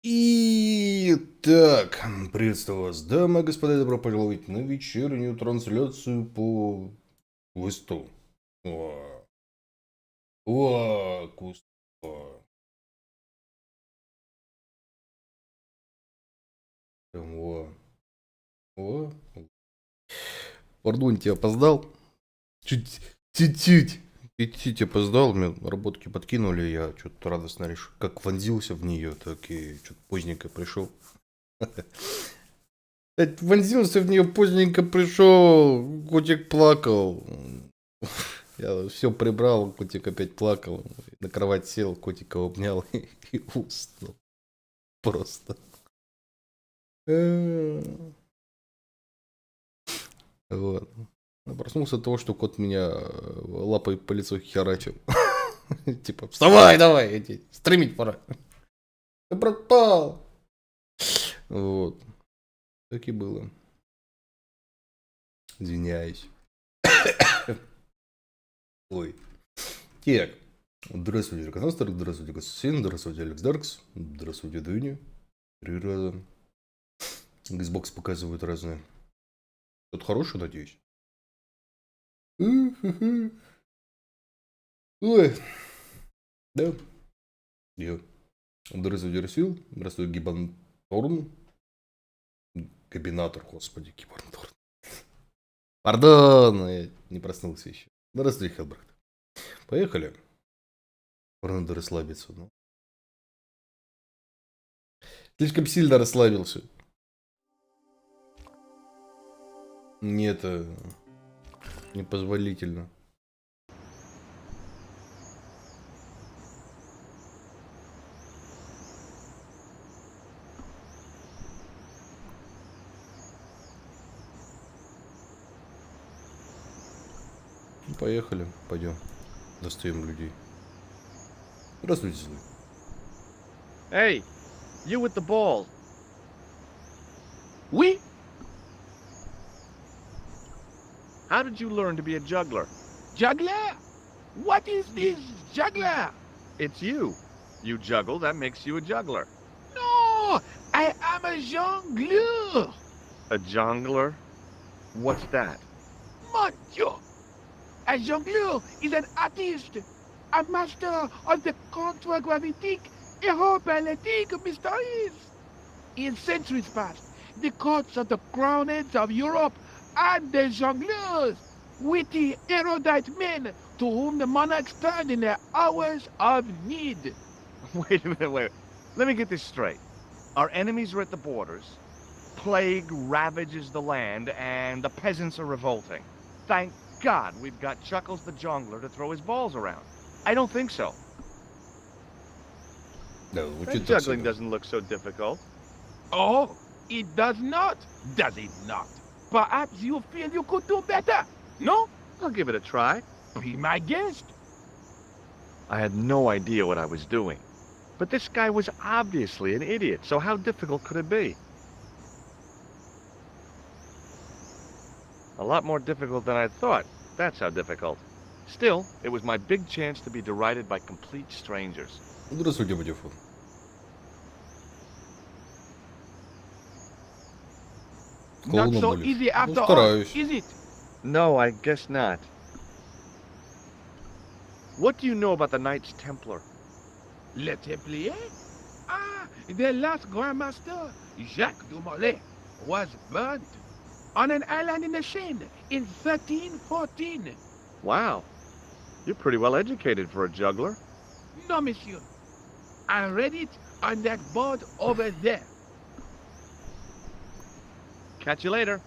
Итак, приветствую вас, дамы и господа, добро пожаловать на вечернюю трансляцию по Весту. Куста. Во. Во. Пардоньте, опоздал. Чуть-чуть. Чуть-чуть опоздал, мне работки подкинули, я что-то радостно решил, как вонзился в нее, так и что-то поздненько пришел. Вонзился в нее, поздненько пришел, котик плакал. Я все прибрал, котик опять плакал. На кровать сел, котика обнял и уснул. Просто. Вот. Проснулся от того, что кот меня лапой по лицу херачил. Типа, вставай давай, стримить пора. Ты пропал. Вот. Так и было. Извиняюсь. Ой. Так. Здравствуйте, канал старых, здравствуйте, господин, здравствуйте, Алекс Даркс, здравствуйте, Дыня. 3 раза. Xbox показывают разные. Что-то хорошее, надеюсь. Ой. Да. Я. Здравствуйте, Расил. Здравствуйте, Гибанторн. Кабинатор, господи, Гибанторн. Пардон, я не проснулся еще. Здравствуйте, Хелбрат. Поехали. Надо расслабиться, ну. Слишком сильно расслабился. Мне это непозволительно. Поехали, пойдем. Достаем людей. Здравствуйте, злой. Hey, you with the ball. Oui? How did you learn to be a juggler? Juggler? What is this juggler? It's you. You juggle, that makes you a juggler. No, I am a jongleur. A jongler? What's that? Mon Dieu. A jongleur is an artist, a master of the contragravitic aeroballetic mysteries. In centuries past, the courts of the crowned heads of Europe and the jongleurs, witty, erudite men to whom the monarchs turned in their hours of need. Wait a minute, wait. Let me get this straight. Our enemies are at the borders, plague ravages the land, and the peasants are revolting. Thank God we've got Chuckles the Jongler to throw his balls around. I don't think so. Да, That juggling doesn't look so difficult. Oh, it does not, does it not? Perhaps you feel you could do better, no? I'll give it a try. Be my guest. I had no idea what I was doing. But this guy was obviously an idiot, so how difficult could it be? A lot more difficult than I thought. That's how difficult. Still, it was my big chance to be derided by complete strangers. Здравствуйте, Бодифон. Not so easy after all, Стараюсь. is it? No, I guess not. What do you know about the Knights Templar? Le Templier? Ah, their last Grand Master, Jacques du Molay, was burnt on an island in the Seine in 1314. Wow. You're pretty well educated for a juggler. No, monsieur. I read it on that board over there. Catch you later.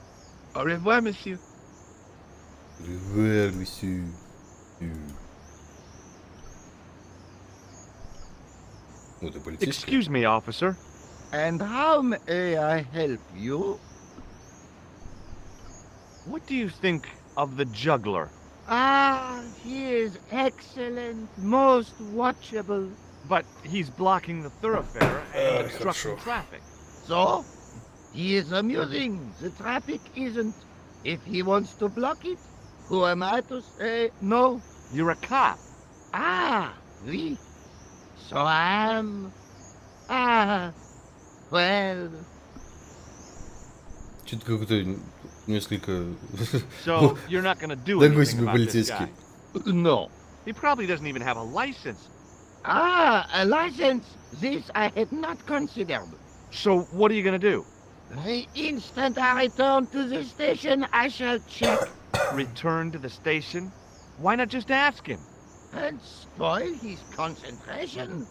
Au revoir, monsieur. Ревер, monsieur. Вот и полицейский. Excuse me, officer. And how may I help you? What do you think of the juggler? Ah, he is excellent, most watchable. But he's blocking the thoroughfare and хорошо. obstructing traffic. So, he is amusing. The traffic isn't. If he wants to block it, who am I to say no? You're a cop. Ah, oui. So I am. Ah, 12. Что-то как-то несколько... So you're not gonna do Такой anything себе about this полицейский. guy. No. He probably doesn't even have a license. Ah, a license. This I had not considered. So what are you gonna do? The instant I return to the station, I shall check Return to the station? Why not just ask him? and spoil his concentration.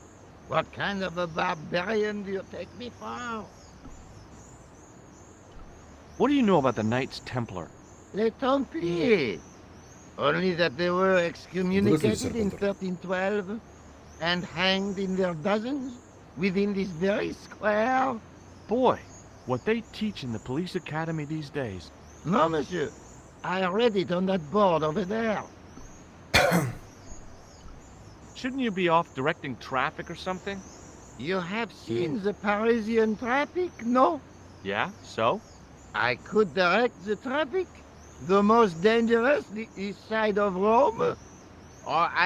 What kind of a barbarian do you take me for? What do you know about the Knights Templar? Les Templiers. Only that they were excommunicated in 1312 and hanged in their dozens within this very square. Boy, what they teach in the police academy these days. No, monsieur. I read it on that board over there. Shouldn't you be off directing traffic or something? You have seen the Parisian traffic, no? Yeah, so? I could direct the traffic. The most dangerous, the east side of Rome. Or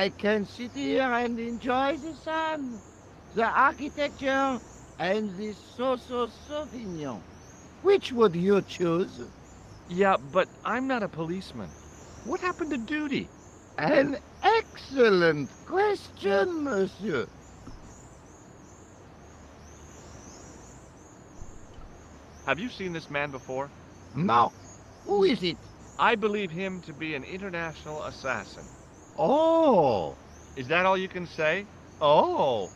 I can sit here and enjoy the sun, the architecture, and the so-so Sauvignon. Which would you choose? Yeah, but I'm not a policeman. What happened to duty? An excellent question, monsieur. Have you seen this man before? No. Who is it? I believe him to be an international assassin. Oh, Is that all you can say? Oh.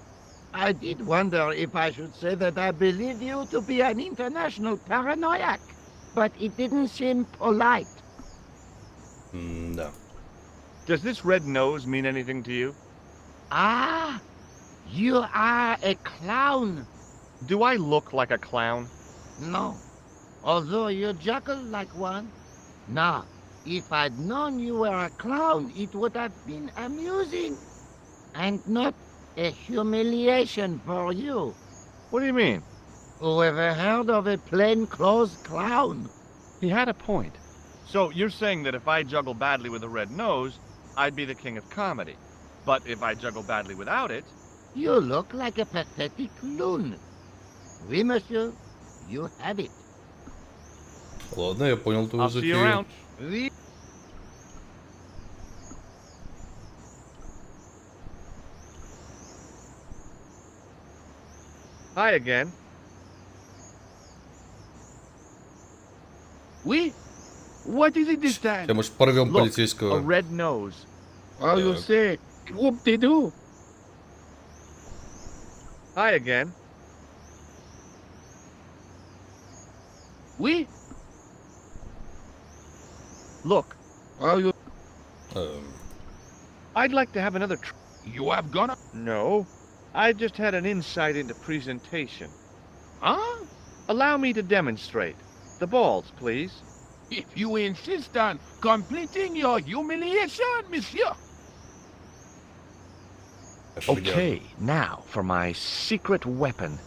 I did wonder if I should say that I believe you to be an international paranoiac, but it didn't seem polite. Да. Does this red nose mean anything to you? Ah, you are a clown. Do I look like a clown? No, although you chuckle like one. Now, if I'd known you were a clown, it would have been amusing, and not a humiliation for you. What do you mean? Whoever heard of a plain-clothes clown? He had a point. So you're saying that if I juggle badly with a red nose, I'd be the king of comedy. But if I juggle badly without it, You look like a pathetic loon. Oui, monsieur, you have it. Ладно, я понял твою I'll see you затею. around. Oui. Hi again. Oui? What is it this time? Сейчас, может, порвем Look, a полицейского. red nose. Oh, you say, whoop-de-doo. Hi again. Oui? Look, Oh, you... I'd like to have another You have gone... No, I just had an insight into presentation. Huh? Allow me to demonstrate. The balls, please. If you insist on completing your humiliation, monsieur. Okay, now for my secret weapon.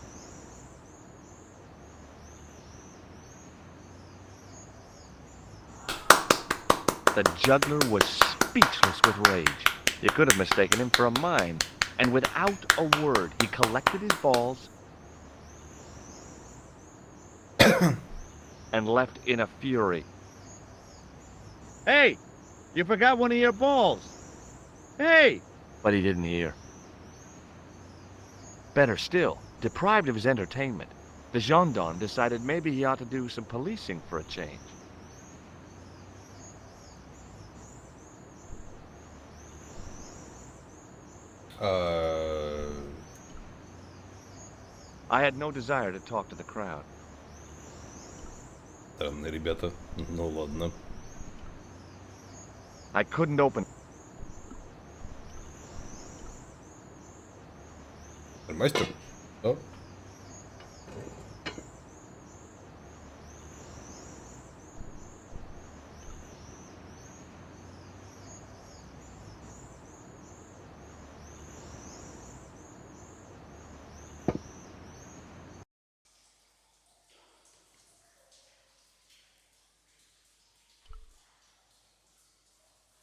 The juggler was speechless with rage. You could have mistaken him for a mime. And without a word, he collected his balls and left in a fury. Hey! You forgot one of your balls! Hey! But he didn't hear. Better still, deprived of his entertainment, the gendarme decided maybe he ought to do some policing for a change. I had no desire to talk to the crowd. Странные ребята. Ну ладно. I couldn't open. Мастер? Да?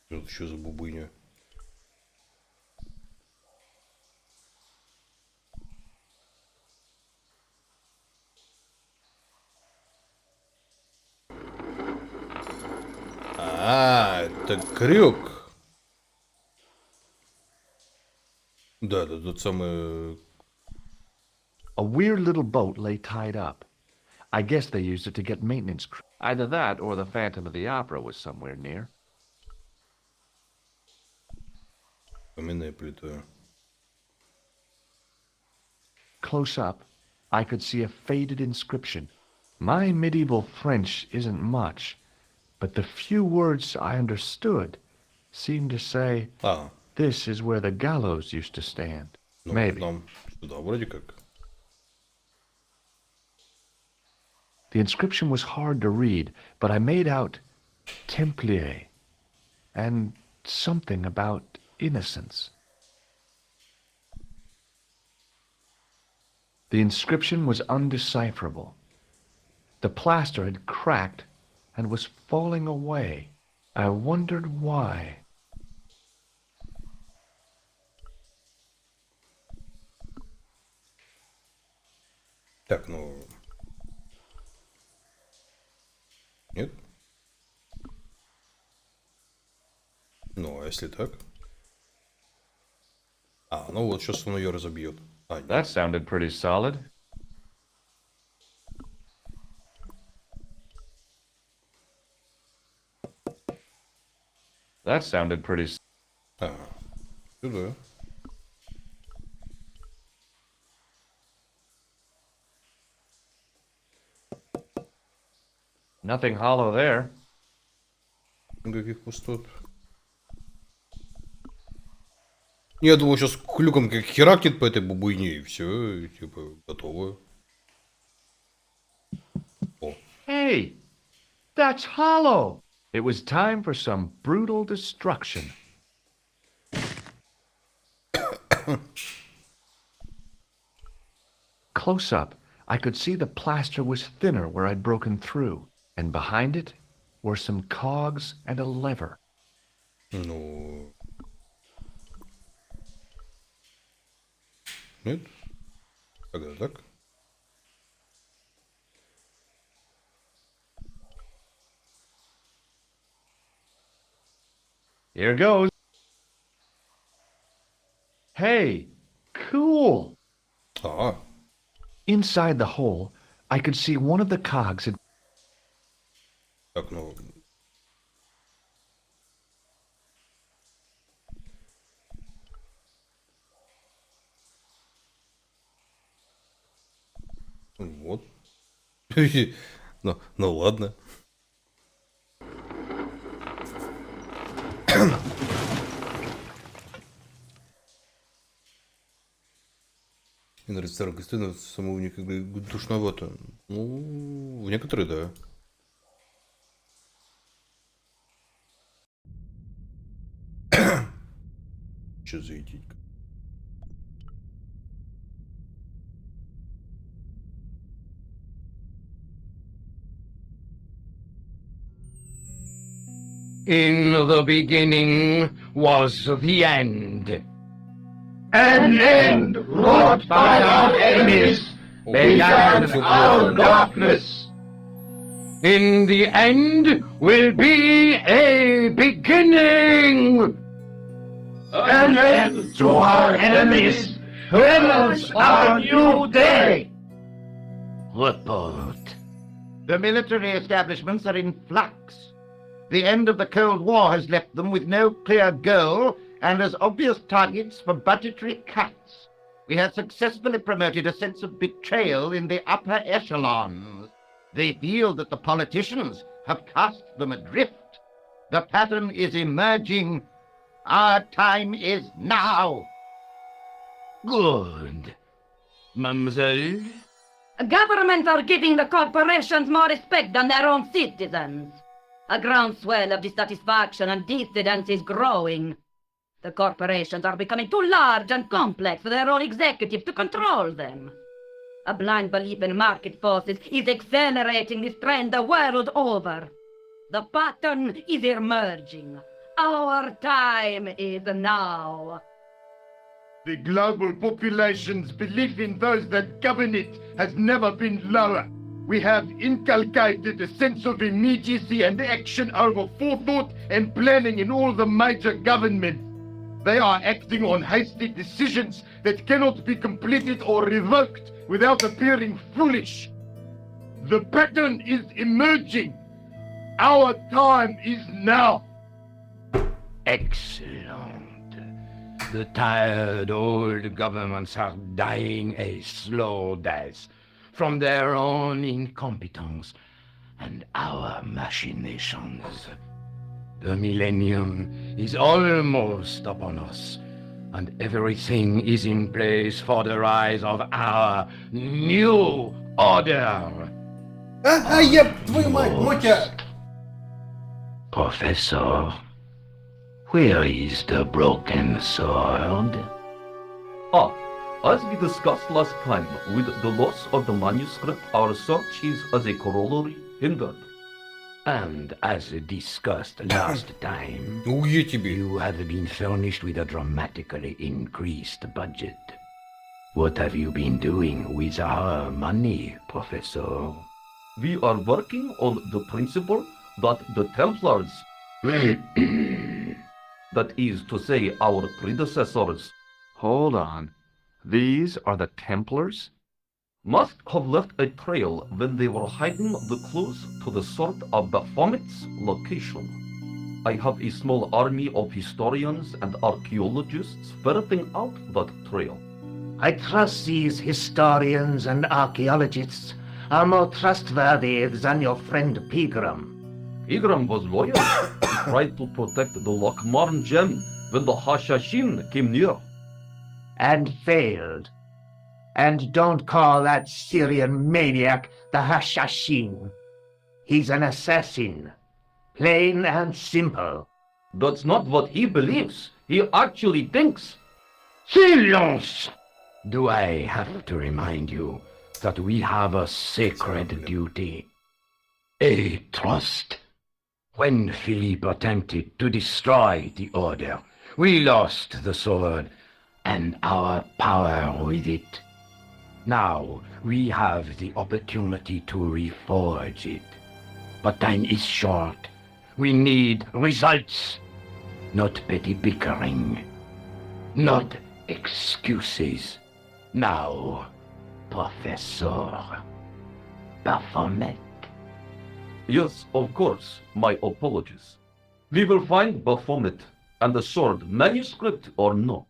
Что это еще за бубыня? А, это крюк. Да, тот самый... A weird little boat lay tied up. I guess they used it to get maintenance crew. Either that or the Phantom of the Opera was somewhere near. Каменная плита. Close up, I could see a faded inscription. My medieval French isn't much, but the few words I understood seemed to say, А, this is where the gallows used to stand. ну, Maybe. нам сюда вроде как. The inscription was hard to read, but I made out Templier and something about innocence. The inscription was undecipherable. The plaster had cracked and was falling away. I wondered why. Так, ну... Нет? Ну, а если так? А, ну вот, сейчас он ее разобьет. А, нет. That sounded pretty solid. That sounded pretty... А, сюда. Nothing hollow there. Никаких пустот. Я думал, сейчас клюком как херакнет по этой бабуйне, и все, типа, готово. О, Hey, that's hollow. It was time for some brutal destruction. Close up, I could see the plaster was thinner where I'd broken through, and behind it were some cogs and a lever. ну... Нет? Тогда так? Here goes. Hey, cool. А, Inside the hole, I could see one of the cogs had... так, ну... Вот. Ну ладно. Мне нравится старая картина, самого у них как бы душновато. Ну, в некоторые, да. Че за идейка? In the beginning was the end. An end wrought by our enemies began our darkness. In the end will be a beginning. An end to our enemies heralds our new day. Report. The military establishments are in flux. The end of the Cold War has left them with no clear goal and as obvious targets for budgetary cuts. We have successfully promoted a sense of betrayal in the upper echelons. They feel that the politicians have cast them adrift. The pattern is emerging. Our time is now. Good. Mademoiselle? Governments are giving the corporations more respect than their own citizens. A groundswell of dissatisfaction and dissidence is growing. The corporations are becoming too large and complex for their own executives to control them. A blind belief in market forces is accelerating this trend the world over. The pattern is emerging. Our time is now. The global population's belief in those that govern it has never been lower. We have inculcated a sense of immediacy and action over forethought and planning in all the major governments. They are acting on hasty decisions that cannot be completed or revoked without appearing foolish. The pattern is emerging. Our time is now. Excellent. The tired old governments are dying a slow death from their own incompetence and our machinations. The millennium is almost upon us, and everything is in place for the rise of our new order. Еб твою мать, Мотя! Professor, where is the broken sword? As we discussed last time, with the loss of the manuscript, our search is as a corollary hindered. And as discussed last time, Уе тебе. you have been furnished with a dramatically increased budget. What have you been doing with our money, Professor? We are working on the principle that the Templars, that is to say, our predecessors, Hold on. These are the Templars? must have left a trail when they were hiding the clues to the sword of Baphomet's location. I have a small army of historians and archaeologists ferreting out that trail. I trust these historians and archaeologists are more trustworthy than your friend Pilgrim. Igram was loyal. He tried to protect the Lochmarn gem when the Hashashin came near. And failed. And don't call that Syrian maniac the Hashashin. He's an assassin. Plain and simple. That's not what he believes. He actually thinks. Silence! Do I have to remind you that we have a sacred duty? A trust? When Philippe attempted to destroy the order, we lost the sword and our power with it. Now we have the opportunity to reforge it. But time is short. We need results, not petty bickering, not excuses. Now, Professor Baphomet. Yes, of course. My apologies. We will find Baphomet and the sword, manuscript or no.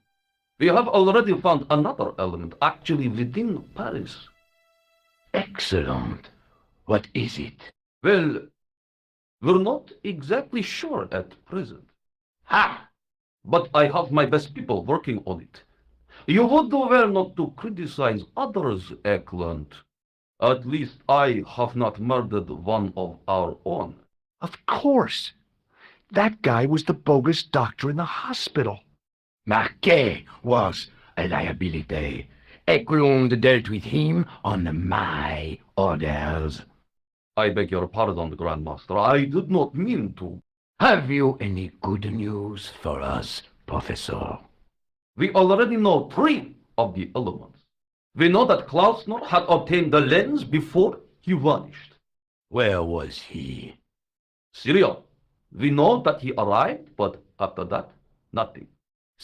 We have already found another element actually within Paris. Excellent. What is it? Well, we're not exactly sure at present. Ha! But I have my best people working on it. You would do well not to criticize others, Eklund. At least I have not murdered one of our own. Of course. That guy was the bogus doctor in the hospital. Marquet was a liability. Eklund dealt with him on my orders. I beg your pardon, Grandmaster. I did not mean to. Have you any good news for us, Professor? We already know 3 of the elements. We know that Klausner had obtained the lens before he vanished. Where was he? Syria. We know that he arrived, but after that, nothing.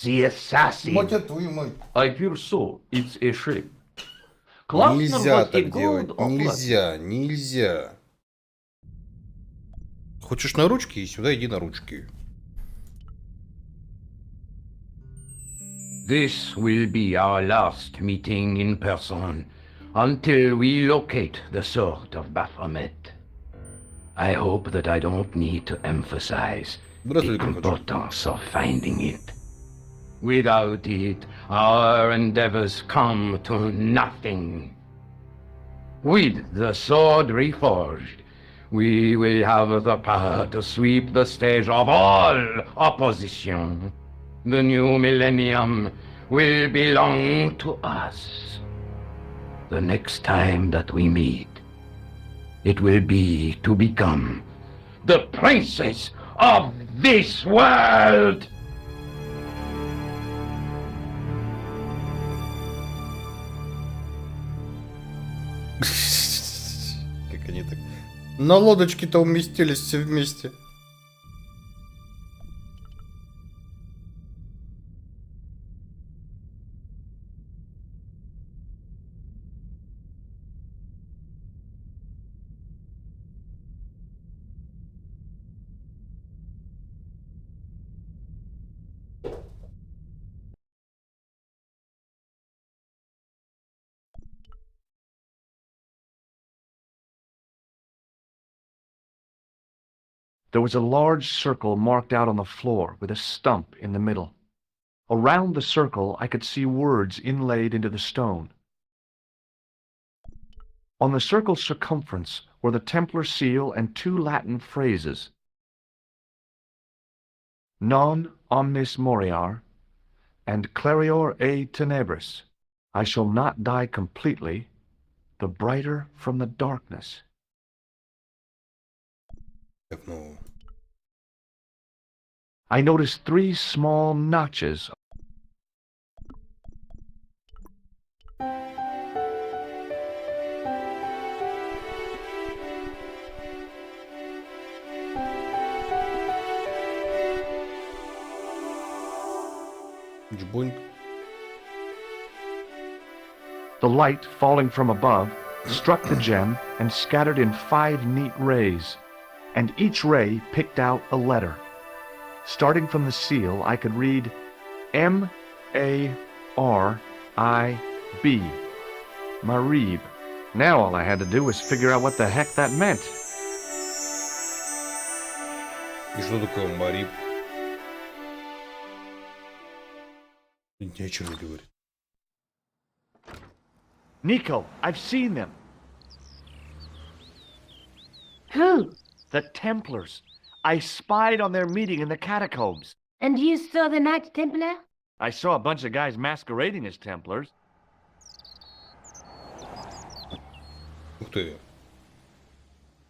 The assassin. Мотя твою мать. I fear so. It's a shame. Klausner Нельзя was a так gold делать. of Нельзя, нельзя. Хочешь на ручки? Сюда иди на ручки. This will be our last meeting in person until we locate the sword of Baphomet. I hope that I don't need to emphasize the Здравствуй, Конец. importance of finding it. Without it, our endeavors come to nothing. With the sword reforged, we will have the power to sweep the stage of all opposition. The new millennium will belong to us. The next time that we meet, it will be to become the princes of this world! На лодочке-то уместились все вместе. There was a large circle marked out on the floor with a stump in the middle. Around the circle, I could see words inlaid into the stone. On the circle's circumference were the Templar seal and 2 Latin phrases. Non omnis moriar and clarior e tenebris. I shall not die completely, the brighter from the darkness. Так, ну... I noticed 3 small notches. Джбоньк. The light, falling from above, struck the gem and scattered in 5 neat rays, and each ray picked out a letter. Starting from the seal, I could read M-A-R-I-B, Marib. Now all I had to do was figure out what the heck that meant. И что такое Мариб? Ни о чем не говорит. Nico, I've seen them. Who? The Templars. I spied on their meeting in the catacombs. And you saw the Knight Templar? I saw a bunch of guys masquerading as Templars. Ух ты.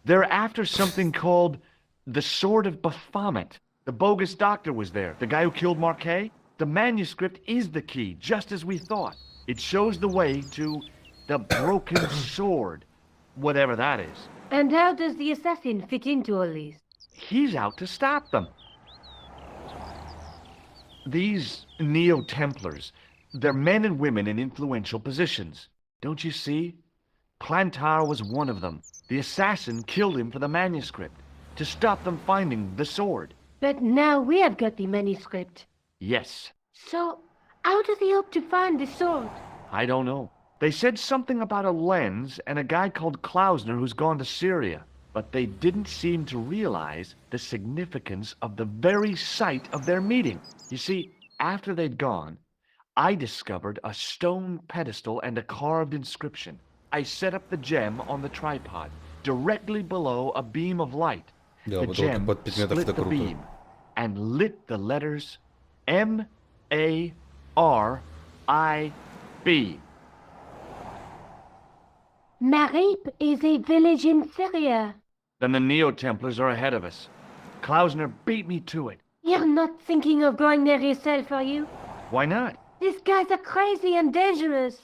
They're after something called the Sword of Baphomet. The bogus doctor was there, the guy who killed Marquet. The manuscript is the key, just as we thought. It shows the way to the broken sword, whatever that is. And how does the assassin fit into all these? He's out to stop them. These Neo-Templars, they're men and women in influential positions. Don't you see? Plantar was one of them. The assassin killed him for the manuscript, to stop them finding the sword. But now we have got the manuscript. Yes. So, how do they hope to find the sword? I don't know. They said something about a lens and a guy called Klausner who's gone to Syria, but they didn't seem to realize the significance of the very site of their meeting. You see, after they'd gone, I discovered a stone pedestal and a carved inscription. I set up the gem on the tripod, directly below a beam of light. Да, The вот gem под 5 метров split это the круто. beam and lit the letters M-A-R-I-B. Marib is a village in Syria. Then the Neo-Templars are ahead of us. Klausner beat me to it. You're not thinking of going there yourself, are you? Why not? These guys are crazy and dangerous.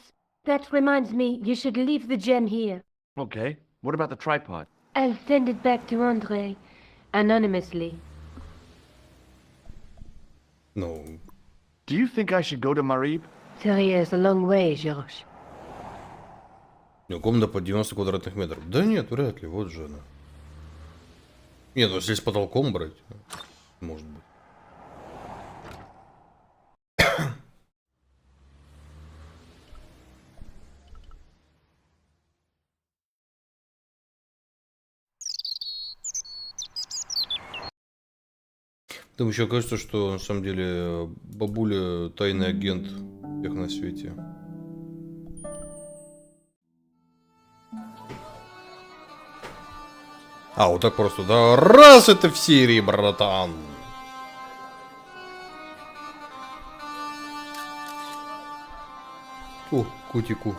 That reminds me, you should leave the gem here. Okay. What about the tripod? I'll send it back to Andre, anonymously. Ну, Do you think I should go to Marib? Syria is a long way, George. комната по 90 квадратных метров. Да нет, вряд ли, вот же она. Нет, ну если с потолком брать, может быть. Там еще кажется, что на самом деле бабуля тайный агент всех на свете. А, вот так просто, да? Раз это в Сирии, братан! О, кутику.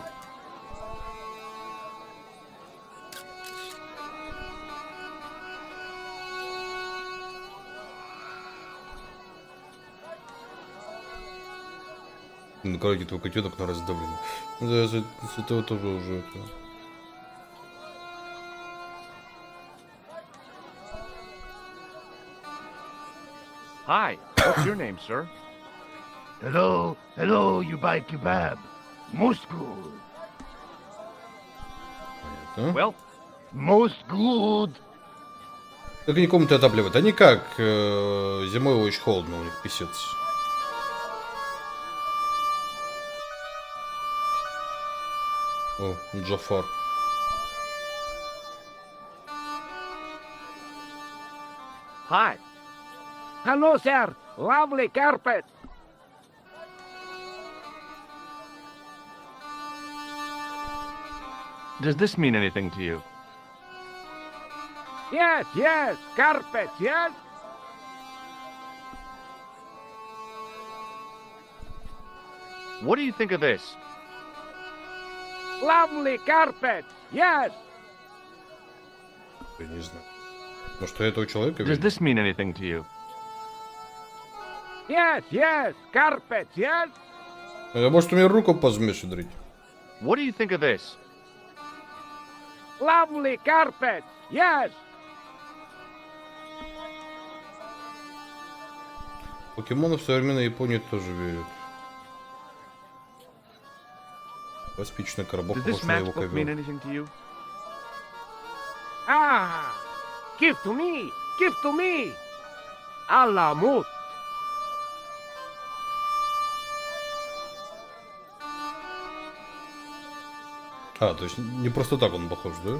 Ну, короче, твой котенок на раздавлен. Да, с этого тоже уже это... Hi, what's your name, sir? Hello, you buy kebab. Most good. Понятно. Well, Most good. Как они комнаты отапливают? Они как? Зимой очень холодно, у них писец. О, Джафар. hi. Hello, sir. Lovely carpet. Does this mean anything to you? Yes, carpet, yes. What do you think of this? Lovely carpet, yes. Я не знаю. Ну что, этого человека Does видно? this mean anything to you? Yes, carpet, yes. Может, у меня руку пожмешь, дрыть? What do you think of this? Lovely carpet, yes. Покемонов в современной Японии тоже верят. Воспичный коробок Does похож this на его matchbook mean ковер. anything to you? Ah, give to me. Alamut. А, то есть не просто так он похож, да?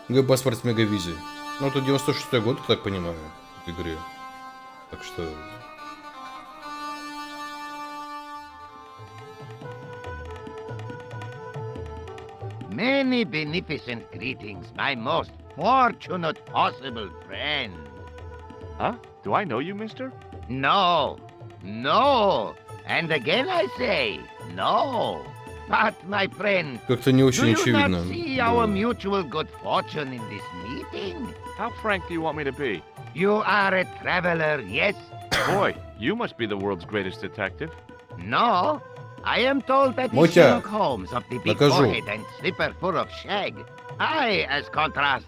Г-паспорт с мегавизией. Ну, это 96-й год, я так понимаю, в игре. Так что... Many beneficent greetings, my most fortunate possible friend. Huh? Do I know you, mister? No, and again I say, no. But, my friend, Как-то не do очень you not очевидно. see our mutual good fortune in this meeting? How frank do you want me to be? You are a traveler, yes? Boy, you must be the world's greatest detective. No, I am told that the Мотя, Sherlock Holmes of the big накажу. forehead and slipper full of shag. I, as contrast,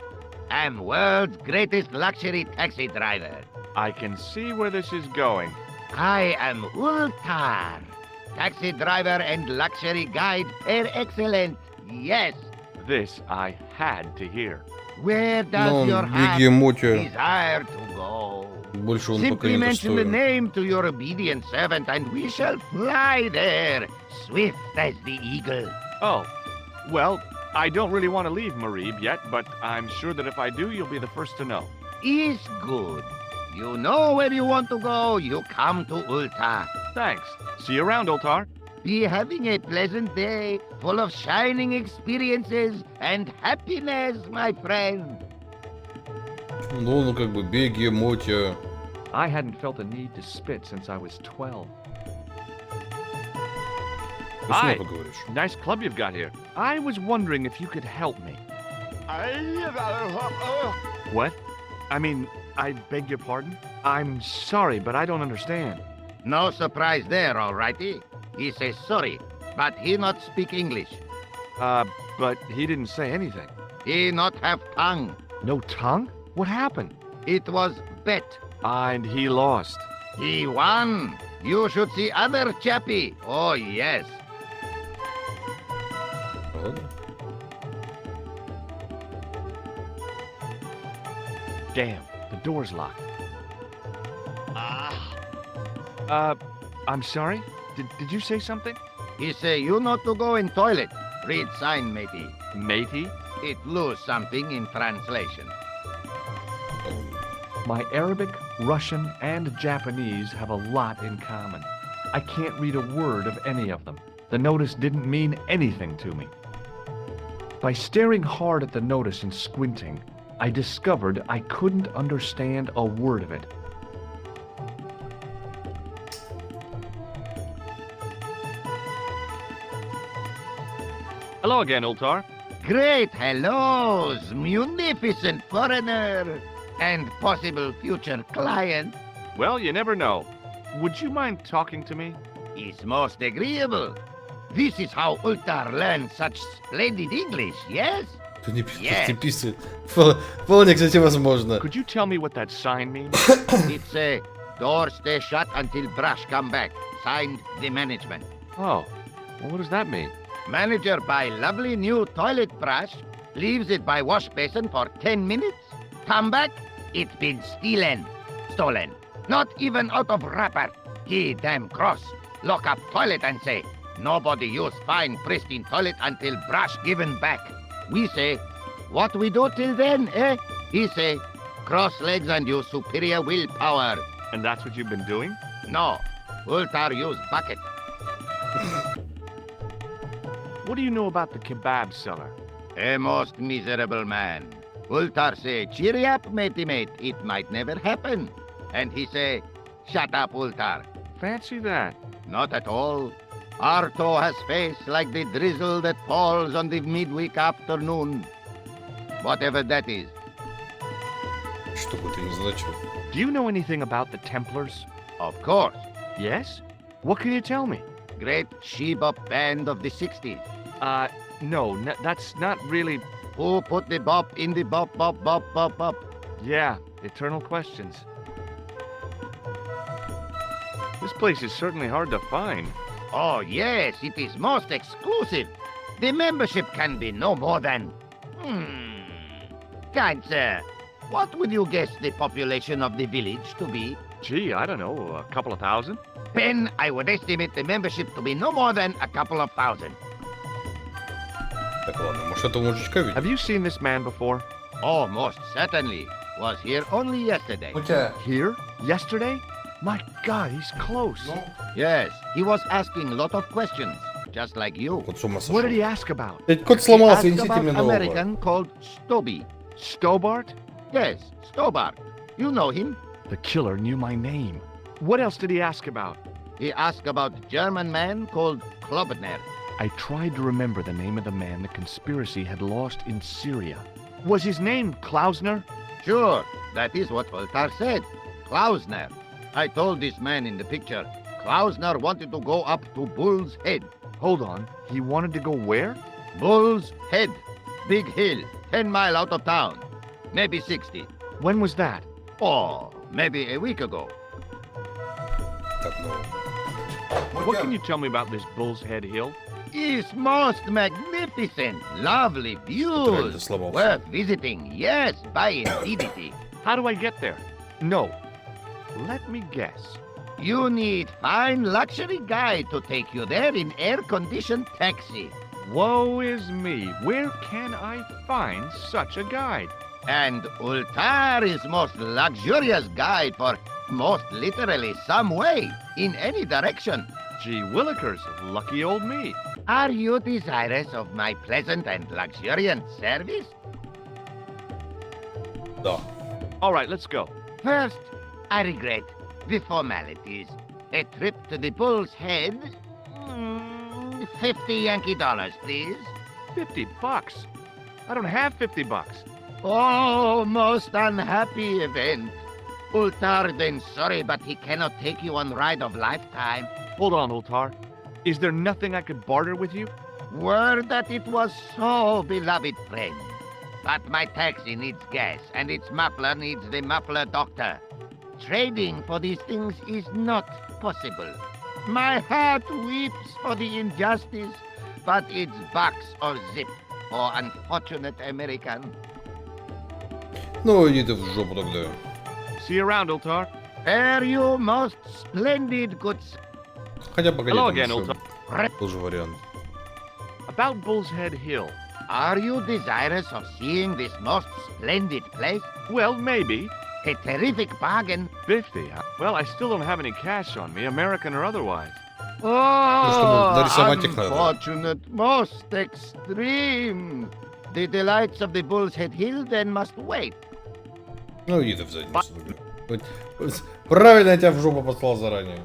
am world's greatest luxury taxi driver. I can see where this is going. I am Ultar, taxi driver and luxury guide per excellent. Yes. This I had to hear. Where does Но your он heart бегемоте. desire to go? Больше он пока Simply не mention the достоин. name to your obedient servant, and we shall fly there, swift as the eagle. Oh, well, I don't really want to leave Marib yet, but I'm sure that if I do, you'll be the first to know. Is good. You know where you want to go, you come to Ulta. Thanks. See you around, Oltar. Be having a pleasant day, full of shining experiences and happiness, my friend. Ну как бы бегемоте. I hadn't felt a need to spit since I was 12. Ты с ней Hi. поговоришь. Nice club you've got here. I was wondering if you could help me. What? I mean, I beg your pardon? I'm sorry, but I don't understand. No surprise there, alrighty. He says sorry, but he not speak English. But he didn't say anything. He not have tongue. No tongue? What happened? It was bet. And he lost. He won. You should see other chappy. Oh, yes. Ладно. Damn, the door's locked. I'm sorry? Did you say something? He say you not to go in toilet. Read sign, matey. Matey? It lose something in translation. My Arabic, Russian, and Japanese have a lot in common. I can't read a word of any of them. The notice didn't mean anything to me. By staring hard at the notice and squinting, I discovered I couldn't understand a word of it. Hello again, Ultar. Great hellos, munificent foreigner, and possible future client. Well, you never know. Would you mind talking to me? Is most agreeable. This is how Ultar learned such splendid English, yes? Кто не пишет, Yes. не писает. Вполне, кстати, возможно. Could you tell me what that sign means? It's a door stay shut until brush come back. Signed, the management. Oh, well, what does that mean? Manager buy lovely new toilet brush, leaves it by wash basin for 10 minutes. Come back, it's been stolen. Not even out of wrapper. He damn cross. Lock up toilet and say, nobody use fine pristine toilet until brush given back. We say, what we do till then, eh? He say, cross legs and use superior willpower. And that's what you've been doing? No, Ultar use bucket. What do you know about the kebab seller? A most miserable man. Ultar say, cheery up, matey mate, it might never happen. And he say, shut up, Ultar. Fancy that. Not at all. Arto has face like the drizzle that falls on the midweek afternoon. Whatever that is. Что бы это ни значило. Do you know anything about the Templars? Of course. Yes? What can you tell me? Great she-bop band of the 60s. No, that's not really... Who put the bop in the bop, bop, bop, bop, bop? Yeah, eternal questions. This place is certainly hard to find. Oh, yes, it is most exclusive. The membership can be no more than... Kind sir, what would you guess the population of the village to be? Gee, I don't know, a couple of thousand? Ben, I would estimate the membership to be no more than a couple of thousand. Так, ладно, может, этого мужичка видел? Have you seen this man before? Oh, most certainly. Was here only yesterday. Here? Yesterday? My God, he's close. Yes, he was asking a lot of questions, just like you. Кот с ума What did сошел. he ask about? Блядь, кот He сломался, asked несите about мне нового. American called Stoby. Stobart? Yes, Stobart. You know him. The killer knew my name. What else did he ask about? He asked about German man called Klobner. I tried to remember the name of the man the conspiracy had lost in Syria. Was his name Klausner? Sure, that is what Voltaire said. Klausner. I told this man in the picture, Klausner wanted to go up to Bull's Head. Hold on, he wanted to go where? Bull's Head. Big hill, 10 mile out of town. Maybe 60. When was that? Oh, maybe a week ago. Так, ну... What can you tell me about this Bull's Head Hill? It's most magnificent. Lovely Правильно views. сломался. Worth visiting. Yes, by infinity. How do I get there? No. Let me guess. You need fine luxury guide to take you there in air-conditioned taxi. Woe is me. Where can I find such a guide? And Ultar is most luxurious guide for most literally some way, in any direction. Gee willikers, lucky old me. Are you desirous of my pleasant and luxuriant service? Да. All right, let's go. First, I regret the formalities. A trip to the Bull's Head? 50 Yankee dollars, please. $50. I don't have $50. Oh, most unhappy event. Ultar then sorry, but he cannot take you on ride of lifetime. Hold on, Ultar. Is there nothing I could barter with you? Word that it was so, beloved friend. But my taxi needs gas, and its muffler needs the muffler doctor. Trading for these things is not possible. My heart weeps for the injustice, but it's box or zip for unfortunate American. Ну, иди ты в жопу тогда. See you around, Ultar. Fare you most splendid goods. Хотя, погоди, Hello там again, еще Ultar. тоже вариант. About Bull's Head Hill. Are you desirous of seeing this most splendid place? Well, maybe. A terrific bargain. 50. Well, I still don't have any cash on me, American or otherwise. Oh, нарисовать их надо. unfortunate, most extreme. The delights of the Bull's Head Hill then must wait. Ну, иди ты в задницу. Правильно я тебя в жопу послал заранее.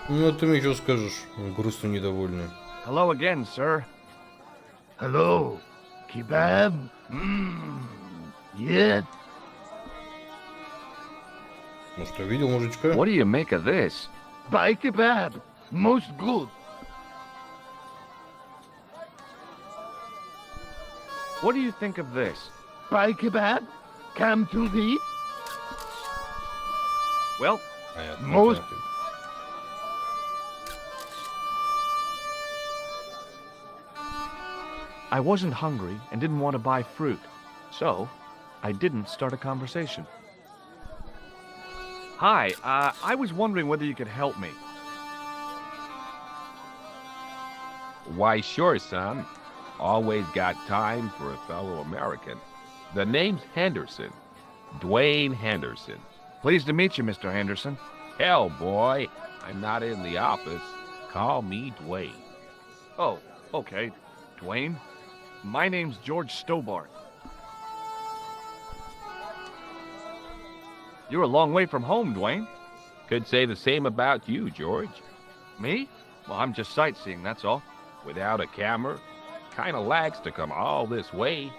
Ну, ты мне что скажешь? Грустно недовольный. Hello again, sir. Hello, kebab? Yeah. Ну что, видел мужичка? What do you make of this? Buy kebab. Most good. What do you think of this? Buy kebab. Come to eat. Well, Понятно, Most- понятно. I wasn't hungry and didn't want to buy fruit, so I didn't start a conversation. Hi, I was wondering whether you could help me. Why, sure, son. Always got time for a fellow American. The name's Henderson. Dwayne Henderson. Pleased to meet you, Mr. Henderson. Hell, boy, I'm not in the office. Call me Dwayne. Oh, okay, Dwayne. My name's George Stobart. You're a long way from home, Dwayne. Could say the same about you, George. Me? Well, I'm just sightseeing, that's all. Without a camera, kinda lags to come all this way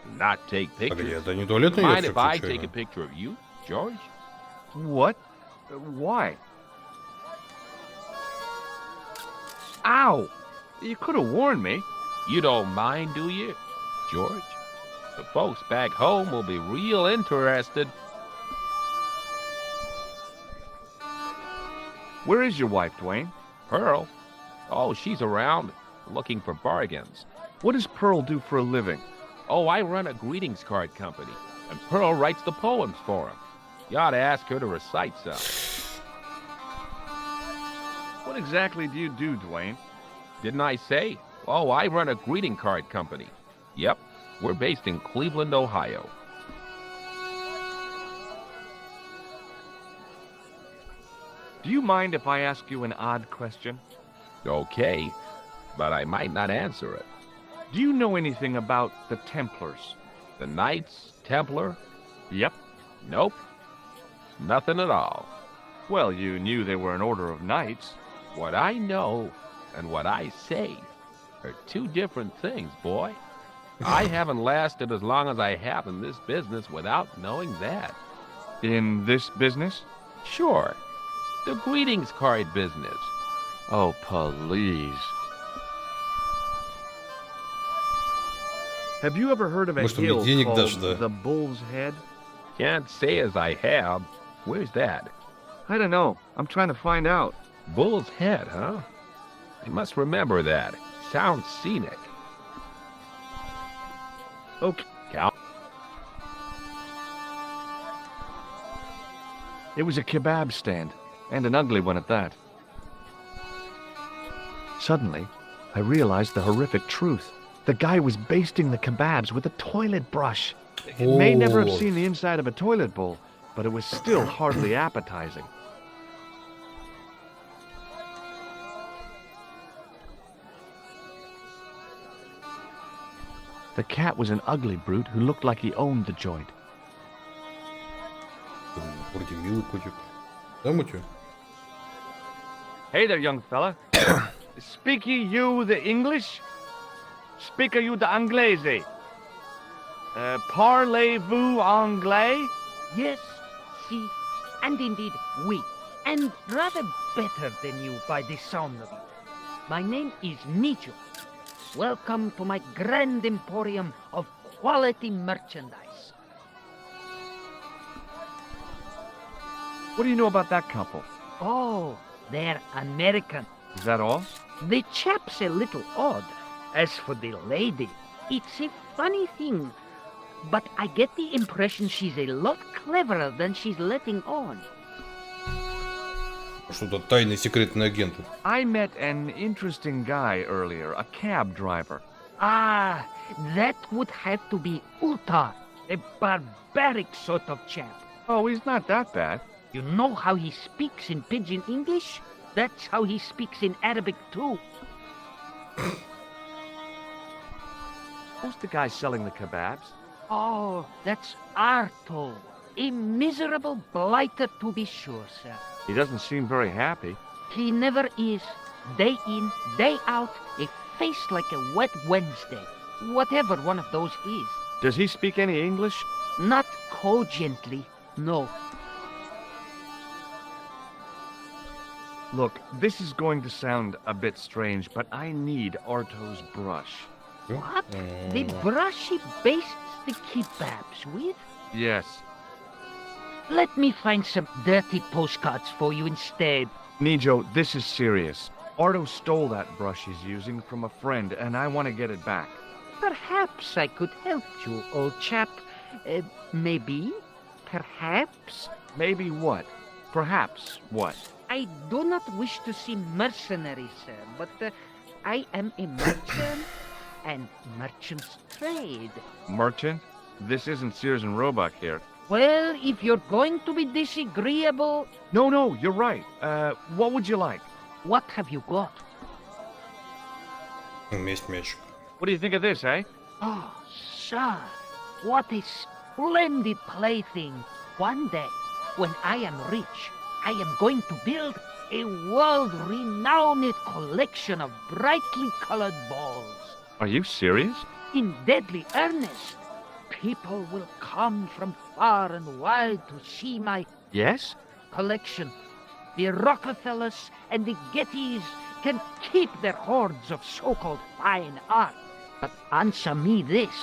and not take Погоди, pictures. это не туалетный Mind ёршик if I случайно? take a picture of you, George? What? Why? Ow! You could have warned me. You don't mind, do you, George? The folks back home will be real interested. Where is your wife, Dwayne? Pearl? Oh, she's around, looking for bargains. What does Pearl do for a living? Oh, I run a greetings card company, and Pearl writes the poems for 'em. You ought to ask her to recite some. What exactly do you do, Dwayne? Didn't I say? Oh, I run a greeting card company. Yep, we're based in Cleveland, Ohio. Do you mind if I ask you an odd question? Okay, but I might not answer it. Do you know anything about the Templars? The Knights Templar? Yep. Nope. Nothing at all. Well, you knew they were an order of knights. What I know and what I say are two different things, boy. I haven't lasted as long as I have in this business without knowing that. In this business? Sure. The greetings card business. Oh, please. Have you ever heard of a Может, мне hill денег called дашь, да? the Bull's Head? Can't say as I have. Where's that? I don't know. I'm trying to find out. Bull's Head, huh? I must remember that. Sounds scenic. Okay. Cal- It was a kebab stand, and an ugly one at that. Suddenly, I realized the horrific truth. The guy was basting the kebabs with a toilet brush. It may never have Oh. seen the inside of a toilet bowl, but it was still hardly appetizing. The cat was an ugly brute who looked like he owned the joint. Вроде милый котик. Да, Матю? Hey there, young fella. Speak you the English? Speak you the Anglais? Parlez-vous anglais? Yes, si, and indeed oui, and rather better than you by the sound of it. My name is Micho. Welcome to my grand emporium of quality merchandise. What do you know about that couple? Oh, they're American. Is that all? The chap's a little odd. As for the lady, it's a funny thing, but I get the impression she's a lot cleverer than she's letting on. Что-то тайный секретный агент. I met an interesting guy earlier, a cab driver. Ah, that would have to be Uta, a barbaric sort of chap. Oh, he's not that bad. You know how he speaks in pidgin English? That's how he speaks in Arabic too. Who's the guy selling the kebabs? Oh, that's Arto, a miserable blighter to be sure, sir. He doesn't seem very happy. He never is. Day in, day out, a face like a wet Wednesday. Whatever one of those is. Does he speak any English? Not cogently, no. Look, this is going to sound a bit strange, but I need Arto's brush. What? The brush he bastes the kebabs with? Yes. Let me find some dirty postcards for you instead. Nijo, this is serious. Arto stole that brush he's using from a friend, and I want to get it back. Perhaps I could help you, old chap. Maybe? Perhaps? Maybe what? Perhaps what? I do not wish to seem mercenary, sir, but I am a merchant, and merchants trade. Merchant? This isn't Sears and Roebuck here. Well, if you're going to be disagreeable... No, you're right. What would you like? What have you got? Есть мячик. What do you think of this, eh? Oh, sir, what a splendid plaything. One day, when I am rich, I am going to build a world-renowned collection of brightly colored balls. Are you serious? In deadly earnest. People will come from far and wide to see my Yes? collection. The Rockefellers and the Gettys can keep their hoards of so-called fine art. But answer me this.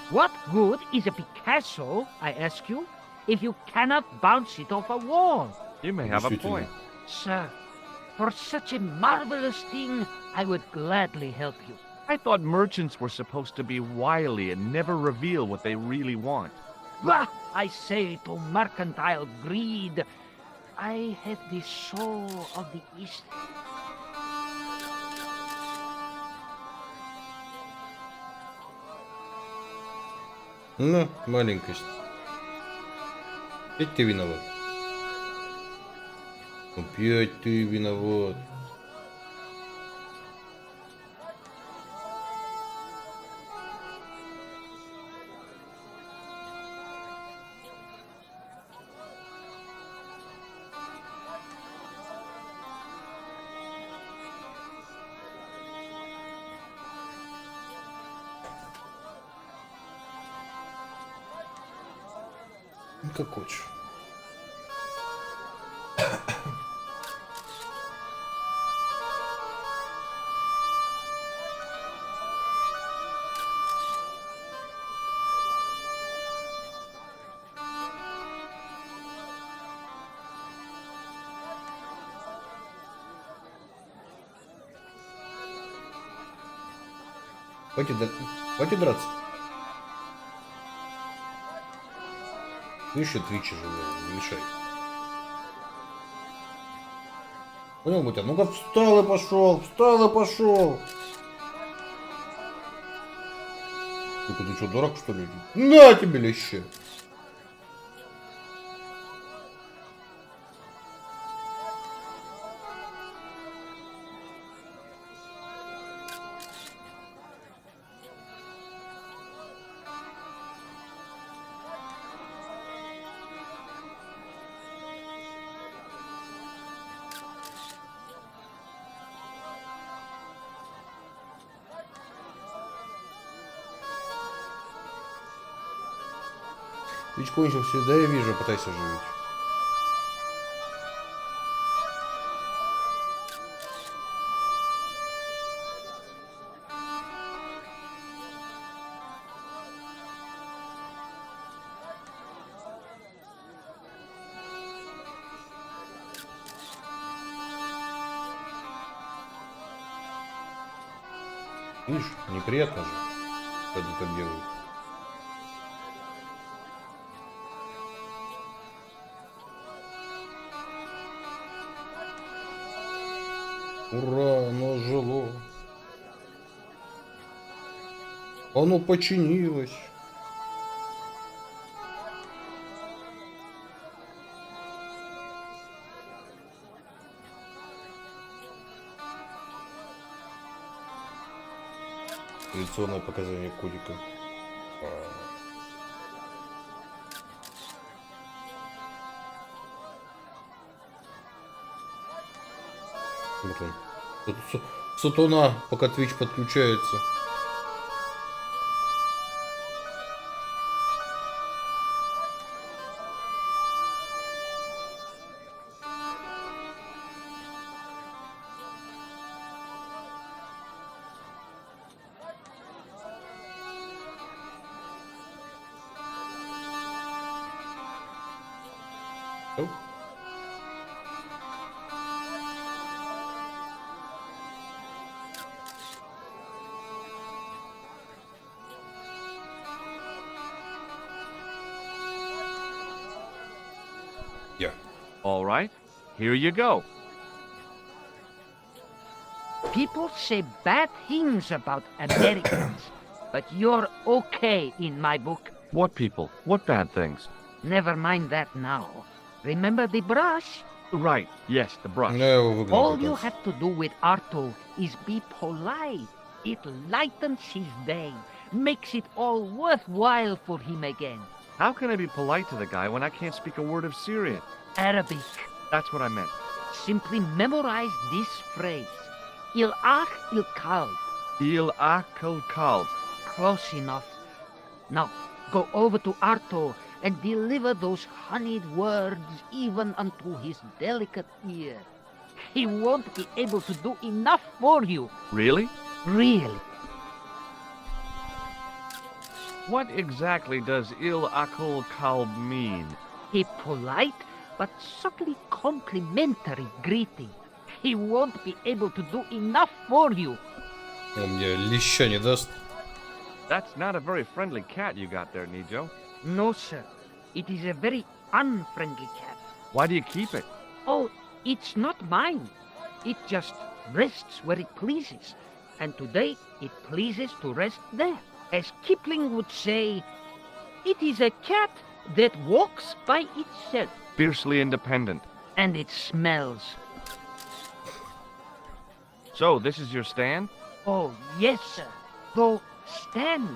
What good is a Picasso, I ask you, if you cannot bounce it off a wall? You may have a point. Sir, for such a marvelous thing, I would gladly help you. I thought merchants were supposed to be wily and never reveal what they really want. Bah! I say to mercantile greed, I have the soul of the East. Ну, маленькость. Опять ты виноват. Опять ты виноват. Ну, как хочешь. Хватит драться. Ты еще твичи живой, не мешай. Понял, Бутя? Ну-ка встал и пошел, встал и пошел. Ты что, дурак, что ли? На тебе лещи! Твич кончился, да, я вижу, пытайся оживить. Видишь, неприятно же, когда так делают. Ура, оно жило. Оно починилось. Традиционное показание кодика. Вот он. Сатана, пока Twitch подключается. Оп. Yeah. All right, here you go. People say bad things about Americans, but you're okay in my book. What people? What bad things? Never mind that now. Remember the brush? Right, yes, the brush. Я его выгнал All как you раз. have to do with Arto is be polite. It lightens his day, makes it all worthwhile for him again. How can I be polite to the guy when I can't speak a word of Syrian? Arabic. That's what I meant. Simply memorize this phrase. Il ach il kalb. Il akal kalb. Close enough. Now, go over to Arto and deliver those honeyed words even unto his delicate ear. He won't be able to do enough for you. Really? Really. What exactly does il akal kalb mean? A polite but subtly complimentary greeting. He won't be able to do enough for you. Он мне леща не даст. That's not a very friendly cat you got there, Nijo. No, sir. It is a very unfriendly cat. Why do you keep it? Oh, it's not mine. It just rests where it pleases. And today it pleases to rest there. As Kipling would say, it is a cat that walks by itself. Fiercely independent. And it smells. So, this is your stand? Oh, yes, sir. Though stand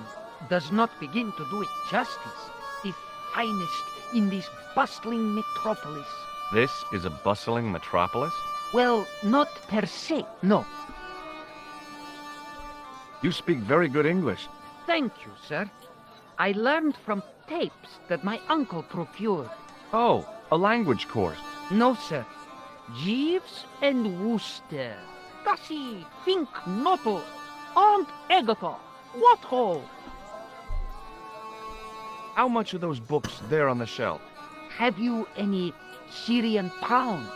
does not begin to do it justice. The finest in this bustling metropolis. This is a bustling metropolis? Well, not per se, no. You speak very good English. Thank you, sir. I learned from tapes that my uncle procured. Oh, a language course. No, sir. Jeeves and Wooster. Gussie, Fink, Notto, Aunt Agatha. What ho? How much are those books there on the shelf? Have you any Syrian pounds?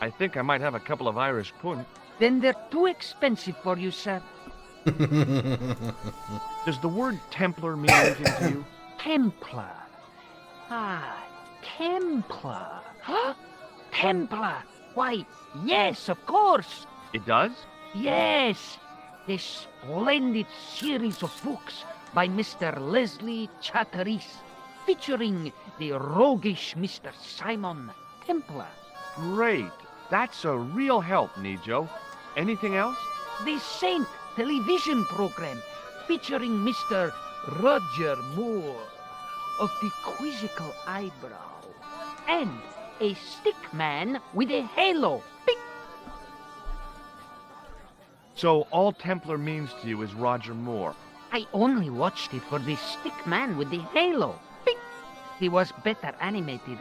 I think I might have a couple of Irish pund. Then they're too expensive for you, sir. Does the word Templar mean anything to you? Templar. Ah, Templar. Huh? Templar. Why, yes, of course. It does? Yes. This splendid series of books by Mr. Leslie Chatteris, featuring the roguish Mr. Simon Templar. Great. That's a real help, Nijo. Anything else? The Saint television program, featuring Mr. Roger Moore of the quizzical eyebrow, and a stick man with a halo. Bing! So all Templar means to you is Roger Moore. I only watched it for the stick man with the halo. Bing! He was better animated.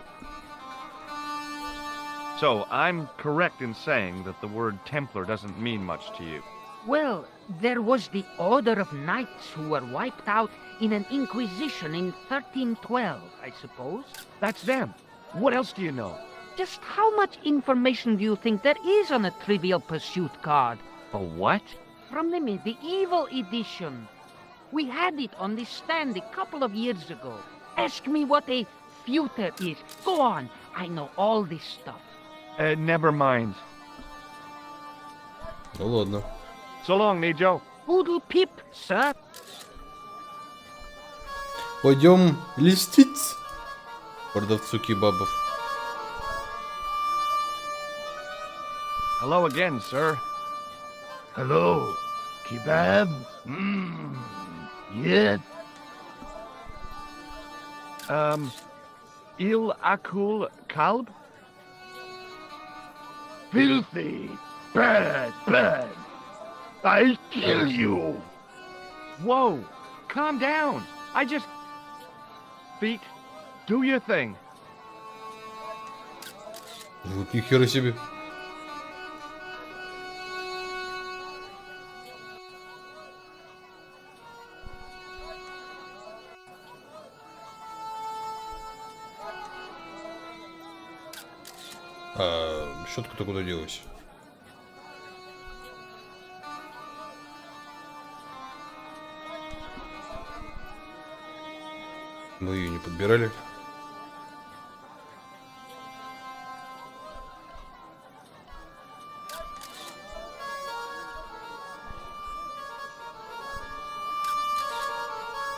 So I'm correct in saying that the word Templar doesn't mean much to you. Well, there was the Order of Knights who were wiped out in an Inquisition in 1312, I suppose. That's them. What else do you know? Just how much information do you think there is on a Trivial Pursuit card? A what? From the medieval edition. We had it on the stand a couple of years ago. Ask me what a feuter is. Go on. I know all this stuff. Never mind. Ну ладно. So long, Nijo. Poodle peep, sir. Пойдем листить продавцу кебабов. Hello again, sir. Hello, kebab? Yes? Il akul kalb? Filthy, Bad, bad. I'll kill you. Whoa, calm down. I just... Feet, do your thing. Вот нихера себе. А щетка-то куда делась? Мы ее не подбирали.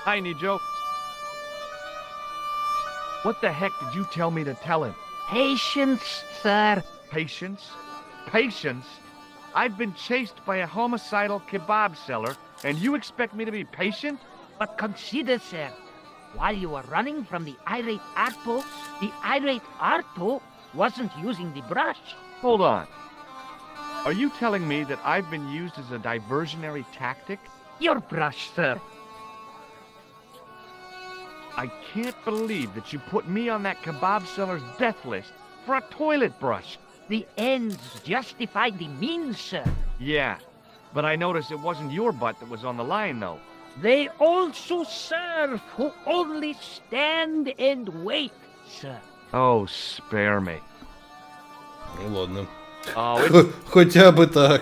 Hi, Nijo. What the heck did you tell me to tell him? Patience, sir. Patience? Patience? I've been chased by a homicidal kebab seller, and you expect me to be patient? But consider, sir, while you were running from the irate Arto wasn't using the brush. Hold on. Are you telling me that I've been used as a diversionary tactic? Your brush, sir. I can't believe that you put me on that kebab seller's death list for a toilet brush. The ends justified the means, sir. Yeah, but I noticed it wasn't your butt that was on the line, though. They also serve who only stand and wait, sir. Oh, spare me. Ну ладно. Oh, Хотя бы так.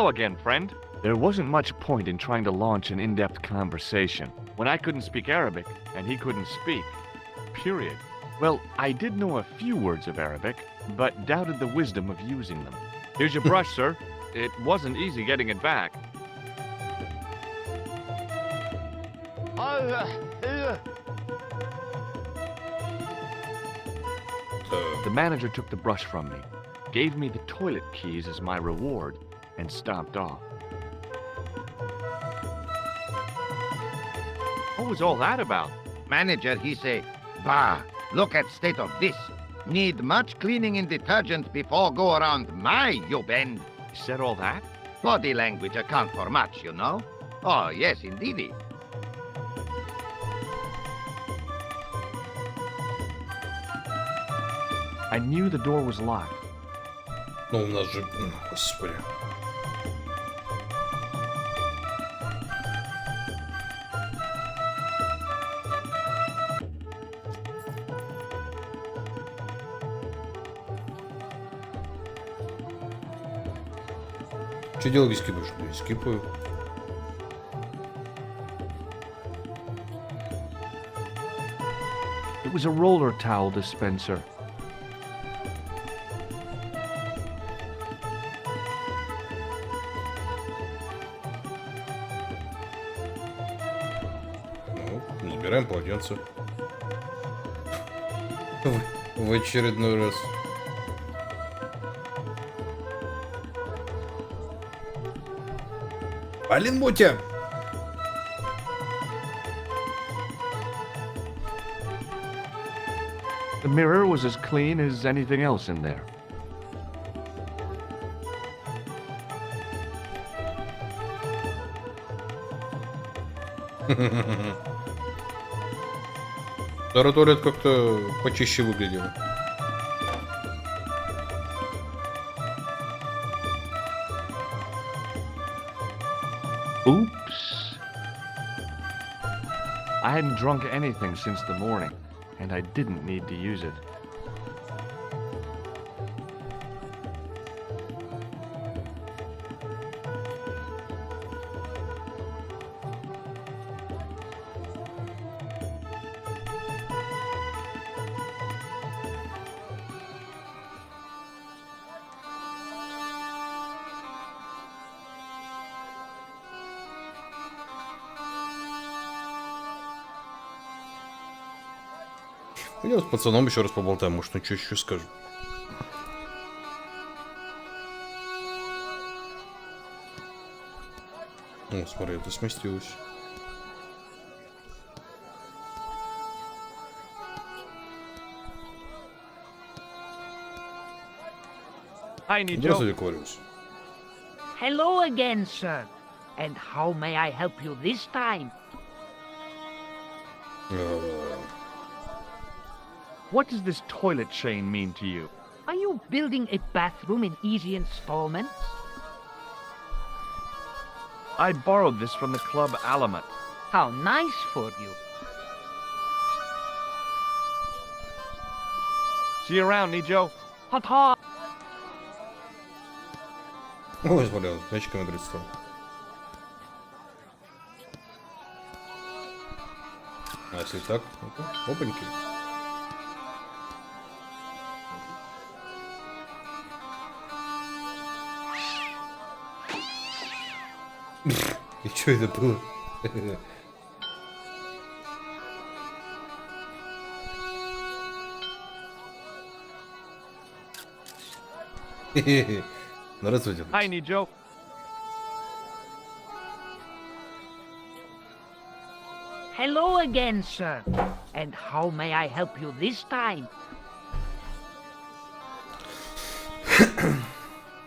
hello again, friend. There wasn't much point in trying to launch an in-depth conversation when I couldn't speak Arabic and he couldn't speak. Period. Well, I did know a few words of Arabic, but doubted the wisdom of using them. Here's your brush, sir. It wasn't easy getting it back. The manager took the brush from me, gave me the toilet keys as my reward, and stomped off. What was all that about? Manager, he say, bah, look at state of this. Need much cleaning in detergent before go around my you bend. He said all that? Body language account for much, you know? Oh, yes, indeedy. I knew the door was locked. Ну, у нас же... Господи. Что делать без скипа? Что я скипаю? It was a roller towel dispenser. Ну, забираем полотенце. В очередной раз. Блин, Мотя! The mirror was as clean as anything else in there. Второй туалет как-то почище выглядел. Oops. I hadn't drunk anything since the morning, and I didn't need to use it. Я с пацаном еще раз поболтаем, может, он что еще скажет. О, смотри, это сместилось. Здравствуйте, Кориус. Hello again, sir. And how may I help you this time? What does this toilet chain mean to you? Are you building a bathroom in easy installments? I borrowed this from the club Alamat. How nice for you. See you around, Nijo. Ha-ta! Ой, смотри, он с мячиками играть стал. А если так, ну-ка, опаньки. И что это было? Здравствуйте. Hi, Nijo. Hello again, sir. And how may I help you this time?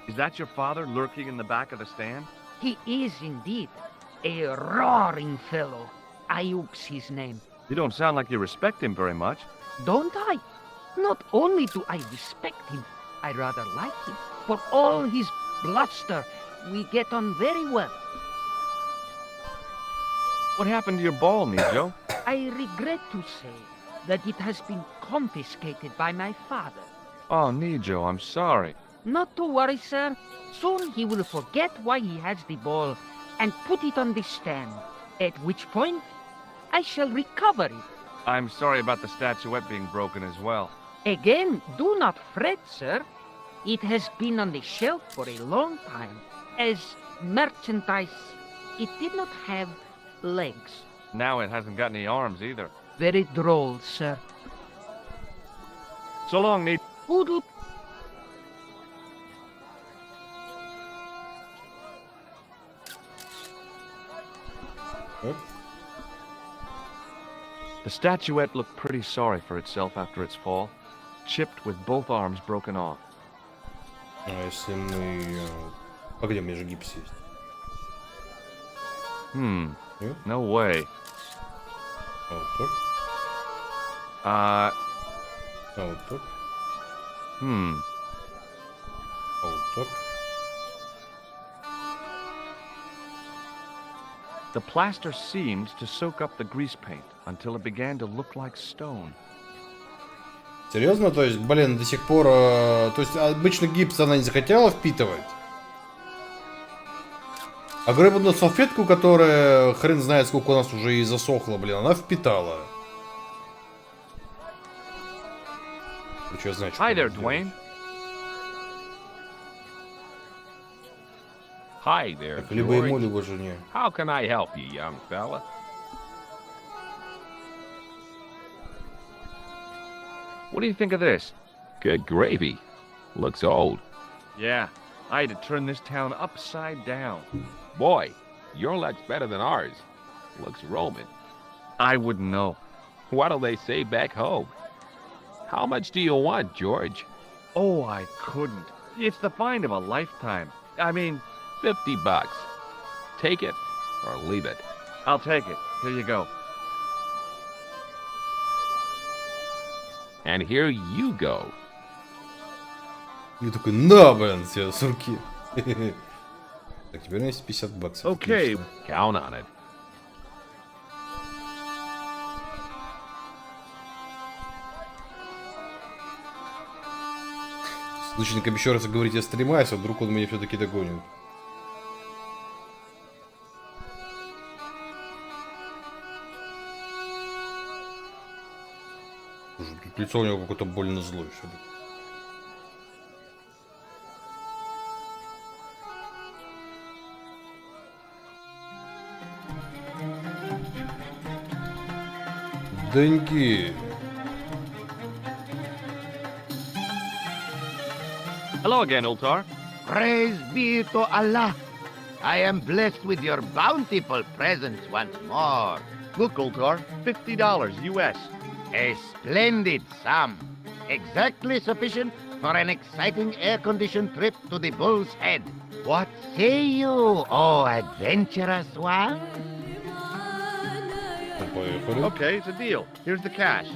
Is that your father lurking in the back of the stand? He is indeed a roaring fellow. Ayuk's his name. You don't sound like you respect him very much. Don't I? Not only do I respect him, I rather like him. For all his bluster, we get on very well. What happened to your ball, Nijo? I regret to say that it has been confiscated by my father. Oh, Nijo, I'm sorry. Not to worry, sir. Soon he will forget why he has the ball and put it on the stand, at which point I shall recover it. I'm sorry about the statuette being broken as well. Again, do not fret, sir. It has been on the shelf for a long time. As merchandise, it did not have legs. Now it hasn't got any arms either. Very droll, sir. So long, Nijo. Poodle. The statuette looked pretty sorry for itself after its fall, chipped with both arms broken off. А если мы... Погоди, у меня же гипс есть. Нет? No way. А вот так? Uh, А вот так? hmm. А вот так? The plaster seemed to soak up the grease paint until it began to look like stone. Серьезно? То есть, блин, до сих пор... то есть, обычно гипс она не захотела впитывать? А гребаную салфетку, которая хрен знает сколько у нас уже и засохла, блин, она впитала. Ну, что значит? Hi there, Dwayne. Hi there, Так, либо ему, George. либо жене. How can I help you, young fella? What do you think of this? Good gravy. Looks old. Yeah, I had to turn this town upside down. Boy, your luck's better than ours. Looks Roman. I wouldn't know. What'll they say back home? How much do you want, George? Oh, I couldn't. It's the find of a lifetime. I mean, $50. Take it or leave it. I'll take it. Here you go. And here you go. И такой, на, блин, все с руки. Так, теперь у меня есть 50 баксов. Okay. Отлично. Count on it. Лучник еще раз говорить, я стримаюсь, а вдруг он меня все-таки догонит. Слушай, тут лицо у него какое-то больно злое все-таки. Деньги. Hello again, Ultar. Praise be to Allah. I am blessed with your bountiful presence once more. Look, Ultar, $50 US. A splendid sum. Exactly sufficient for an exciting air-conditioned trip to the Bull's Head. What say you, oh adventurous one? Ну, поехали. Okay, it's a deal. Here's the cash.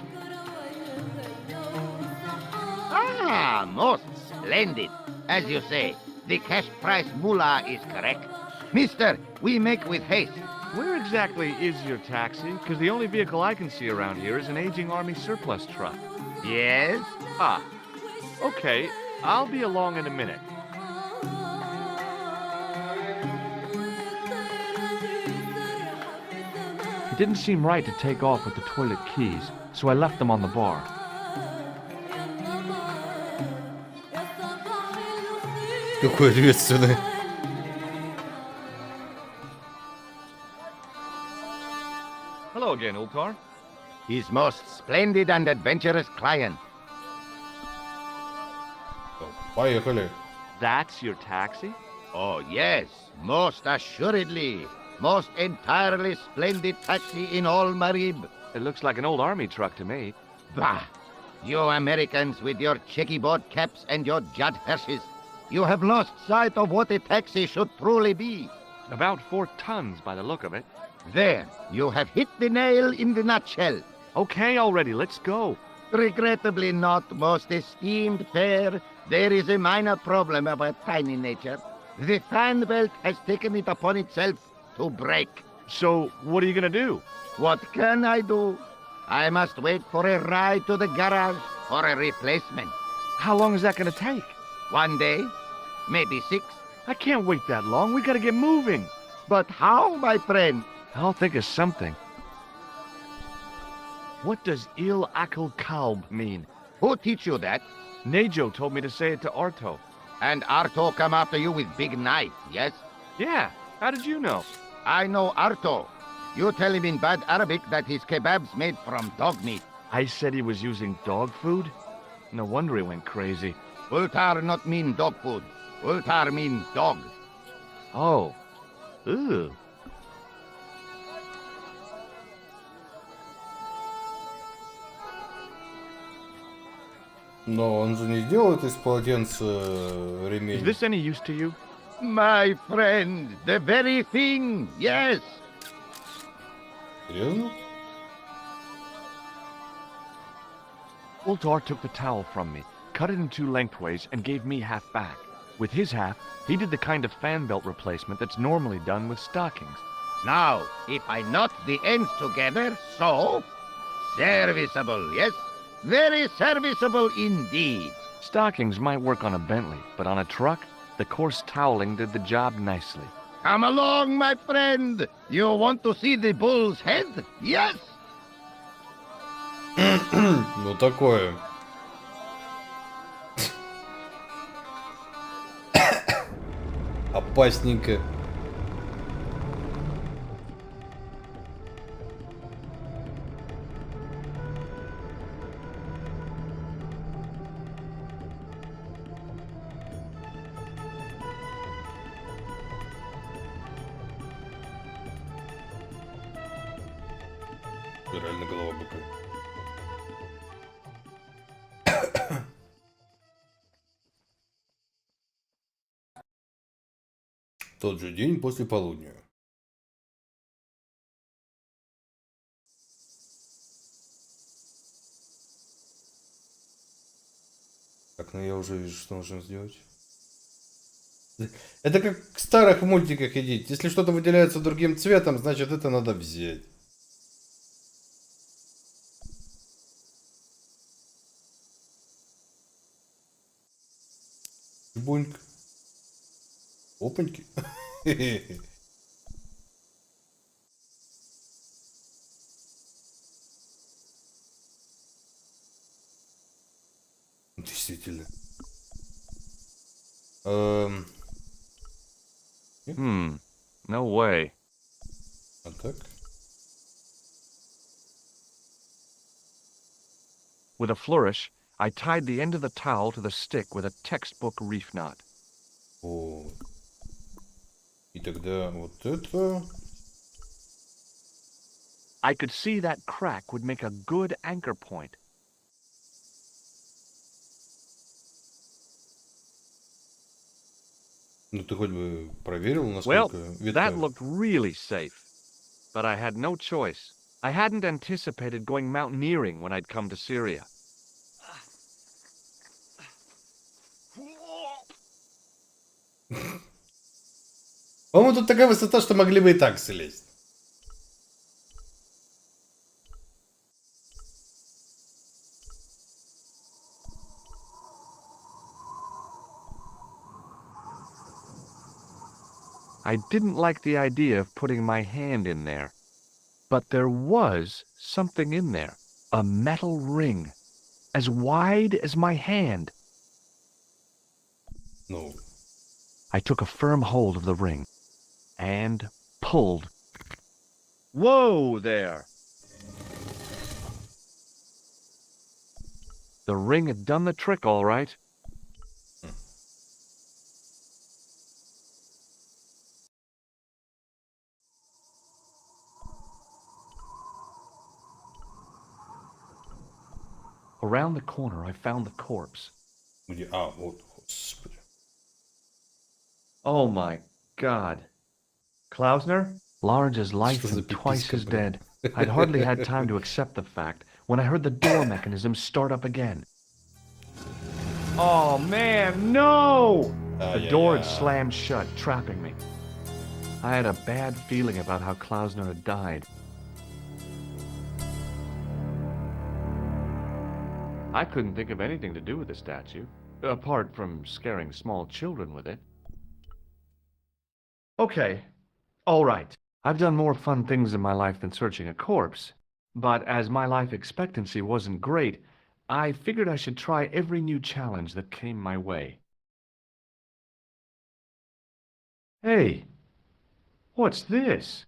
Ah, most splendid. As you say, the cash price moolah is correct. Mister, we make with haste. Where exactly is your taxi? Because the only vehicle I can see around here is an aging army surplus truck. Yes? Ah, okay. I'll be along in a minute. It didn't seem right to take off with the toilet keys, so I left them on the bar. Какой ответственный. Hello again, Ultar. His most splendid and adventurous client. Поехали. That's your taxi? Oh, yes, most assuredly. Most entirely splendid taxi in all Marib. It looks like an old army truck to me. Bah! You Americans with your checkerboard caps and your Judd Hershes. You have lost sight of what a taxi should truly be. About 4 tons by the look of it. There, you have hit the nail in the nutshell. Okay already, let's go. Regrettably not, most esteemed fair. There is a minor problem of a tiny nature. The fan belt has taken it upon itself to break. So, what are you gonna do? What can I do? I must wait for a ride to the garage for a replacement. How long is that gonna take? 1 day, maybe 6. I can't wait that long. We gotta get moving. But how, my friend? I'll think of something. What does Il Akal Kalb mean? Who teach you that? Nejo told me to say it to Arto. And Arto come after you with big knife, yes? Yeah, how did you know? I know Arto. You tell him in bad Arabic that his kebab's made from dog meat. I said he was using dog food? No wonder he went crazy. Ultar not mean dog food. Ultar mean dog. Oh. Ew. Но он же не делает из полотенца Is ремень. this any use to you? My friend, the very thing, yes. Серьезно? Ultar took the towel from me, cut it in 2 lengthways, and gave me half back. With his half, he did the kind of fan belt replacement that's normally done with stockings. Now, if I knot the ends together, so... Serviceable, yes? Very serviceable indeed. Stockings might work on a Bentley, but on a truck, the coarse toweling did the job nicely. Come along, my friend. You want to see the bull's head? Yes? Ну такое. Опасненько. Реально голова быка. Тот же день после полудня. Так, ну я уже вижу, что нужно сделать. Это как в старых мультиках идите. Если что-то выделяется другим цветом, значит это надо взять. Буньк. Опаньки. Действительно. No way. А так? With a flourish, I tied the end of the towel to the stick with a textbook reef knot. Вот. И тогда вот это... I could see that crack would make a good anchor point. Ну ты хоть бы проверил, Well, насколько ветка... that looked really safe. But I had no choice. I hadn't anticipated going mountaineering when I'd come to Syria. По-моему, тут такая высота, что могли бы и так слезть. I didn't like the idea of putting my hand in there. But there was something in there. A metal ring. As wide as my hand. Ну, I took a firm hold of the ring. And pulled. Whoa there! The ring had done the trick all right. Around the corner, I found the corpse. где... А, вот, господи. Oh my God. Klausner? Large as life Что за and twice пиписька, as блин? dead. I'd hardly had time to accept the fact when I heard the door mechanism start up again. Oh man, no! The door had slammed shut, trapping me. I had a bad feeling about how Klausner had died. I couldn't think of anything to do with the statue, apart from scaring small children with it. Okay, all right. I've done more fun things in my life than searching a corpse, but as my life expectancy wasn't great, I figured I should try every new challenge that came my way. Hey, what's this?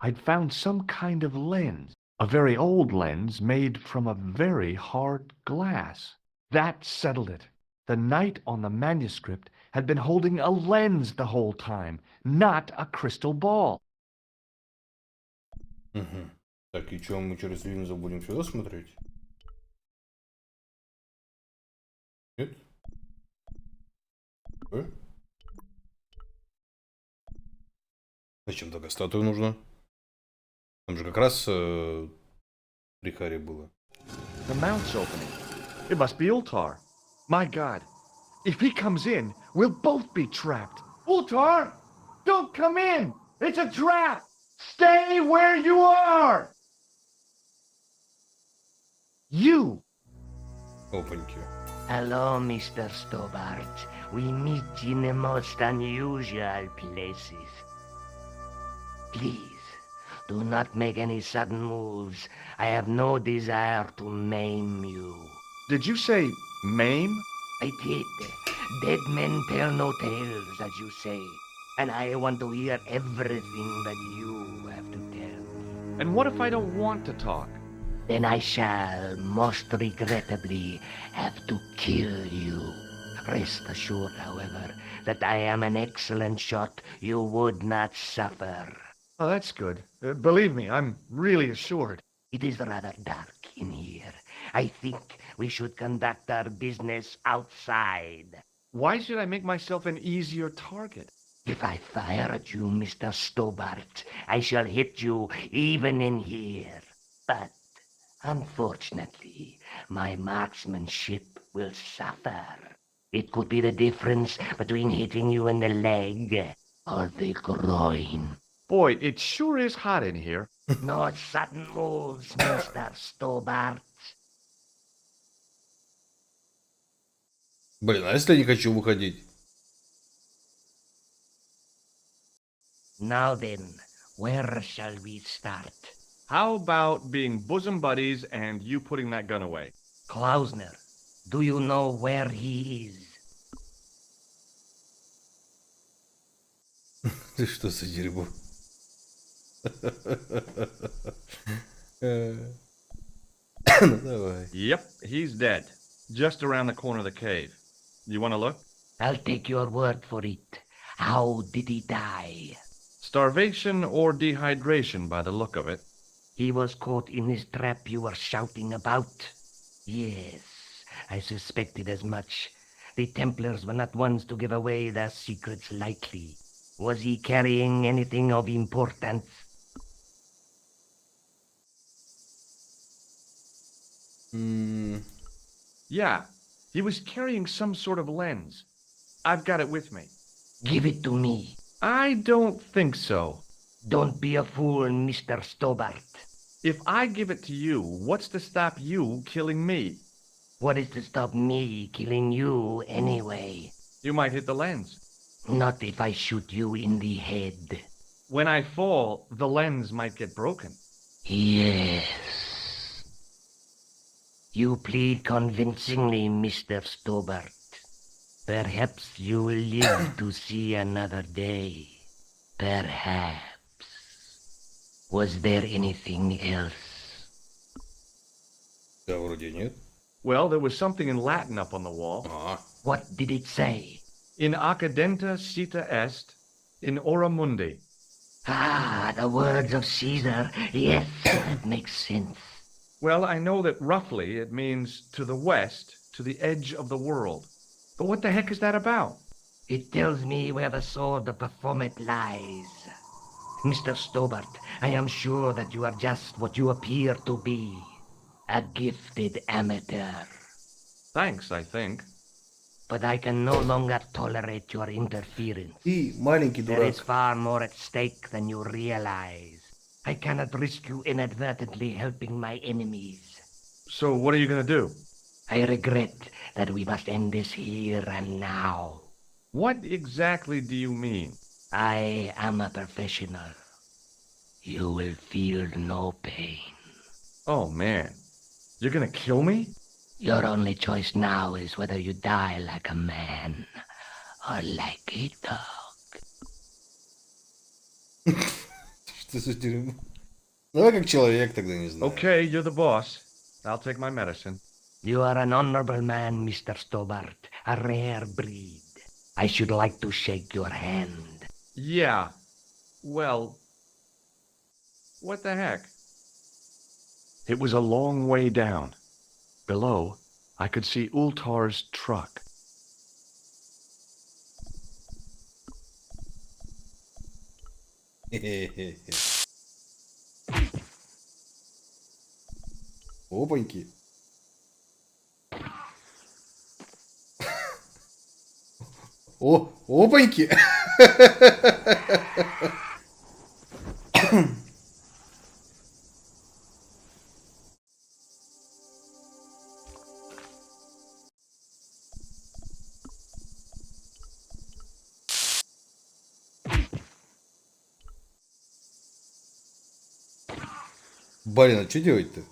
I'd found some kind of lens. A very old lens made from a very hard glass. That settled it. The knight on the manuscript had been holding a lens the whole time, not a crystal ball. Угу. Так, и что, мы через линзу будем сюда смотреть? Нет? Зачем тогда статуя нужна? Там же как раз при Харе было. The mouth's opening. It must be Ultar. My God. If he comes in, we'll both be trapped. Ultar! Don't come in! It's a trap! Stay where you are! You! Опаньки. Hello, Mr. Stobart. We meet in the most unusual places. Please, do not make any sudden moves. I have no desire to maim you. Did you say maim? I did. Dead men tell no tales, as you say. And I want to hear everything that you have to tell me. And what if I don't want to talk? Then I shall, most regrettably, have to kill you. Rest assured, however, that I am an excellent shot you would not suffer. Oh, that's good. Believe me, I'm really assured. It is rather dark in here. I think we should conduct our business outside. Why should I make myself an easier target? If I fire at you, Mr. Stobart, I shall hit you even in here. But, unfortunately, my marksmanship will suffer. It could be the difference between hitting you in the leg or the groin. Boy, it sure is hot in here. No sudden moves, Mr. Stobart. Блин, а если я не хочу выходить? Now then, where shall we start? How about being bosom buddies and you putting that gun away? Klausner, do you know where he is? Ты что за дерьмо? Ну давай. Yep, he's dead. Just around the corner of the cave. You want to look? I'll take your word for it. How did he die? Starvation or dehydration by the look of it. He was caught in this trap you were shouting about. Yes, I suspected as much. The Templars were not ones to give away their secrets lightly. Was he carrying anything of importance? Yeah, he was carrying some sort of lens. I've got it with me. Give it to me. I don't think so. Don't be a fool, Mr. Stobart. If I give it to you, what's to stop you killing me? What is to stop me killing you anyway? You might hit the lens. Not if I shoot you in the head. When I fall, the lens might get broken. Yes. You plead convincingly, Mr. Stobart. Perhaps you will live to see another day. Perhaps. Was there anything else? Да, вроде нет. Well, there was something in Latin up on the wall. What did it say? In accidenta cita est, in ora mundi. Ah, the words of Caesar. Yes, that makes sense. Well, I know that roughly it means to the west, to the edge of the world. But what the heck is that about? It tells me where the sword of Baphomet lies. Mr. Stobart, I am sure that you are just what you appear to be. A gifted amateur. Thanks, I think. But I can no longer tolerate your interference. Ты маленький There is дурак. far more at stake than you realize. I cannot risk you inadvertently helping my enemies. So what are you gonna do? I regret that we must end this here and now. What exactly do you mean? I am a professional. You will feel no pain. Oh, man. You're gonna kill me? Your only choice now is whether you die like a man or like a dog. Что за дерьмо? Давай как человек тогда, не знаю. Okay, you're the boss. I'll take my medicine. You are an honorable man, Mr. Stobart, a rare breed. I should like to shake your hand. Yeah. Well, what the heck? It was a long way down. Below, I could see Ultar's truck. Хе-хе-хе. Опаньки. О, опаньки. Блин, а что делать-то?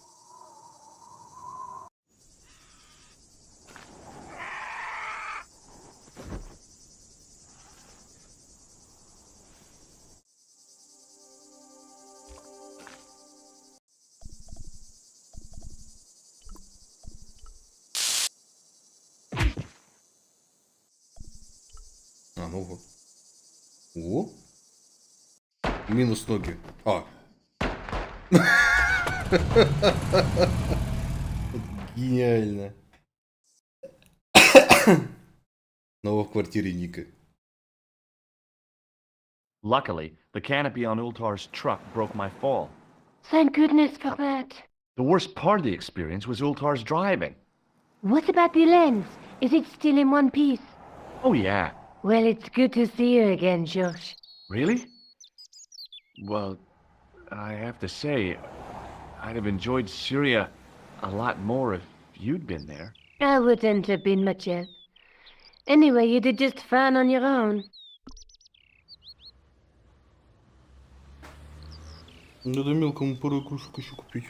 А, ну вот. О. Минус ноги. А. Гениально. Снова в квартире Ника. Luckily, the canopy on Ultar's truck broke my fall. Thank goodness for that. The worst part of the experience was Ultar's driving. What about the lens? Is it still in one piece? Oh, yeah. Well, it's good to see you again, George. Really? Well, I have to say, I'd have enjoyed Syria a lot more if you'd been there. I wouldn't have been much help. Anyway, you did just fine on your own. Надо мелкому пару кружек еще купить.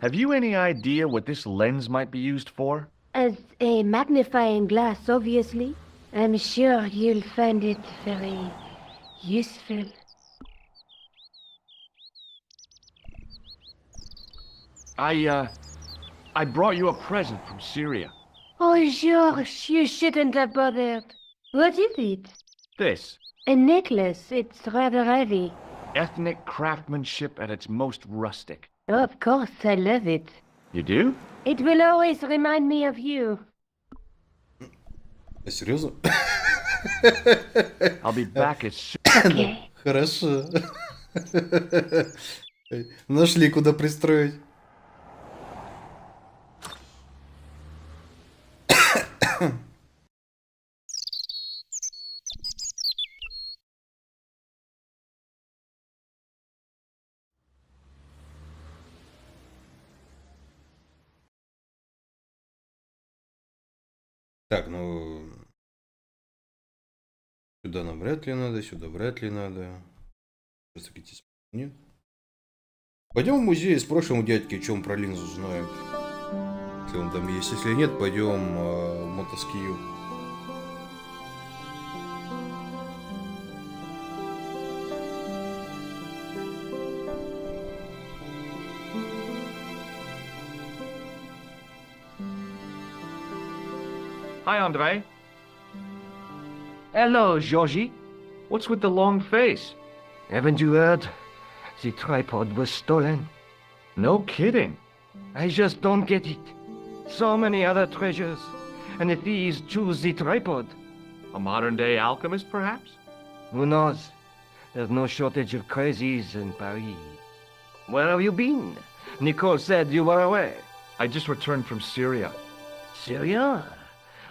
Have you any idea what this lens might be used for? As a magnifying glass, obviously. I'm sure you'll find it very useful. I brought you a present from Syria. Oh, George, you shouldn't have bothered. What is it? This. A necklace. It's rather heavy. Ethnic craftsmanship at its most rustic. Oh, of course, I love it. You do? It will always remind me of you. Серьезно? I'll be back as soon. Okay. Хорошо. Нашли, куда пристроить. Так, ну... Сюда нам вряд ли надо, сюда вряд ли надо. Нет. Пойдем в музей, спросим у дядьки, о чем про линзу знает. Если он там есть. Если нет, пойдем в мотоскию. Hi, Andre. Hello, Georgie. What's with the long face? Haven't you heard? The tripod was stolen. No kidding. I just don't get it. So many other treasures, and the thieves choose the tripod. A modern-day alchemist, perhaps? Who knows? There's no shortage of crazies in Paris. Where have you been? Nicole said you were away. I just returned from Syria. Syria?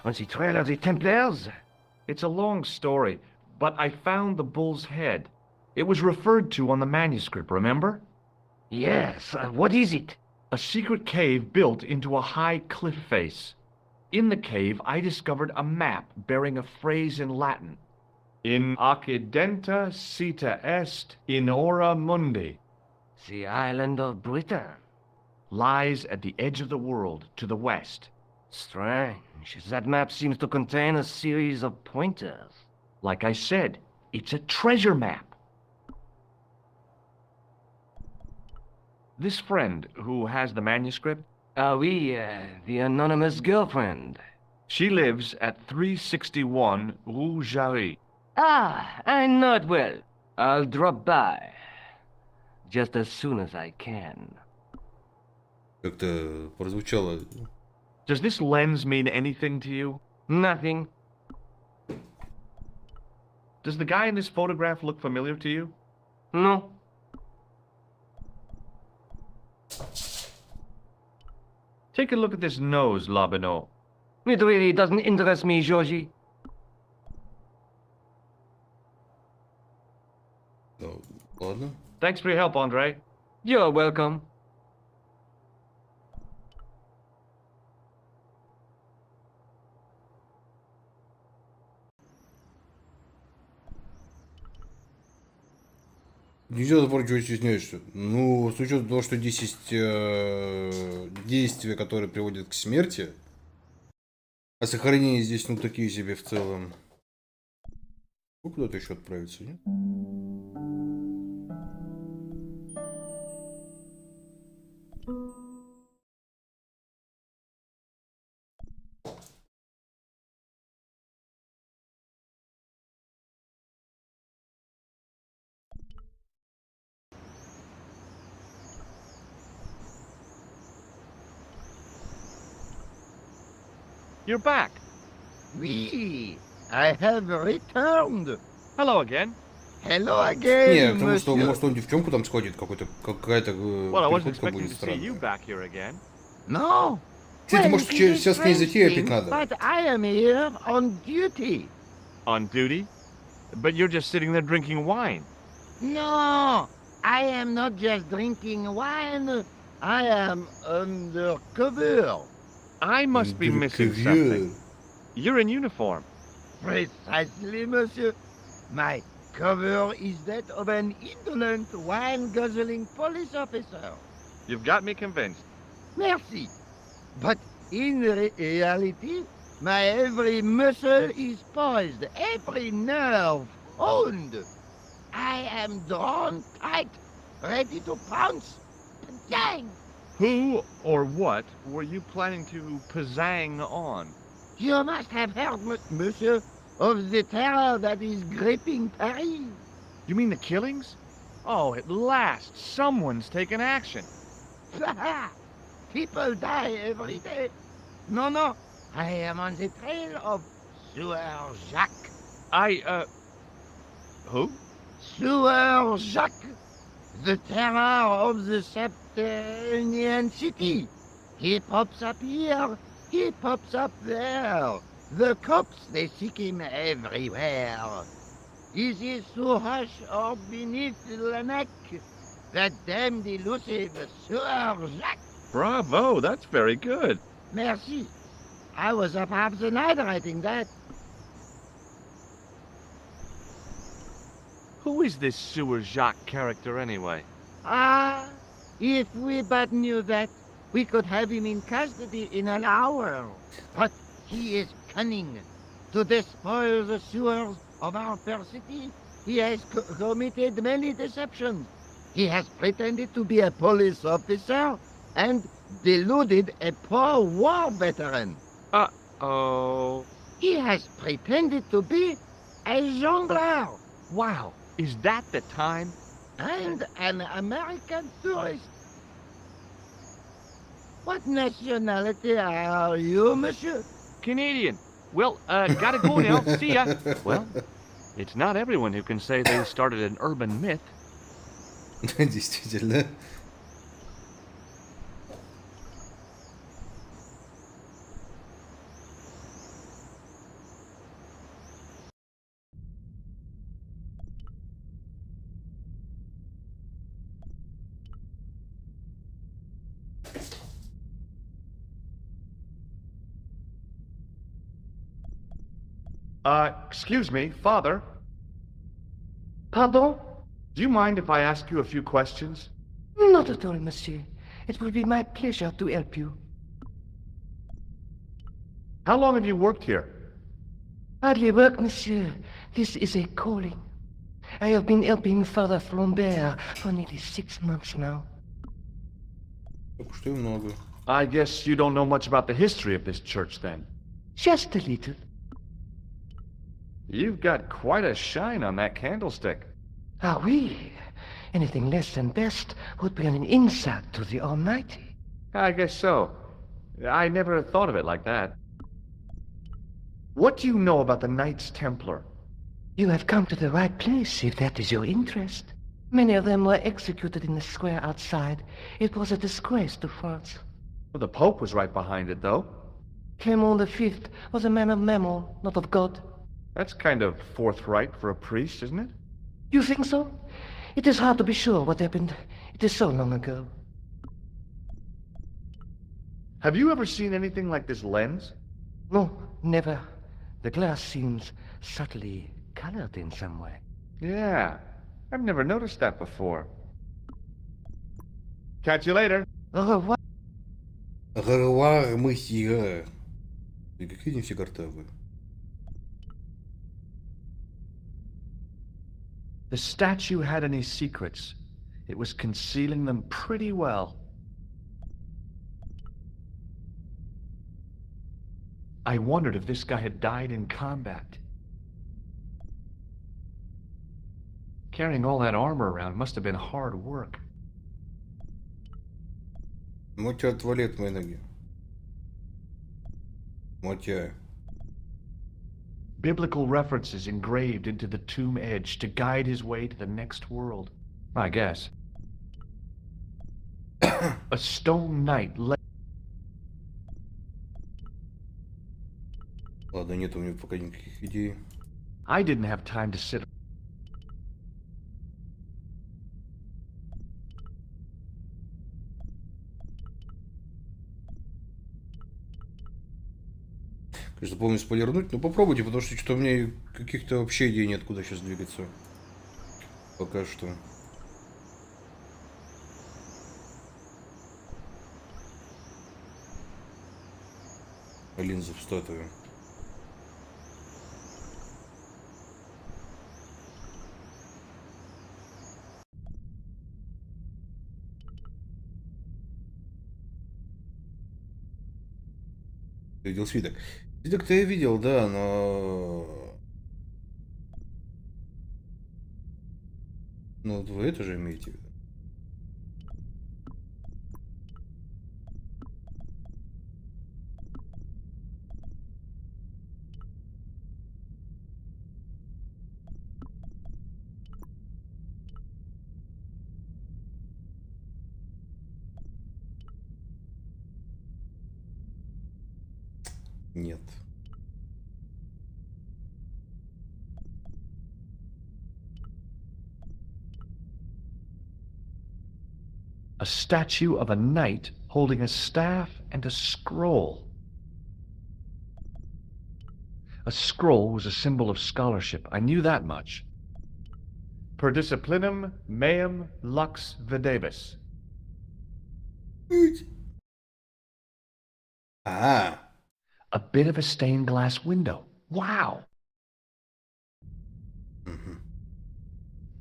On the trail of the Templars? It's a long story, but I found the bull's head. It was referred to on the manuscript, remember? Yes, what is it? A secret cave built into a high cliff face. In the cave, I discovered a map bearing a phrase in Latin. In accidenta sita est in ora mundi. The island of Britain. Lies at the edge of the world, to the west. Strange. That map seems to contain a series of pointers. Like I said, it's a treasure map. This friend who has the manuscript? Oui, the anonymous girlfriend. She lives at 361 Rue Jarry. Ah, I know it well. I'll drop by. Just as soon as I can. Как-то прозвучало. Does this lens mean anything to you? Nothing. Does the guy in this photograph look familiar to you? No. Take a look at this nose, Labino. It really doesn't interest me, Georgie. Ну, ладно. Thanks for your help, Andre. You're welcome. Нельзя забыть, что стесняешься. Ну, с учетом того, что здесь есть действия, которые приводят к смерти, а сохранения здесь, ну, такие себе в целом. Ну, куда-то еще отправиться, нет? You're back. Oui, I have returned. Hello again. Hello again, Не, потому что, monsieur. может, он девчонку там сходит, какая-то Well, I wasn't приходка expecting будет to see you странная. back here again. No. Кстати, Well, может, it is сейчас князь опять strange, надо. But I am here on duty. On duty? But you're just sitting there drinking wine. No, I am not just drinking wine. I am undercover. I must be missing something. You're in uniform. Precisely, monsieur. My cover is that of an indolent, wine-guzzling police officer. You've got me convinced. Merci. But in reality, my every muscle is poised, every nerve honed. I am drawn tight, ready to pounce. Bang! Who or what were you planning to pizzang on? You must have heard, monsieur, of the terror that is gripping Paris. You mean the killings? Oh, at last, someone's taken action. People die every day. No, no, I am on the trail of Sieur Jacques. Who? Sieur Jacques, the terror of the subterranean city. He pops up here, he pops up there. The cops, they seek him everywhere. Is he so hush or beneath the neck? That damned elusive Sieur Jacques. Bravo, that's very good. Merci. I was up half the night writing that. Who is this Sewer Jacques character anyway? Ah, if we but knew that, we could have him in custody in an hour. But he is cunning. To despoil the sewers of our fair city, he has committed many deceptions. He has pretended to be a police officer and deluded a poor war veteran. Uh-oh. He has pretended to be a jongleur Wow, is that the time? and an American tourist. What nationality are you, monsieur? Canadian. Well, gotta go now. See ya. Well, it's not everyone who can say they started an urban myth. Действительно. Excuse me, Father. Pardon? Do you mind if I ask you a few questions? Not at all, monsieur. It will be my pleasure to help you. How long have you worked here? Hardly work, monsieur. This is a calling. I have been helping Father Flambert for nearly 6 months now. Так что и много. I guess you don't know much about the history of this church then. Just a little. You've got quite a shine on that candlestick. Ah, oui. Anything less than best would be an insult to the Almighty. I guess so. I never thought of it like that. What do you know about the Knights Templar? You have come to the right place, if that is your interest. Many of them were executed in the square outside. It was a disgrace to France. Well, the Pope was right behind it, though. Clement V was a man of mammon, not of God. That's kind of forthright for a priest, isn't it? You think so? It is hard to be sure what happened. It is so long ago. Have you ever seen anything like this lens? No, never. The glass seems subtly colored in some way. Yeah, I've never noticed that before. Catch you later. Au revoir. Гарвар, месье. И какие они все картавые. The statue had any secrets. It was concealing them pretty well. I wondered if this guy had died in combat. Carrying all that armor around must have been hard work. Мотя, отвали от моей ноги. Мотя. Biblical references engraved into the tomb edge to guide his way to the next world. I guess. A stone knight led. Ладно, нет у меня пока никаких идей. I didn't have time to sit. Конечно, помню спойлернуть, но попробуйте, потому что что-то у меня каких-то вообще идей нет, куда сейчас двигаться. Пока что. Линза в статую. Ты видел свиток? Свиток-то я видел, да, но... Ну, вот вы это же имеете в виду? Нет. A statue of a knight holding a staff and a scroll. A scroll was a symbol of scholarship. I knew that much. Per disciplinum meum lux videbis. А, A bit of a stained glass window. Wow!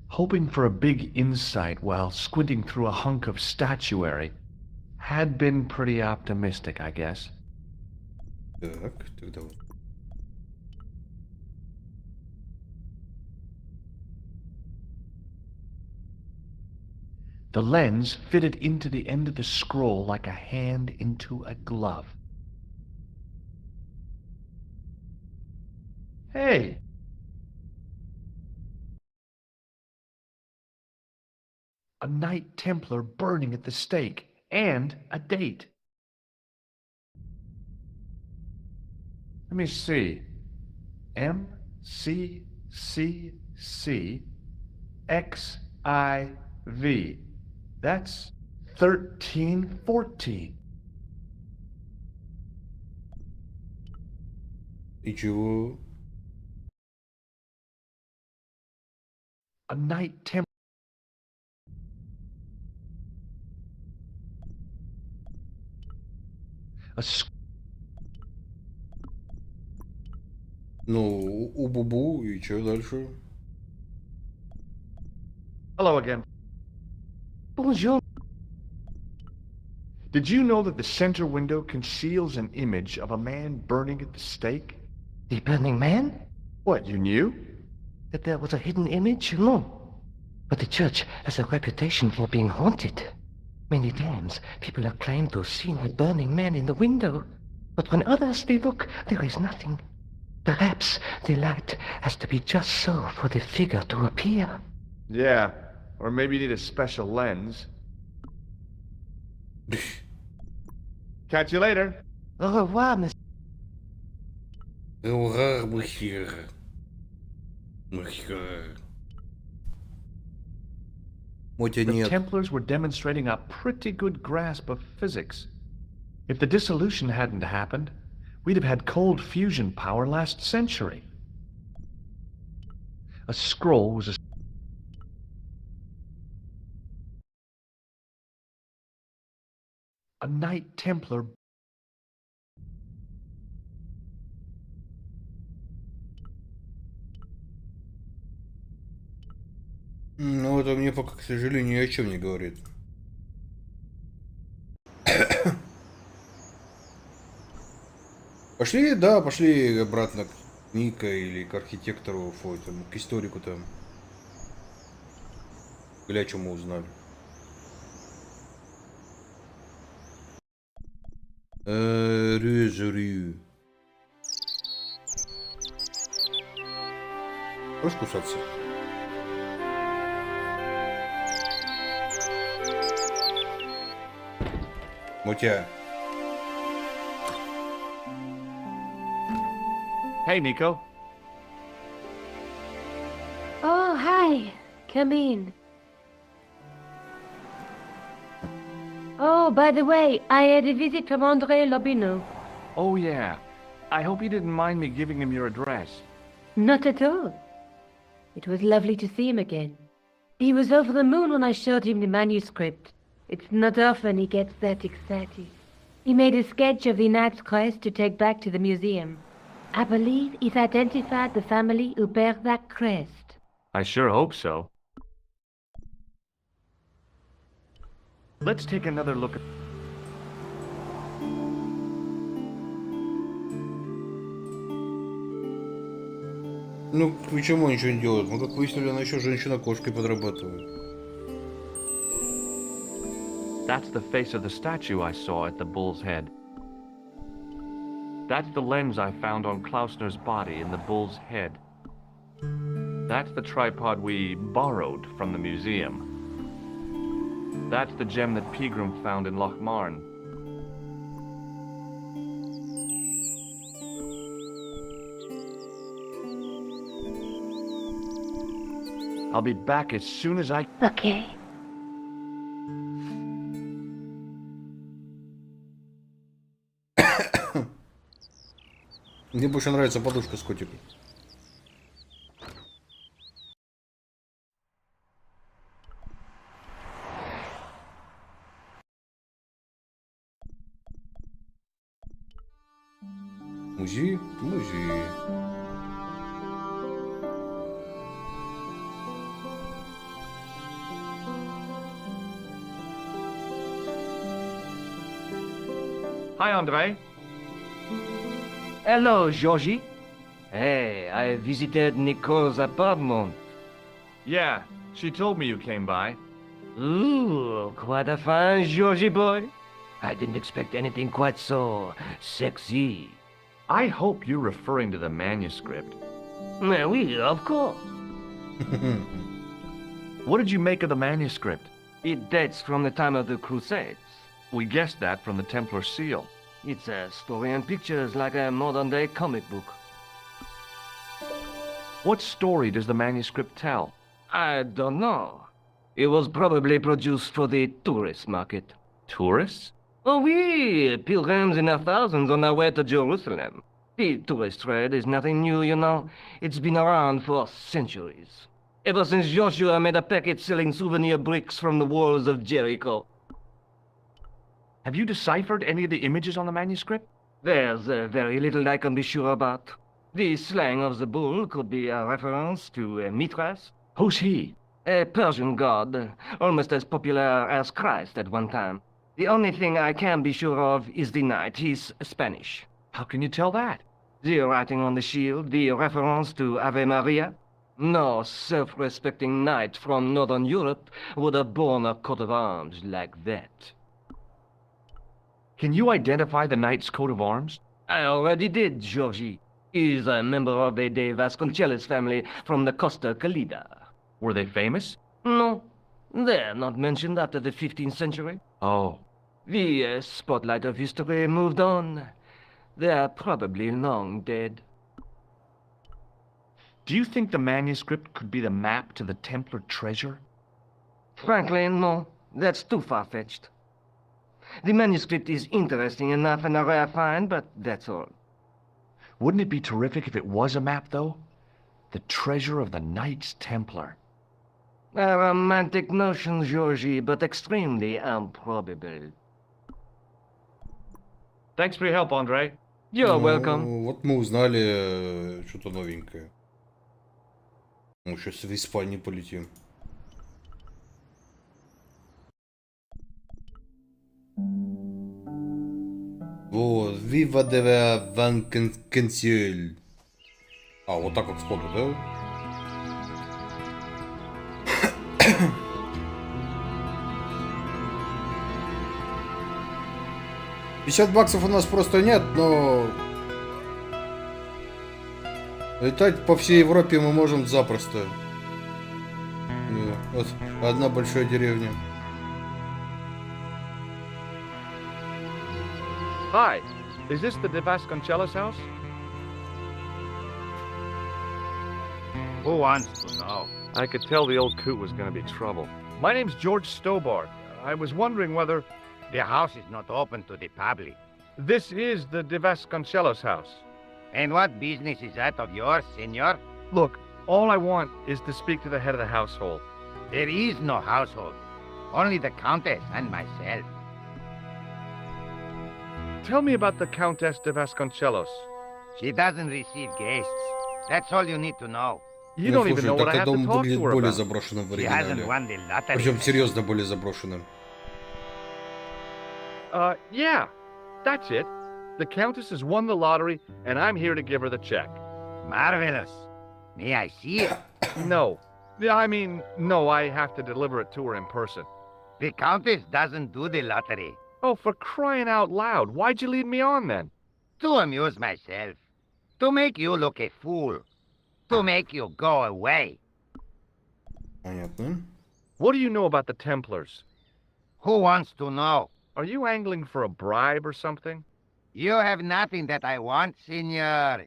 Hoping for a big insight while squinting through a hunk of statuary had been pretty optimistic, I guess. так, тогда вот. The lens fitted into the end of the scroll like a hand into a glove. Hey! A Knight Templar burning at the stake, and a date. Let me see. MCCC That's 1314. И чего? A Knight Templar. Ну, у Бубу, и что дальше? Hello again. Bonjour. Did you know that the center window conceals an image of a man burning at the stake? The burning man? What, you knew? That there was a hidden image? No. But the church has a reputation for being haunted. Many times, people have claimed to have seen a burning man in the window. But when others they look, there is nothing. Perhaps the light has to be just so for the figure to appear. Yeah, or maybe you need a special lens. Catch you later. Au revoir, monsieur. Ура, мухер. Мухер. Мотя The нет. Templars were demonstrating a pretty good grasp of physics. If the dissolution hadn't happened, we'd have had cold fusion power last century. A scroll was a Knight Templar. Ну, это мне пока, к сожалению, ни о чем не говорит. Пошли, да, пошли обратно к Ника или к архитектору, там, к историку там. Гля, что мы узнали. Рюзерю. Хочешь кусаться? Мотя. Hey, Nico. Oh, hi. Come in. Oh, by the way, I had a visit from André Lobino. Oh, yeah. I hope you didn't mind me giving him your address. Not at all. It was lovely to see him again. He was over the moon when I showed him the manuscript. It's not often he gets that excited. He made a sketch of the knight's crest to take back to the museum. I believe he's identified the family who bear that crest. I sure hope so. Let's take another look at... Ну, почему он ничего не делает? Ну, как выяснили, она еще женщина-кошкой подрабатывает. That's the face of the statue I saw at the bull's head. That's the lens I found on Klausner's body in the bull's head. That's the tripod we borrowed from the museum. That's the gem that Pegram found in Lochmarn. I'll be back as soon as I... Okay. Мне больше нравится подушка с котиком. Музей, музей. Hi, Andre. Hello, Georgie. Hey, I visited Nicole's apartment. Yeah, she told me you came by. Ooh, quite a fine Georgie boy. I didn't expect anything quite so sexy. I hope you're referring to the manuscript. Oui, of course. What did you make of the manuscript? It dates from the time of the Crusades. We guessed that from the Templar seal. It's a story and pictures like a modern-day comic book. What story does the manuscript tell? I don't know. It was probably produced for the tourist market. Tourists? Oh, oui, pilgrims in their thousands on their way to Jerusalem. The tourist trade is nothing new, you know. It's been around for centuries. Ever since Joshua made a packet selling souvenir bricks from the walls of Jericho. Have you deciphered any of the images on the manuscript? There's very little I can be sure about. The slang of the bull could be a reference to Mithras. Who's he? A Persian god, almost as popular as Christ at one time. The only thing I can be sure of is the knight. He's Spanish. How can you tell that? The writing on the shield, the reference to Ave Maria. No self-respecting knight from Northern Europe would have borne a coat of arms like that. Can you identify the knight's coat of arms? I already did, Georgie. He's a member of the De Vasconcelos family from the Costa Calida. Were they famous? No, they're not mentioned after the 15th century. Oh. The spotlight of history moved on. They're probably long dead. Do you think the manuscript could be the map to the Templar treasure? Frankly, no. That's too far-fetched. The manuscript is interesting enough and a rare find, but that's all. Wouldn't it be terrific if it was a map, though? The treasure of the Knights Templar. A romantic notion, Georgie, but extremely improbable. Thanks for your help, Andre. You're welcome. Вот мы узнали что-то новенькое. Мы сейчас в Испанию полетим. Вот, Viva de Van Cancel. А, вот так вот сходу, да? $50 у нас просто нет, но летать по всей Европе мы можем запросто. Вот, одна большая деревня. Hi, is this the De Vasconcelos house? Who wants to know? I could tell the old coot was going to be trouble. My name's George Stobart. I was wondering whether... The house is not open to the public. This is the De Vasconcelos house. And what business is that of yours, senor? Look, all I want is to speak to the head of the household. There is no household. Only the Countess and myself. Tell me about the Countess de Vasconcelos. She doesn't receive guests. That's all you need to know. You don't even know what I have to дом talk to выглядит her более about. заброшенным в She hasn't оригинале. won the lottery. Причем серьезно более заброшенным. Yeah, that's it. The Countess has won the lottery, and I'm here to give her the check. Marvelous. May I see it? No. Yeah, I mean, no, I have to deliver it to her in person. The Countess doesn't do the lottery. Oh, for crying out loud, why'd you lead me on then? To amuse myself. To make you look a fool. To make you go away. Понятно. What do you know about the Templars? Who wants to know? Are you angling for a bribe or something? You have nothing that I want, senor,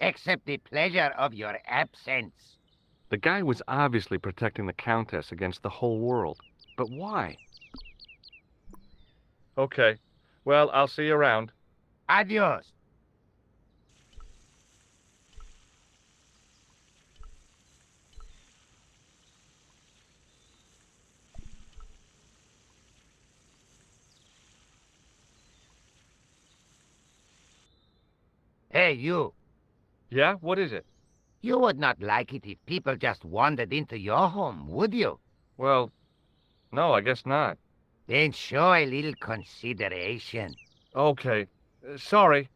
except the pleasure of your absence. The guy was obviously protecting the Countess against the whole world. But why? Okay. Well, I'll see you around. Adios. Hey, you. Yeah? What is it? You would not like it if people just wandered into your home, would you? Well, no, I guess not. Then show a little consideration. Okay. Sorry.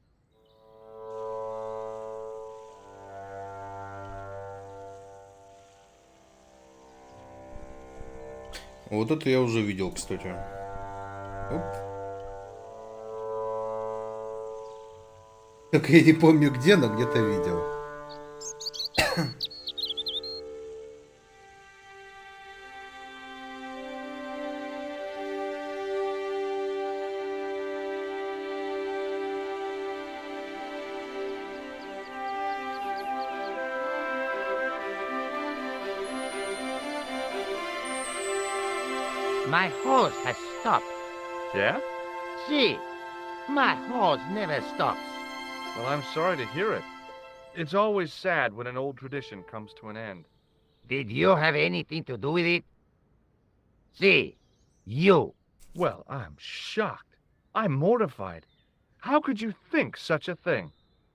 Вот это я уже видел, кстати. Оп. Так я не помню где, но где-то видел. My horse has stopped. Yeah? See, my horse never stops. Well, I'm sorry to hear it. It's always sad when an old tradition comes to an end. Did you have anything to do with it? See, you. Well, I'm shocked. I'm mortified. How could you think such a thing?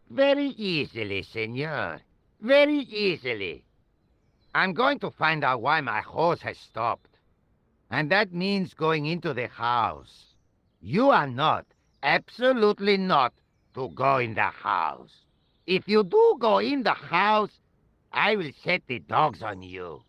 Very easily, senor. Very easily. I'm going to find out why my horse has stopped. And that means going into the house. You are not, absolutely not, to go in the house. If you do go in the house, I will set the dogs on you.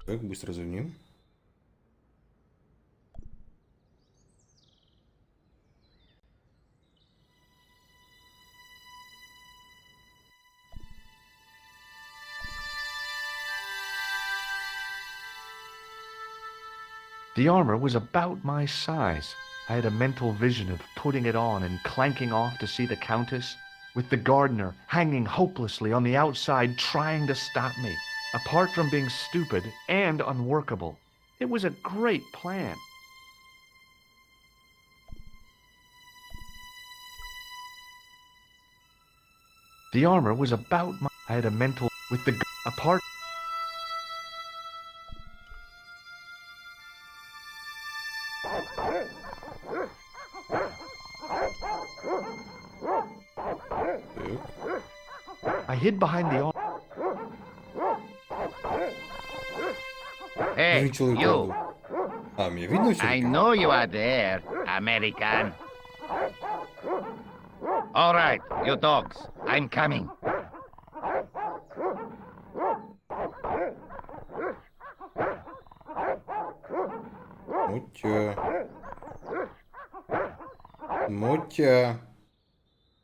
Так, быстро звоним. The armor was about my size. I had a mental vision of putting it on and clanking off to see the Countess, with the gardener hanging hopelessly on the outside trying to stop me. Apart from being stupid and unworkable, it was a great plan. The armor was about my... I had a mental... with the... apart... I hid behind the... Hey, you. А, меня видно все? I know you are there, American. All right, you dogs. I'm coming. Мотя. Мотя.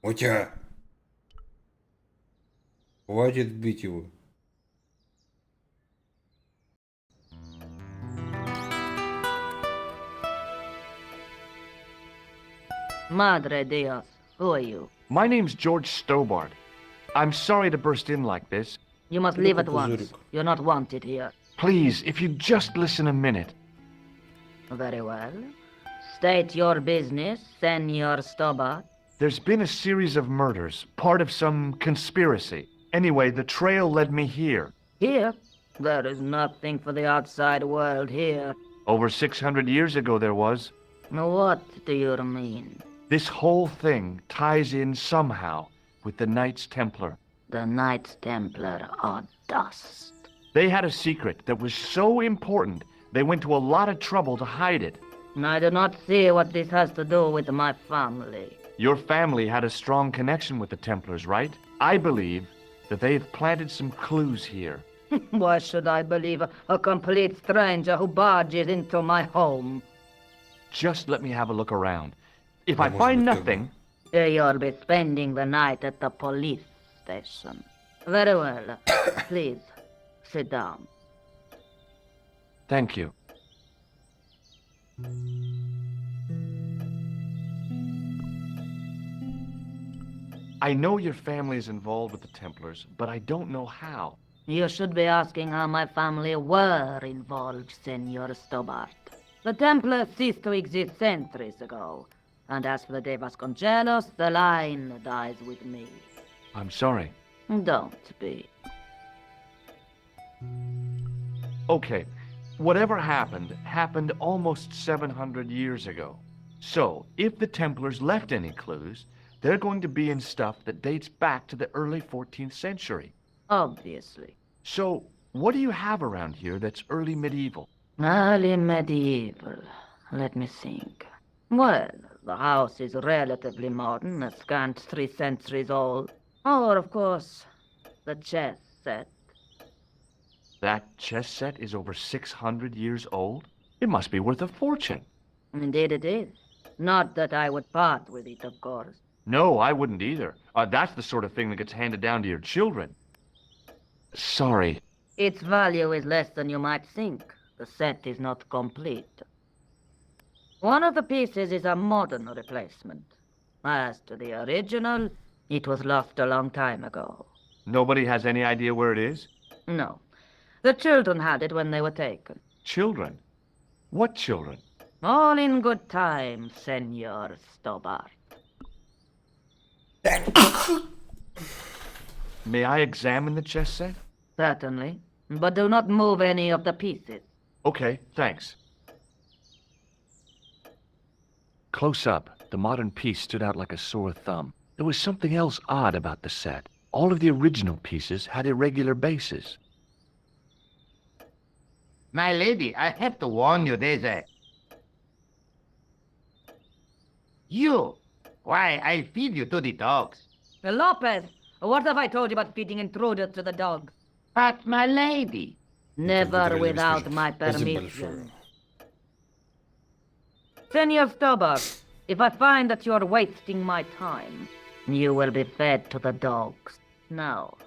Мотя. Хватит бить его. Madre Dios, who are you? My name's George Stobart. I'm sorry to burst in like this. You must leave at once. You're not wanted here. Please, if you'd just listen a minute. Very well. State your business, Senor Stobart. There's been a series of murders, part of some conspiracy. Anyway, the trail led me here. Here? There is nothing for the outside world here. Over 600 years ago there was. What do you mean? This whole thing ties in somehow with the Knights Templar. The Knights Templar are dust. They had a secret that was so important They went to a lot of trouble to hide it. I do not see what this has to do with my family. Your family had a strong connection with the Templars, right? I believe that they have planted some clues here. Why should I believe a complete stranger who barges into my home? Just let me have a look around. If I find nothing... You'll be spending the night at the police station. Very well. Please, sit down. Thank you. I know your family is involved with the Templars, but I don't know how. You should be asking how my family were involved, Senor Stobart. The Templars ceased to exist centuries ago. And as for the De Vasconcelos, the line dies with me. I'm sorry. Don't be. Okay, whatever happened almost 700 years ago. So, if the Templars left any clues, they're going to be in stuff that dates back to the early 14th century. Obviously. So, what do you have around here that's early medieval? Early medieval. Let me think. Well, the house is relatively modern, a scant 3 centuries old. Or, of course, the chess set. That chess set is over 600 years old? It must be worth a fortune. Indeed it is. Not that I would part with it, of course. No, I wouldn't either. That's the sort of thing that gets handed down to your children. Sorry. Its value is less than you might think. The set is not complete. One of the pieces is a modern replacement. As to the original, it was lost a long time ago. Nobody has any idea where it is? No. The children had it when they were taken. Children? What children? All in good time, Senor Stobart. May I examine the chess set? Certainly. But do not move any of the pieces. Okay, thanks. Close up, the modern piece stood out like a sore thumb. There was something else odd about the set. All of the original pieces had irregular bases. My lady, I have to warn you, there's a... You! Why, I'll feed you to the dogs. Lopez, what have I told you about feeding intruders to the dogs? But, my lady... Never without my permission. Senor Stobart, if I find that you're wasting my time, you will be fed to the dogs. Now,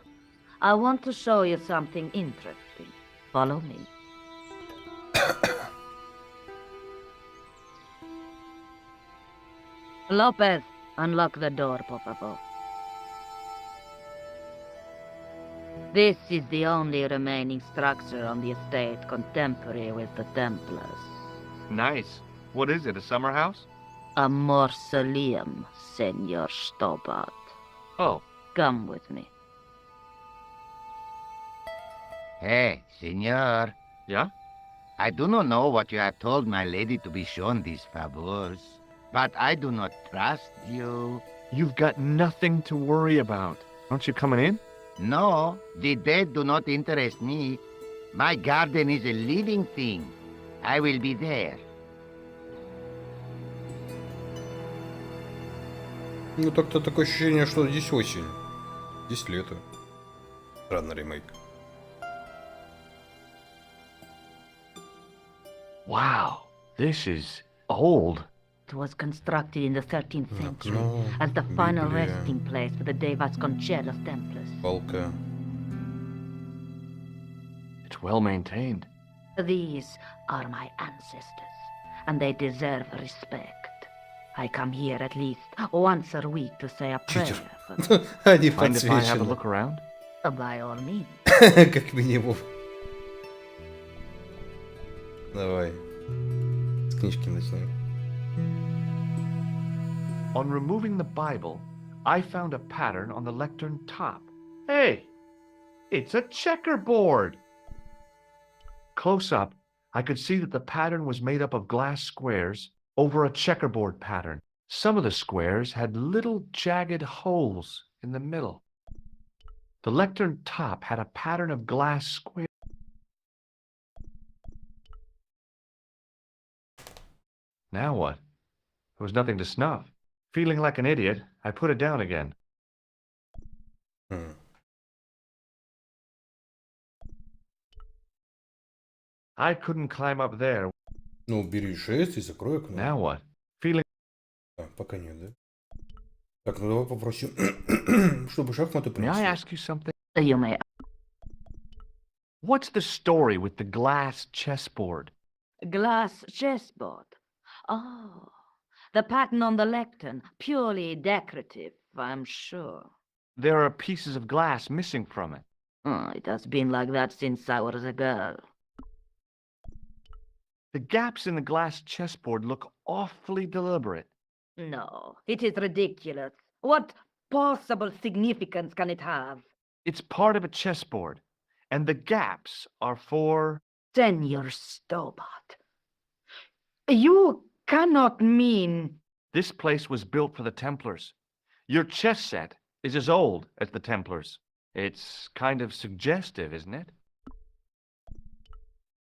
I want to show you something interesting. Follow me. Lopez, unlock the door, por favor. This is the only remaining structure on the estate contemporary with the Templars. Nice. What is it, a summer house? A mausoleum, Senor Stobart. Oh. Come with me. Hey, senor. Yeah? I do not know what you have told my lady to be shown these favors, but I do not trust you. You've got nothing to worry about. Aren't you coming in? No, the dead do not interest me. My garden is a living thing. I will be there. Ну так-то такое ощущение, что здесь осень. Здесь лето. Странный ремейк. Wow, this is old. It was constructed in the 13th century as the final resting place for the De Vasconcelos Templars. Палка. It's well maintained. These are my ancestors, and they deserve respect. I come here at least once a week to say a prayer. Они Mind if I have a подсвечены. look around? By all means. Как минимум. Давай. С книжки начнем. On removing the Bible, I found a pattern on the lectern top. Hey, it's a checkerboard. Close up, I could see that the pattern was made up of glass squares over a checkerboard pattern. Some of the squares had little jagged holes in the middle. The lectern top had a pattern of glass squares. Now what? There was nothing to snuff. Feeling like an idiot, I put it down again. I couldn't climb up there. Ну, бери 6 и закрой окно. Now what? Feeling... Пока нет, да? Так, ну давай попросим, чтобы шахматы May I принесли. ask you something? You may. What's the story with the glass chessboard? Glass chessboard. Oh, the pattern on the lectern, purely decorative, I'm sure. There are pieces of glass missing from it. Oh, it has been like that since I was a girl. The gaps in the glass chessboard look awfully deliberate. No, it is ridiculous. What possible significance can it have? It's part of a chessboard, and the gaps are for... Senor Stobart. You cannot mean... This place was built for the Templars. Your chess set is as old as the Templars. It's kind of suggestive, isn't it?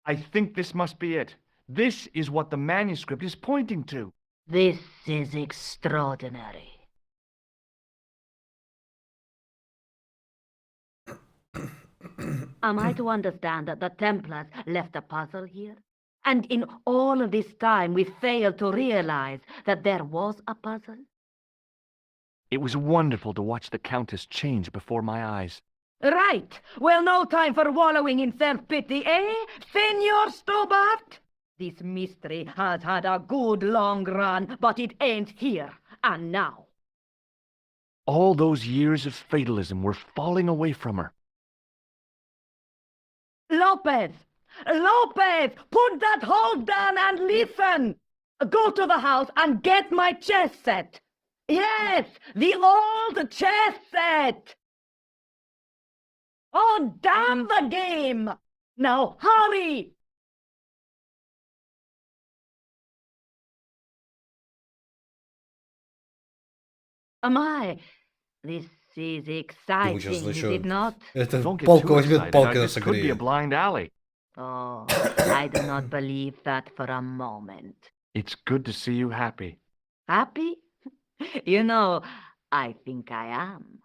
I think this must be it. This is what the manuscript is pointing to. This is extraordinary. Am I to understand that the Templars left a puzzle here? And in all of this time we failed to realize that there was a puzzle? It was wonderful to watch the Countess change before my eyes. Right. Well, no time for wallowing in self-pity, eh, Senor Stobart? This mystery has had a good long run, but it ends here and now. All those years of fatalism were falling away from her. Lopez! Lopez! Put that hold down and listen! Go to the house and get my chess set! Yes! The old chess set! Oh, damn the game! Now, hurry! This is exciting, is it not? Это Don't get палка too возьмет, excited. палкой This could be a согреет. blind alley. Oh, I do not believe that for a moment. It's good to see you happy. Happy? You know, I think I am.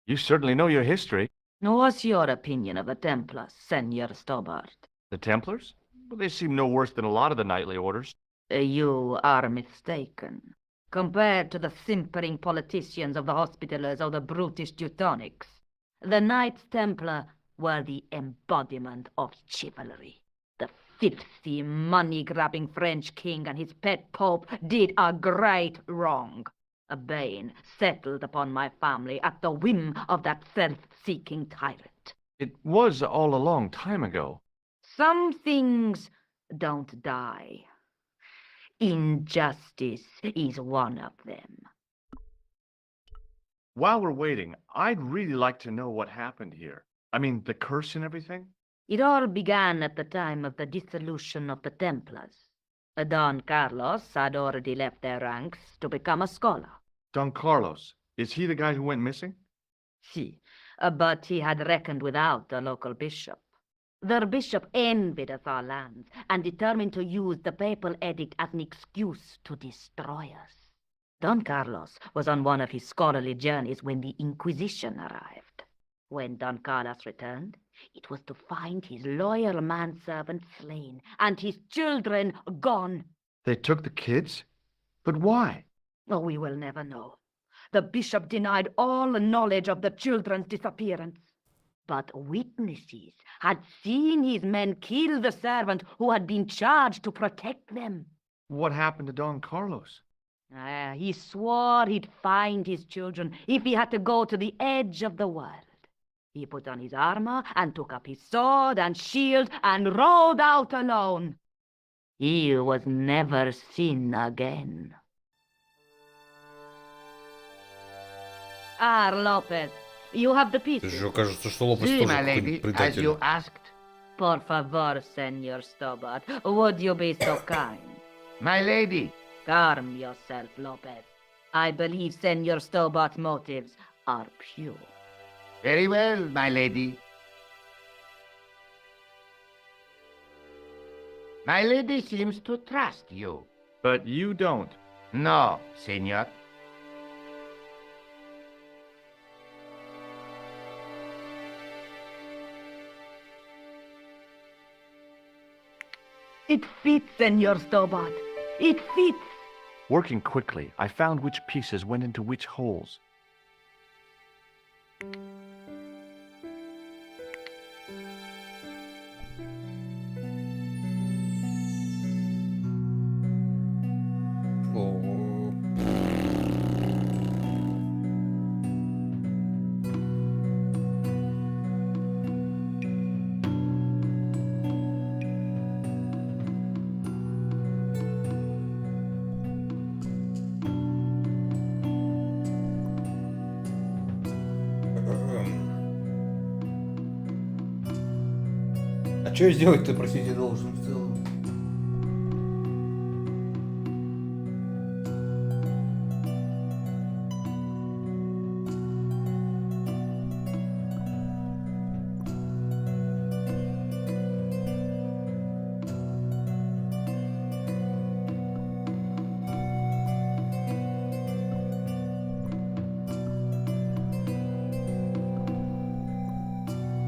You certainly know your history. What's your opinion of the Templars, Senor Stobart? The Templars? Well, they seem no worse than a lot of the knightly orders. You are mistaken. Compared to the simpering politicians of the Hospitallers or the brutish Teutonics, the Knights Templar were the embodiment of chivalry. The filthy, money-grabbing French king and his pet pope did a great wrong. A bane settled upon my family at the whim of that self-seeking tyrant. It was all a long time ago. Some things don't die. Injustice is one of them. While we're waiting, I'd really like to know what happened here. I mean, the curse and everything? It all began at the time of the dissolution of the Templars. Don Carlos had already left their ranks to become a scholar. Don Carlos, is he the guy who went missing? Si, but he had reckoned without the local bishop. The bishop envied us our lands and determined to use the papal edict as an excuse to destroy us. Don Carlos was on one of his scholarly journeys when the Inquisition arrived. When Don Carlos returned, it was to find his loyal manservant slain and his children gone. They took the kids? But why? Oh, we will never know. The bishop denied all knowledge of the children's disappearance. But witnesses had seen his men kill the servant who had been charged to protect them. What happened to Don Carlos? He swore he'd find his children if he had to go to the edge of the world. He put on his armor and took up his sword and shield and rode out alone. He was never seen again. Lopez, you have the pieces. Же кажется, что Лопес See, тоже my какой-нибудь lady, as предатель. you asked. Por favor, Senor Stobart, would you be so kind? My lady. Calm yourself, Lopez. I believe Senor Stobart's motives are pure. Very well, my lady. My lady seems to trust you. But you don't. No, senor. It fits, Senor Stobart. It fits. Working quickly, I found which pieces went into which holes. А что я сделать-то, простите, должен в целом?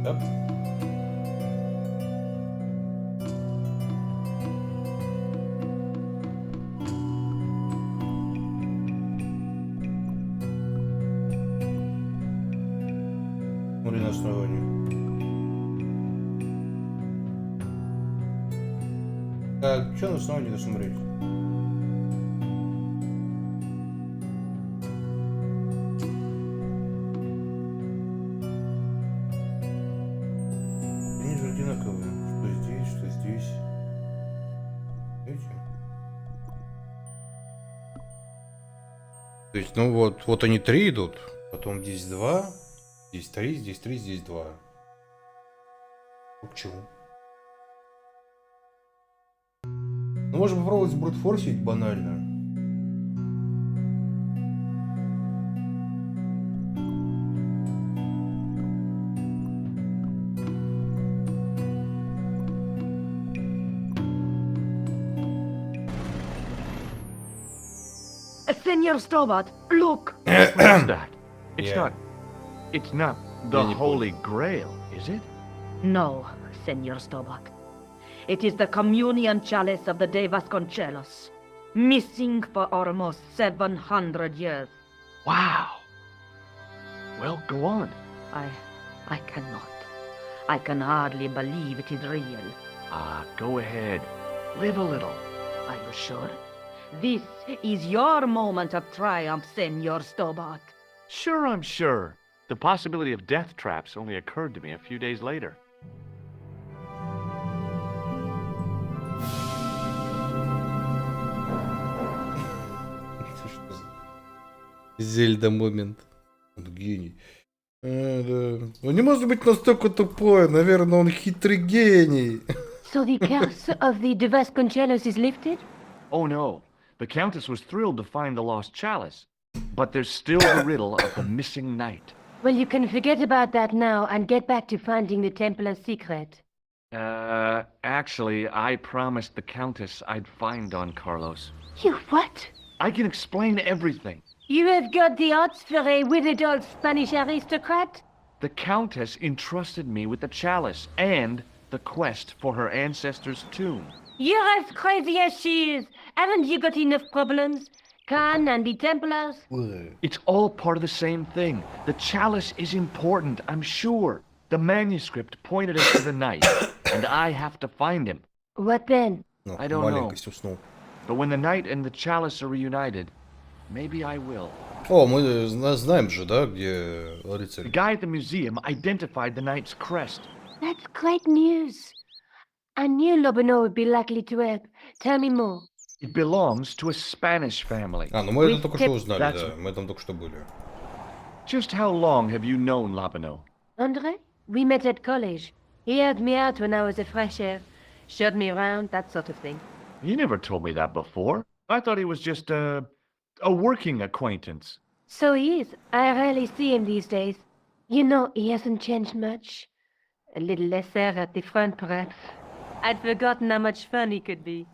Да? На основании. А что на основании должен смотреть? Они же одинаковые. Что здесь, что здесь. Видите? То есть, ну вот они 3 идут, потом здесь 2. Здесь 3, здесь 3, здесь 2. Почему? Ну, можно попробовать брутфорсить банально. Senor Stobart, look. What's that? It's Yeah. not. It's not the Holy Grail, is it? No, Senor Stobart. It is the communion chalice of the De Vasconcelos, missing for almost 700 years. Wow. Well, go on. I cannot. I can hardly believe it is real. Go ahead. Live a little. Are you sure? This is your moment of triumph, Senor Stobart. Sure, I'm sure. The possibility of death traps only occurred to me a few days later. Зельда момент. Он гений. Да. Он не может быть настолько тупой. Наверное, он хитрый гений. So the curse of the De Vasconcelos is lifted? Oh no. The Countess was thrilled to find the lost chalice. But there's still the riddle of the missing knight. Well, you can forget about that now and get back to finding the Templar's secret. Actually, I promised the Countess I'd find Don Carlos. You what? I can explain everything. You have got the odds for a withered old Spanish aristocrat? The Countess entrusted me with the chalice and the quest for her ancestor's tomb. You're as crazy as she is. Haven't you got enough problems? Khan and the Templars? It's all part of the same thing. The chalice is important, I'm sure. The manuscript pointed us to the knight, and I have to find him. What then? I don't know. But when the knight and the chalice are reunited, maybe I will. О, мы знаем же, да, где рыцарь. The guy at the museum identified the knight's crest. That's great news. I knew Lobino would be likely to help. Tell me more. It belongs to a Spanish family. Ну мы это только что узнали, да. Мы там только что были. Just how long have you known Lobino? Andre? We met at college. He helped me out when I was a fresher. Showed me around, that sort of thing. You never told me that before. I thought he was just a working acquaintance. So he is. I rarely see him these days. You know, he hasn't changed much. A little lesser at the front, perhaps. I'd forgotten how much fun he could be.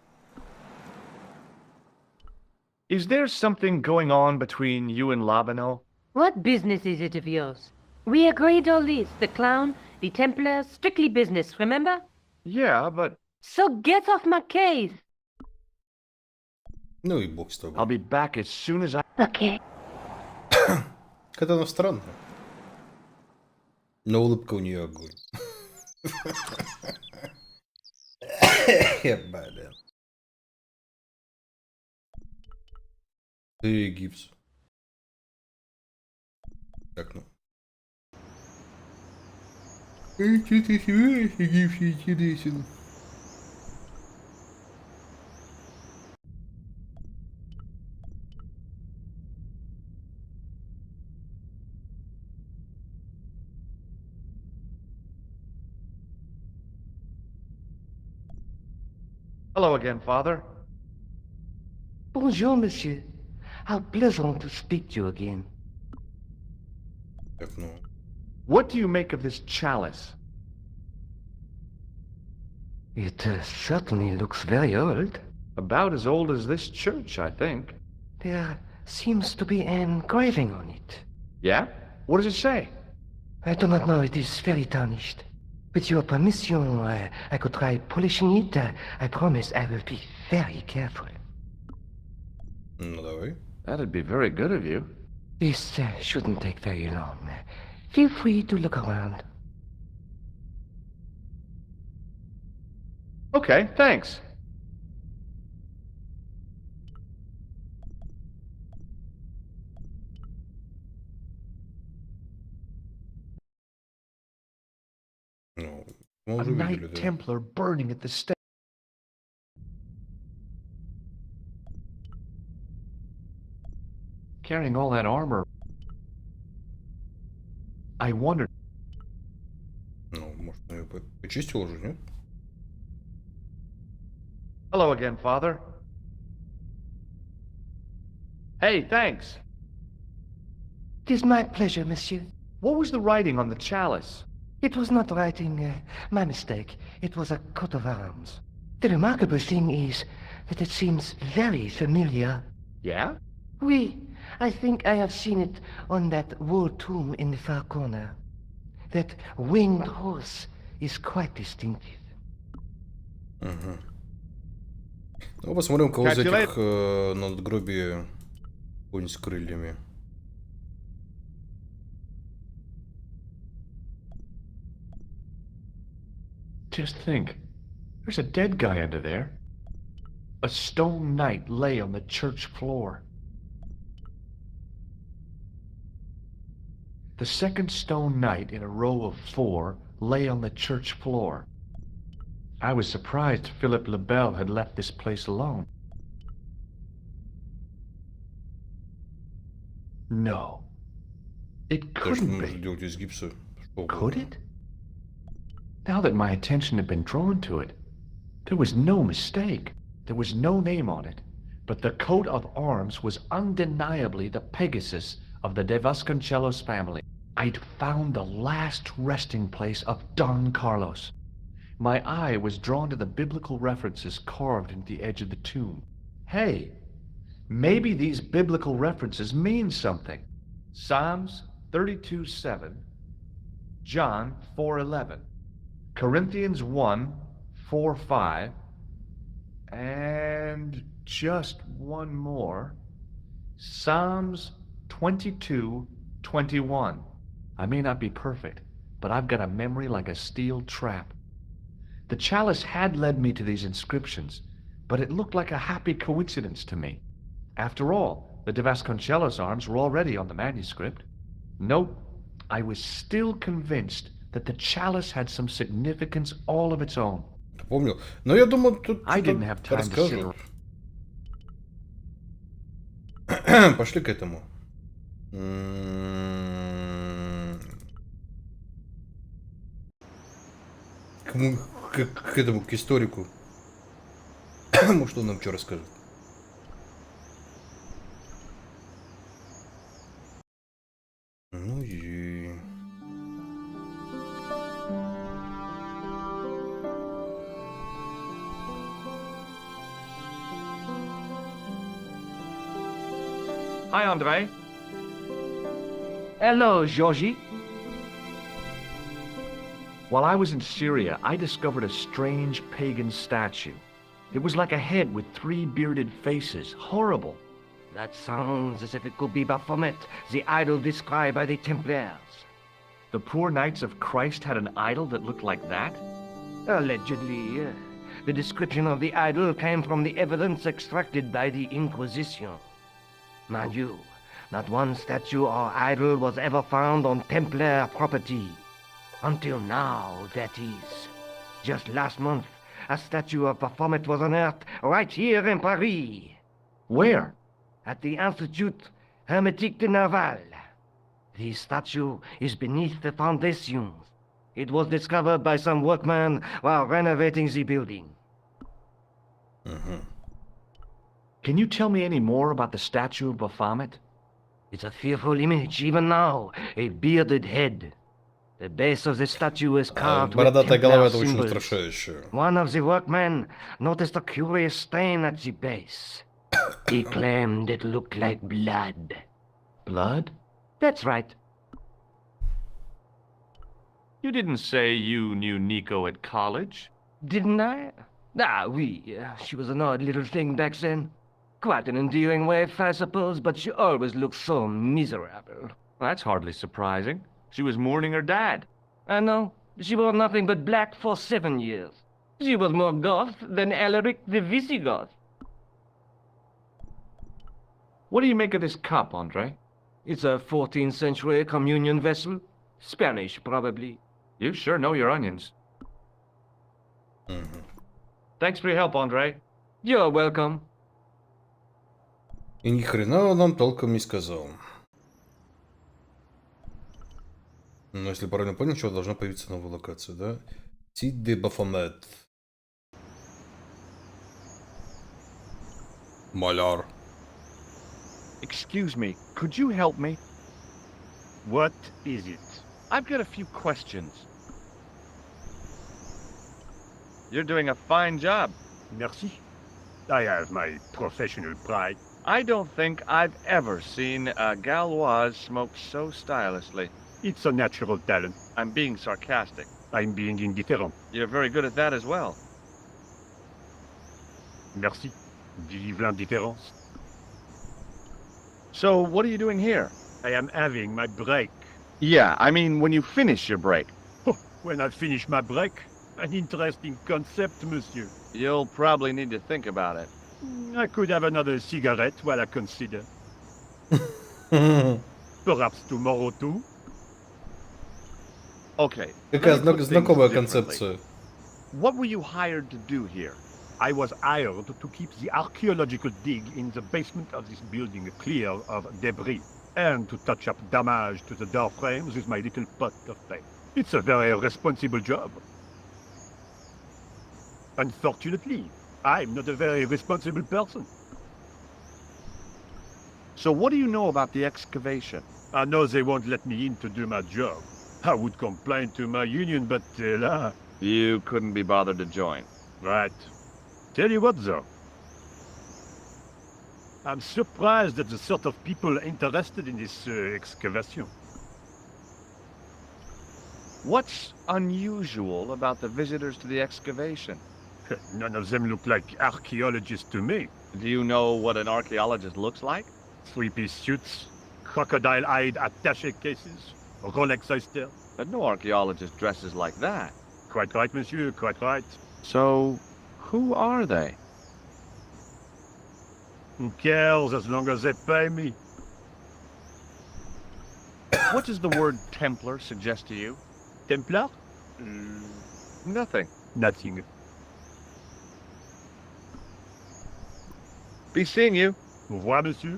Is there something going on between you and Labano? What business is it of yours? We agreed all this, the clown, the Templars, strictly business, remember? Yeah, but... So get off my case! Ну и бог с тобой. I'll be back as soon as I... Okay. Это она странно. Но улыбка у нее огонь. Блин. Ты гипс. Так, ну. Что ты снимаешь, гипс интересен? Hello again, Father. Bonjour, monsieur. How pleasant to speak to you again. Так, ну. What do you make of this chalice? It certainly looks very old. About as old as this church, I think. There seems to be an engraving on it. Yeah? What does it say? I do not know, it is very tarnished. With your permission, I could try polishing it. I promise I will be very careful. Ну давай. That'd be very good of you. This shouldn't take very long. Feel free to look around. Okay, thanks. Ну, мы A уже Knight видели, да. Templar burning at the stake. Carrying all that armor. I wondered. Ну, может, он ее почистил уже, нет? Hello again, Father. Hey, thanks. It is my pleasure, monsieur. What was the writing on the chalice? It was not writing, my mistake. It was a coat of arms. The remarkable thing is that it seems very familiar. Yeah? Oui, I think I have seen it on that wool tomb in the far corner. That winged horse is quite distinctive. Угу. Ну, посмотрим, кого из этих на надгробии конь с крыльями. Just think. There's a dead guy under there. A stone knight lay on the church floor. The second stone knight in a row of 4 lay on the church floor. I was surprised Philip le Bel had left this place alone. No. It couldn't be. Делать из гипса. Could it? Now that my attention had been drawn to it, there was no mistake. There was no name on it, but the coat of arms was undeniably the Pegasus of the De Vasconcelos family. I'd found the last resting place of Don Carlos. My eye was drawn to the biblical references carved into the edge of the tomb. Hey, maybe these biblical references mean something. Psalms 32:7, John 4:11, Corinthians 1:4-5, and just one more, Psalms 22:21. I may not be perfect, but I've got a memory like a steel trap. The chalice had led me to these inscriptions, but it looked like a happy coincidence to me. After all, the De Vasconcelos arms were already on the manuscript. Nope, I was still convinced that the chalice had some significance all of its own. Помню. Но я думал, тут I didn't have time to sit расскажу. around. Пошли к этому. К этому, к историку. Может, он нам что расскажет. Ну и... Hi, Andre. Hello, Georgie. While I was in Syria, I discovered a strange pagan statue. It was like a head with 3 bearded faces. Horrible. That sounds as if it could be Baphomet, the idol described by the Templars. The poor Knights of Christ had an idol that looked like that? Allegedly. The description of the idol came from the evidence extracted by the Inquisition. Mind you, not one statue or idol was ever found on Templar property. Until now, that is. Just last month, a statue of Baphomet was unearthed right here in Paris. Where? At the Institut Hermétique de Naval. The statue is beneath the foundations. It was discovered by some workmen while renovating the building. Can you tell me any more about the statue of Baphomet? It's a fearful image, even now. A bearded head. The base of the statue is carved with Бородатая голова — Templar это очень symbols. устрашающе. One of the workmen noticed a curious stain at the base. He claimed it looked like blood. Blood? That's right. You didn't say you knew Nico at college. Didn't I? Ah, oui. She was an odd little thing back then. Quite an endearing wife, I suppose, but she always looked so miserable. That's hardly surprising. She was mourning her dad. I know. She wore nothing but black for 7 years. She was more Goth than Alaric the Visigoth. What do you make of this cup, Andre? It's a 14th century communion vessel. Spanish, probably. You sure know your onions. Thanks for your help, Andre. You're welcome. И ни хрена он нам толком не сказал. Но если правильно понял, что должна появиться новая локация, да? Тит де Бафомет. Маляр. Excuse me, could you help me? What is it? I've got a few questions. You're doing a fine job. Merci. I have my professional pride. I don't think I've ever seen a Gauloise smoke so stylishly. It's a natural talent. I'm being sarcastic. I'm being indifferent. You're very good at that as well. Merci. Vive l'indifférence. So, what are you doing here? I am having my break. Yeah, I mean when you finish your break. When I finish my break, an interesting concept, monsieur. You'll probably need to think about it. I could have another cigarette while I consider. Perhaps tomorrow too. Okay. Какая let me put things знакомая differently. концепция. What were you hired to do here? I was hired to keep the archaeological dig in the basement of this building clear of debris, and to touch up damage to the door frames with my little pot of paint. It's a very responsible job. Unfortunately, I'm not a very responsible person. So what do you know about the excavation? I know they won't let me in to do my job. I would complain to my union, but là... You couldn't be bothered to join. Right. Tell you what, though. I'm surprised at the sort of people interested in this excavation. What's unusual about the visitors to the excavation? None of them look like archaeologists to me. Do you know what an archaeologist looks like? Three-piece suits, crocodile-eyed attaché cases, Rolex oyster. But no archaeologist dresses like that. Quite right, monsieur, quite right. So, who are they? Who cares as long as they pay me? What does the word Templar suggest to you? Templar? Nothing. Nothing. Be seeing you. Au revoir, monsieur.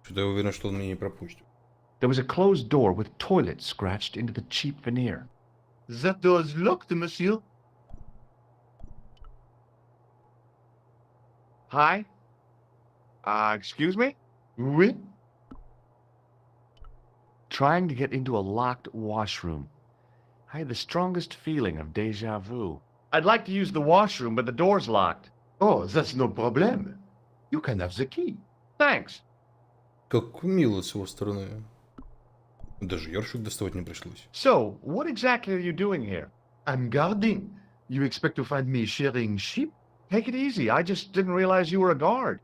Что-то я уверен, что он меня не пропустит. There was a closed door with toilet scratched into the cheap veneer. That door is locked, monsieur. Hi? Excuse me? Oui? Trying to get into a locked washroom. I had the strongest feeling of deja vu. I'd like to use the washroom, but the door's locked. Oh, that's no problem. You can have the key. Thanks. Как мило с его стороны. Даже ёршик доставать не пришлось. So, what exactly are you doing here? I'm guarding. You expect to find me sharing sheep? Take it easy. I just didn't realize you were a guard.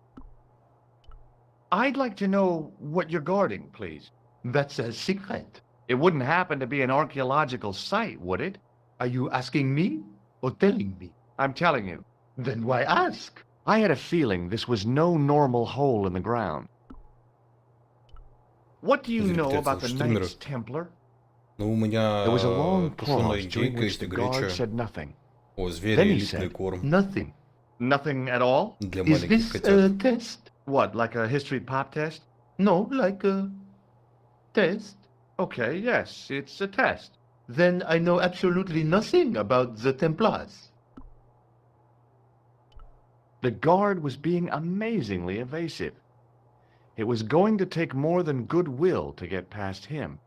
I'd like to know what you're guarding, please. That's a secret. It wouldn't happen to be an archaeological site, would it? Are you asking me or telling me? I'm telling you. Then why ask? I had a feeling this was no normal hole in the ground. What do you know about the Knights Templar? Ну, у меня There was a long тушеная pause during индейка, which есть the и guard греча. said nothing. О, звери, Then he элитный said, корм. Nothing. Nothing at all? Для Is маленьких this a котят. test? What, like a history pop test? No, like a test. Okay, yes, it's a test. Then I know absolutely nothing about the Templars. The guard was being amazingly evasive. It was going to take more than goodwill to get past him.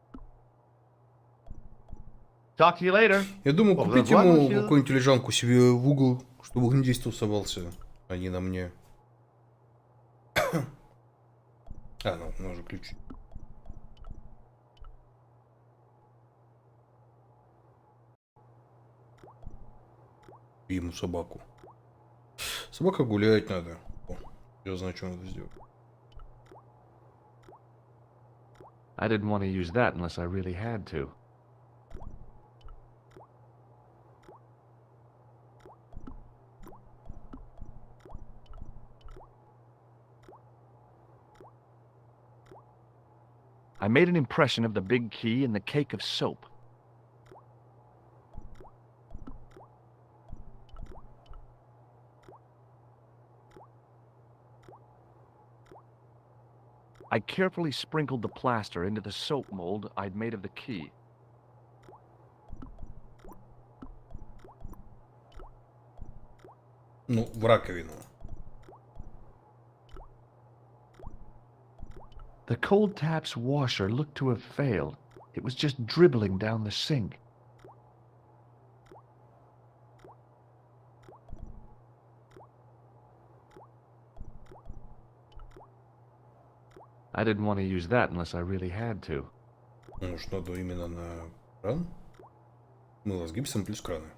Talk to you later. Я думаю, Au купить revoir, ему monsieur. какую-нибудь лежанку себе в угол, чтобы он здесь тусовался, а не на мне. Ну, уже ключ. Ему собаку. Собака гулять надо. О, я знаю, что надо сделать. I didn't want to use that unless I really had to. I made an impression of the big key and the cake of soap. I carefully sprinkled the plaster into the soap mold I'd made of the key. Ну, в раковину. The cold tap's washer looked to have failed. It was just dribbling down the sink. I didn't want to use that unless I really had to. Может, надо именно на кран? Мыло с гипсом плюс краны.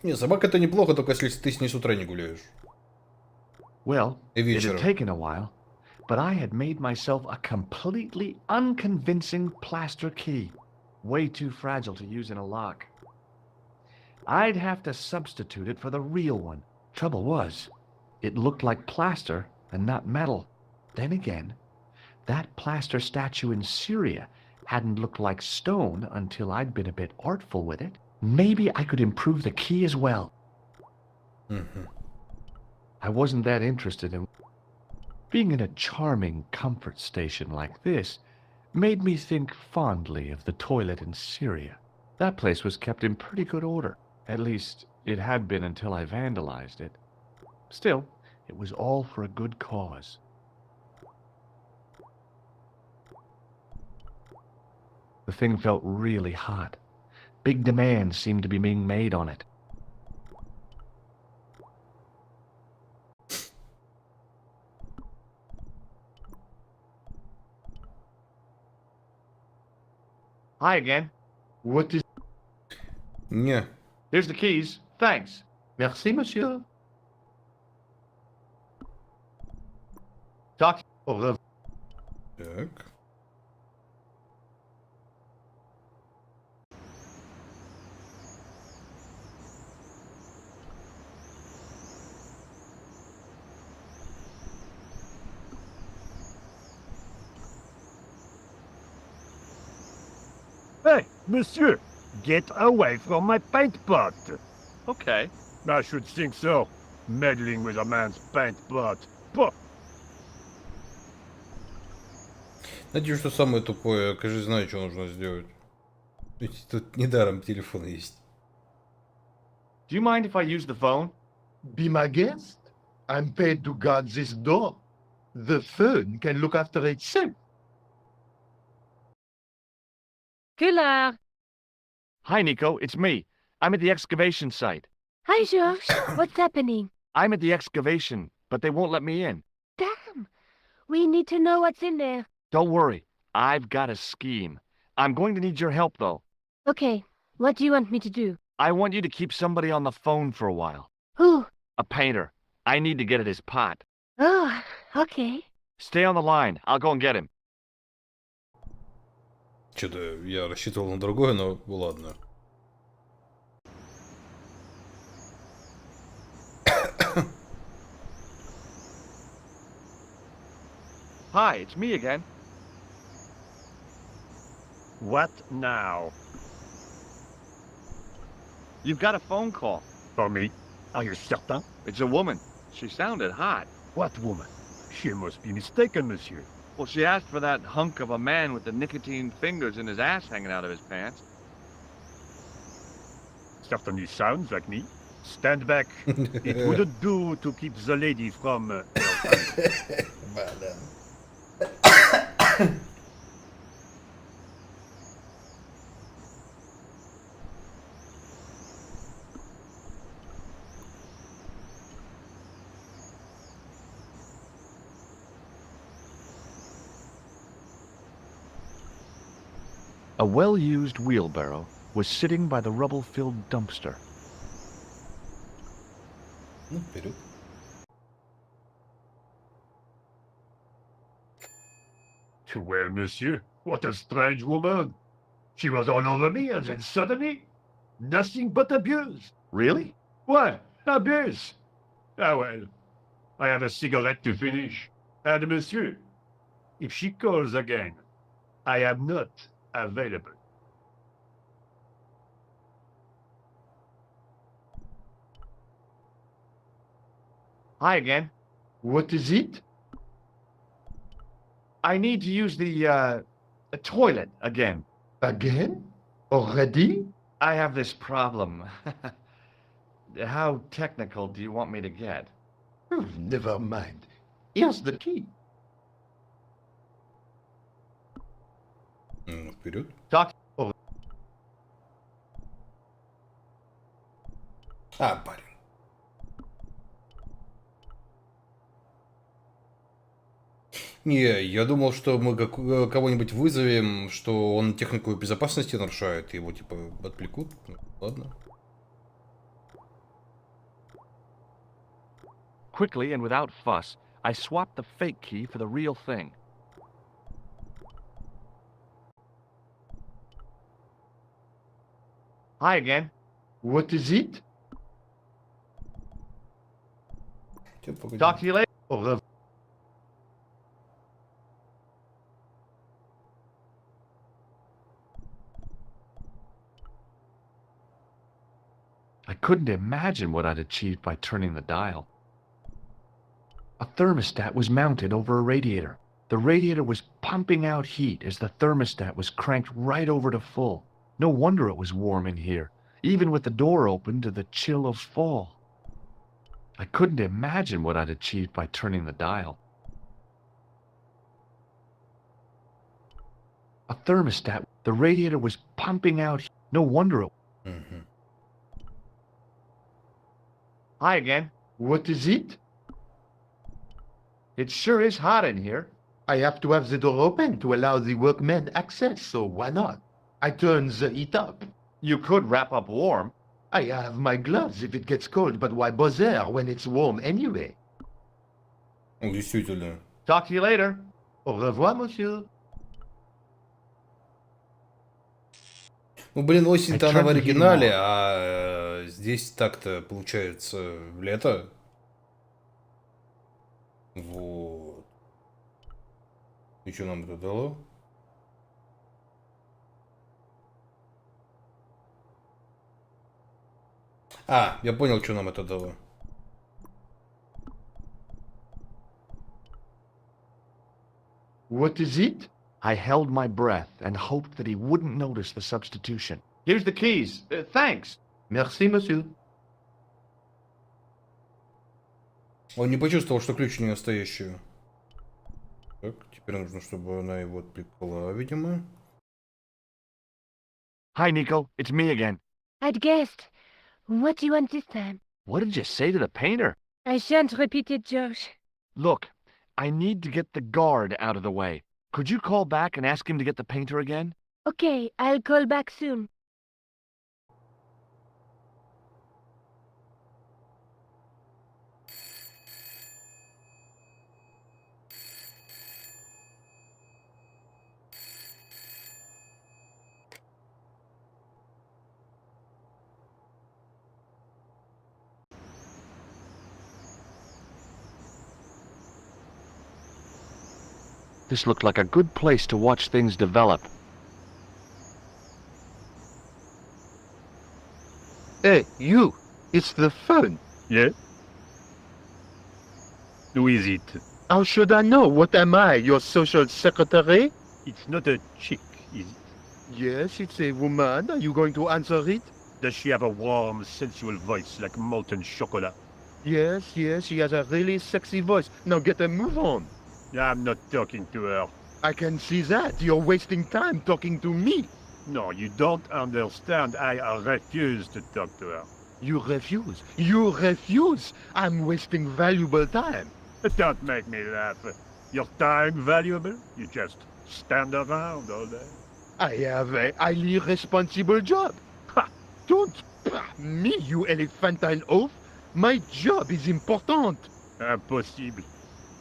Не, собака это неплохо, только если ты с ней с утра не гуляешь. Well, И it had вечером. taken a while, but I had made myself a completely unconvincing plaster key. Way too fragile to use in a lock. I'd have to substitute it for the real one. Trouble was, it looked like plaster and not metal. Then again, that plaster statue in Syria hadn't looked like stone until I'd been a bit artful with it. Maybe I could improve the key as well. I wasn't that interested in... Being in a charming comfort station like this made me think fondly of the toilet in Syria. That place was kept in pretty good order. At least, it had been until I vandalized it. Still, it was all for a good cause. The thing felt really hot. Big demands seemed to be being made on it. Hi again. What is... Не. Here's the keys. Thanks. Merci, monsieur. Talk. Au revoir. Так. Hey, monsieur, get away from my paint pot. Okay. I should think so. Meddling with a man's paint blood. Puh. Знаете, что самое тупое? Я, кажется, знаю, что нужно сделать. Ведь тут недаром телефон есть. Do you mind if I use the phone? Be my guest. I'm paid to guard this door. The phone can look after itself. Killer! Hi, Nico. It's me. I'm at the excavation site. Hi, George. What's happening? I'm at the excavation, but they won't let me in. Damn! We need to know what's in there. Don't worry. I've got a scheme. I'm going to need your help, though. Okay, what do you want me to do? I want you to keep somebody on the phone for a while. Who? A painter. I need to get at his pot. Oh, okay. Stay on the line. I'll go and get him. Что-то я рассчитывал на другое, но ладно. Hi, it's me again. What now? You've got a phone call. For me? Are you certain? It's a woman. She sounded hot. What woman? She must be mistaken, monsieur. Well, she asked for that hunk of a man with the nicotine fingers in his ass hanging out of his pants. Certainly sounds like me. Stand back. It wouldn't do to keep the lady from... A well-used wheelbarrow was sitting by the rubble-filled dumpster. Ну, вперед. Well, monsieur, what a strange woman. She was all over me, and then suddenly, nothing but abuse. Really? What? Abuse? Ah, well, I have a cigarette to finish. And monsieur, if she calls again, I am not available. Hi again. What is it? I need to use the toilet again. Again? Already? I have this problem. How technical do you want me to get? Never mind. Here's the key. Ну, вперед. Talk. А, парень. Не, я думал, что мы кого-нибудь вызовем, что он технику безопасности нарушает, и его типа отвлекут. Ну, ладно. Quickly and without fuss, I swapped the fake key for the real thing. Hi again. What is it? Talk to you later. Au revoir. I couldn't imagine what I'd achieved by turning the dial. A thermostat was mounted over a radiator. The radiator was pumping out heat as the thermostat was cranked right over to full. No wonder it was warm in here, even with the door open to the chill of fall. I couldn't imagine what I'd achieved by turning the dial. A thermostat, the radiator was pumping out heat. No wonder it... Hi again. What is it? It sure is hot in here. I have to have the door open to allow the workmen access, so why not? I turn the heat up. You could wrap up warm. I have my gloves if it gets cold, but why bother when it's warm anyway? Ну, действительно. Talk to you later. Au revoir, monsieur. Ну, блин, осень-то она в оригинале, а здесь так-то получается лето. Вот. И что нам это дало? А, я понял, что нам это дало. What is it? I held my breath and hoped that he wouldn't notice the substitution. Here's the keys. Thanks. Merci, monsieur. Он не почувствовал, что ключ не настоящий. Так, теперь нужно, чтобы она его отвлекла, видимо. Hi, Nico. It's me again. I'd guessed. What do you want this time? What did you say to the painter? I shan't repeat it, Josh. Look, I need to get the guard out of the way. Could you call back and ask him to get the painter again? Okay, I'll call back soon. This looked like a good place to watch things develop. Hey, you! It's the phone. Yeah? Who is it? How should I know? What am I, your social secretary? It's not a chick, is it? Yes, it's a woman. Are you going to answer it? Does she have a warm, sensual voice like molten chocolate? Yes, she has a really sexy voice. Now get a move on. I'm not talking to her. I can see that. You're wasting time talking to me. No, you don't understand. I refuse to talk to her. You refuse. You refuse. I'm wasting valuable time. Don't make me laugh. Your time valuable? You just stand around all day. I have a highly responsible job. Ha! Don't me, you elephantine oaf. My job is important. Impossible.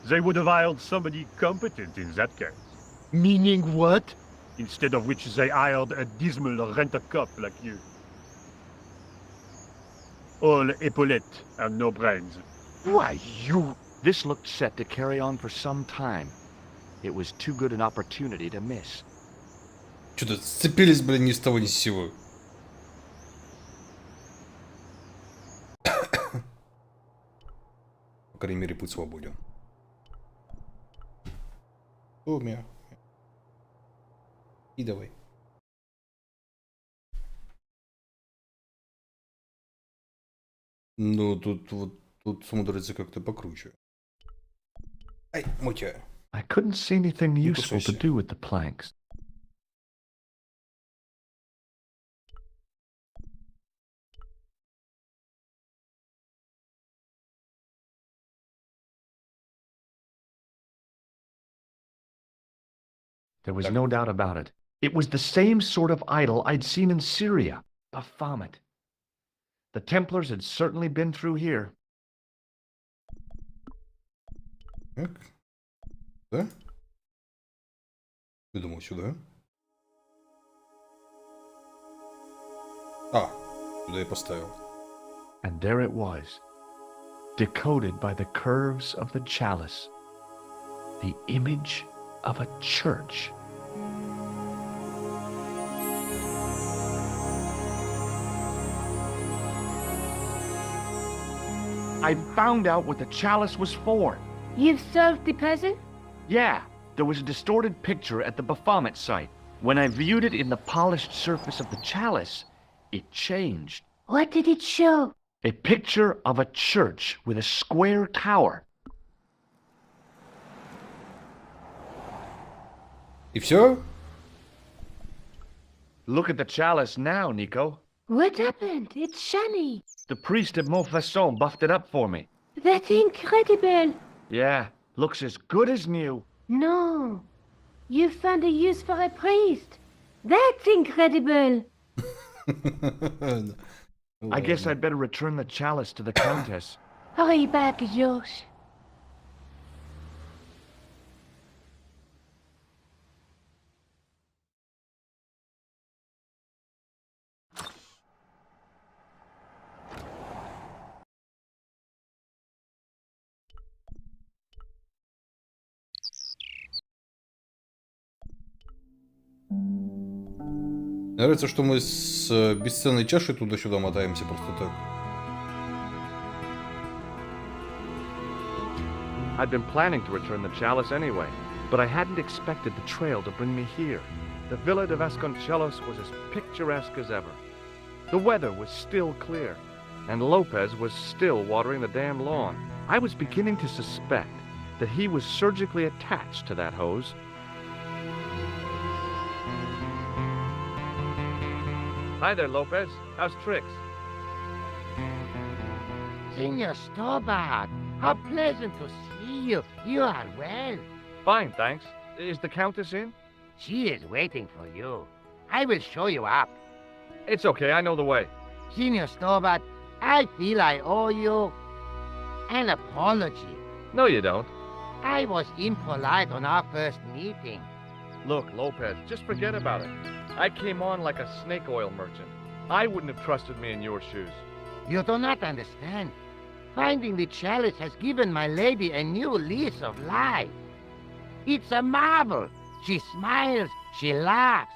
They would have hired somebody competent in that case. Meaning what? Instead of which they hired a dismal rent-a-cop like you. All epaulettes and no brains. Why, you... This looked set to carry on for some time. It was too good an opportunity to miss. Что-то сцепились, блин, ни с того ни с сего. По крайней мере, путь свободен. Умя. И давай. Ну, тут смотрится как-то покруче. Ай, мутя. I couldn't see anything useful to do with the planks. There was no doubt about it. It was the same sort of idol I'd seen in Syria, a vomit. The Templars had certainly been through here. Так. Да? Я думал, сюда. А, сюда я поставил. And there it was, decoded by the curves of the chalice, the image of a church. I found out what the chalice was for. You've solved the puzzle? Yeah, there was a distorted picture at the Baphomet site. When I viewed it in the polished surface of the chalice, it changed. What did it show? A picture of a church with a square tower. И все? Look at the chalice now, Nico. What happened? It's shiny. The priest at Montfaucon buffed it up for me. That's incredible. Yeah, looks as good as new. No. You found a use for a priest. That's incredible. I guess I'd better return the chalice to the countess. Hurry back, Josh. Мне нравится, что мы с бесценной чашей туда-сюда мотаемся просто так. I'd been planning to return the chalice anyway, but I hadn't expected the trail to bring me here. The Villa de Vasconcelos was as picturesque as ever. The weather was still clear, and Lopez was still watering the damn lawn. I was beginning to suspect that he was surgically attached to that hose. Hi there, Lopez. How's tricks? Senor Stobart, how pleasant to see you. You are well. Fine, thanks. Is the Countess in? She is waiting for you. I will show you up. It's okay, I know the way. Senor Stobart, I feel I owe you an apology. No, you don't. I was impolite on our first meeting. Look, Lopez, just forget about it. I came on like a snake oil merchant. I wouldn't have trusted me in your shoes. You do not understand. Finding the chalice has given my lady a new lease of life. It's a marvel. She smiles, she laughs.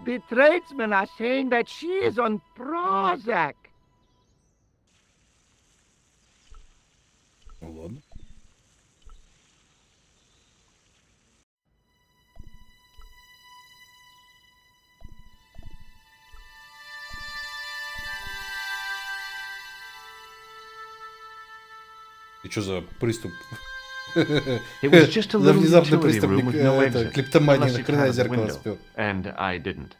The tradesmen are saying that she is on Prozac. Ладно. И что за приступ? It was just a За little внезапный utility приступ room with no exit, клептомании, unless you нахрена counted the зеркало window. спер. And I didn't.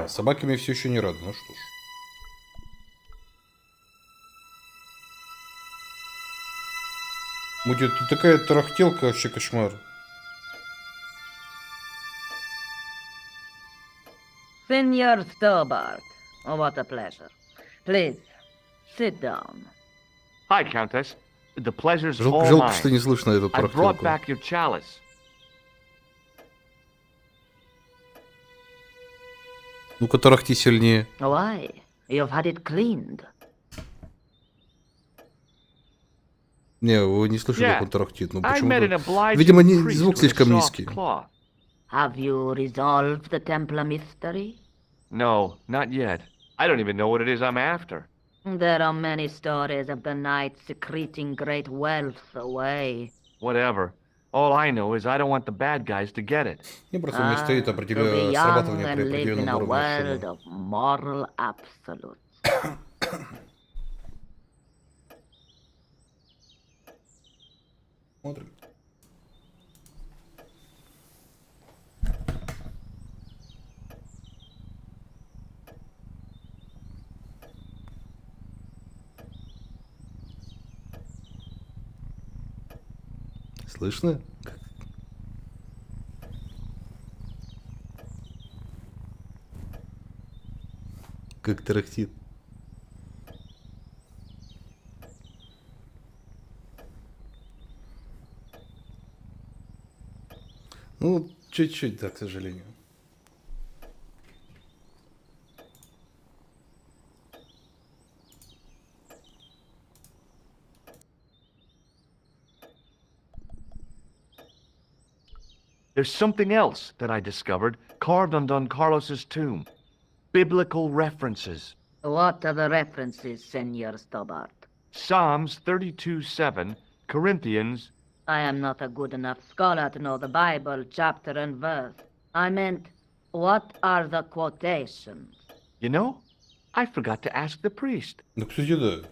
Собаки мне все еще не рады, ну что ж. Будет такая тарахтелка, вообще кошмар. Senor Stobart, oh, what a pleasure. Please, sit down. Hi, Countess. The pleasure's Жалко, all жалко, mine. что не слышно эту I brought тарахтелку. back your chalice. Ну-ка, тарахти сильнее. Why? You've had it cleaned. Не, вы не слышали, как он тарахтит. Ну I met an почему-то. obliging Видимо, priest звук with a слишком soft низкий. claw. Have you resolved the Templar mystery? No, not yet. I don't even know what it is I'm after. There are many stories of the knight secreting great wealth away. Whatever. All I know is I don't want the bad guys to get it. Мне просто не стоит To be определенное young срабатывание при and live in определенном a уровне world шума. of moral absolutes. Смотрим. Слышно? Как тарахтит. Ну, чуть-чуть, да, к сожалению. There's something else that I discovered carved on Don Carlos's tomb. Biblical references. What are the references, Senor Stobart? Psalms 32:7, Corinthians. I am not a good enough scholar to know the Bible chapter and verse. I meant, what are the quotations? You know, I forgot to ask the priest. Ну, кстати, да.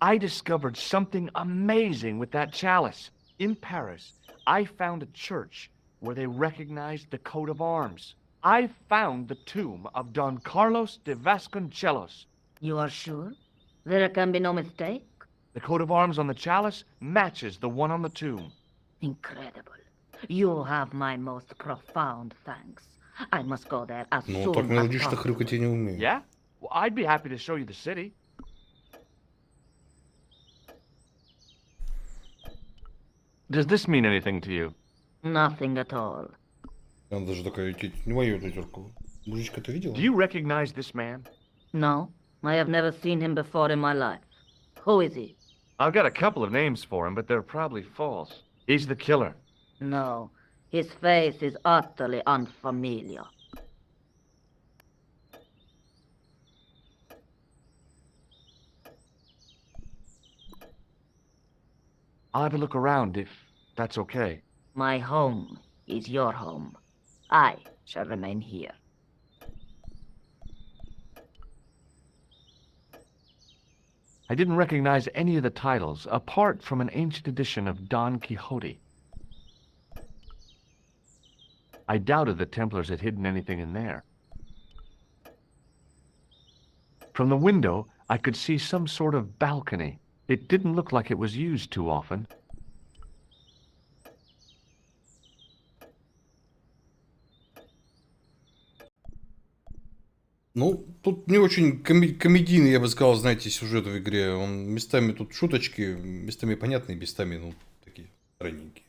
I discovered something amazing with that chalice. In Paris, I found a church where they recognized the coat of arms. I found the tomb of Don Carlos de Vasconcelos. You are sure? There can be no mistake? The coat of arms on the chalice matches the one on the tomb. Incredible. You have my most profound thanks. I must go there as Ну, soon так as мелодично possible. хрюкать я не умею. Yeah? Well, I'd be happy to show you the city. Does this mean anything to you? Nothing at all. Она даже такая, не мою эту зеркало. Мужичка, ты видела? Do you recognize this man? No, I have never seen him before in my life. Who is he? I've got a couple of names for him, but they're probably false. He's the killer. No, his face is utterly unfamiliar. I'll have a look around if that's okay. My home is your home. I shall remain here. I didn't recognize any of the titles, apart from an ancient edition of Don Quixote. I doubted the Templars had hidden anything in there. From the window, I could see some sort of balcony. It didn't look like it was used too often. Ну, тут не очень комедийный, я бы сказал, знаете, сюжет в игре. Он местами тут шуточки, местами понятные, местами, ну, такие странненькие.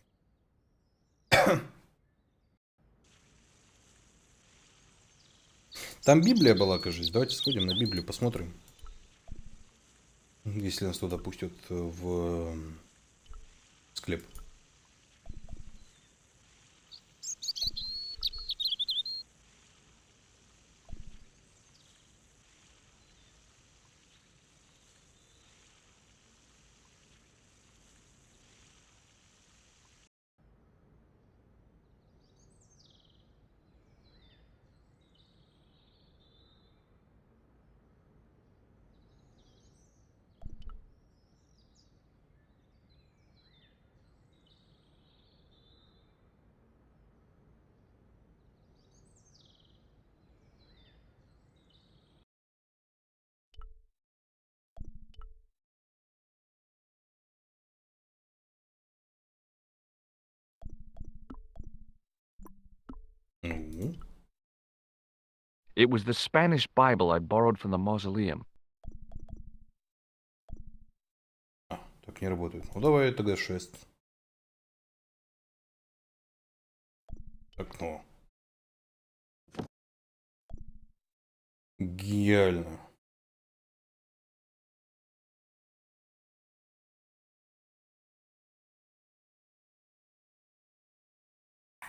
Там Библия была, кажется. Давайте сходим на Библию, посмотрим. Если нас туда пустят в склеп. It was the Spanish Bible I borrowed from the mausoleum. Так не работает. Ну давай тогда 6. Окно. Гениально.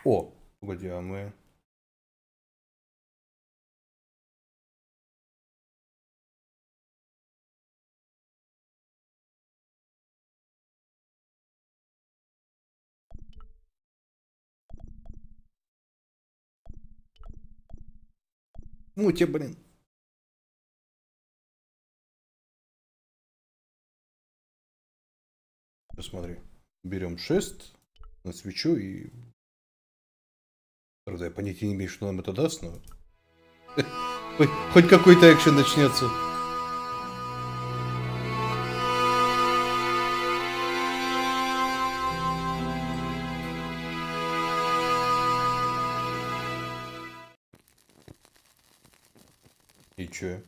О, погоди, а мы... Ну тебе, блин. Смотри. Берем 6 на свечу и... Правда, я понятия не имею, что нам это даст, но... Хоть какой-то экшен начнется. И чё?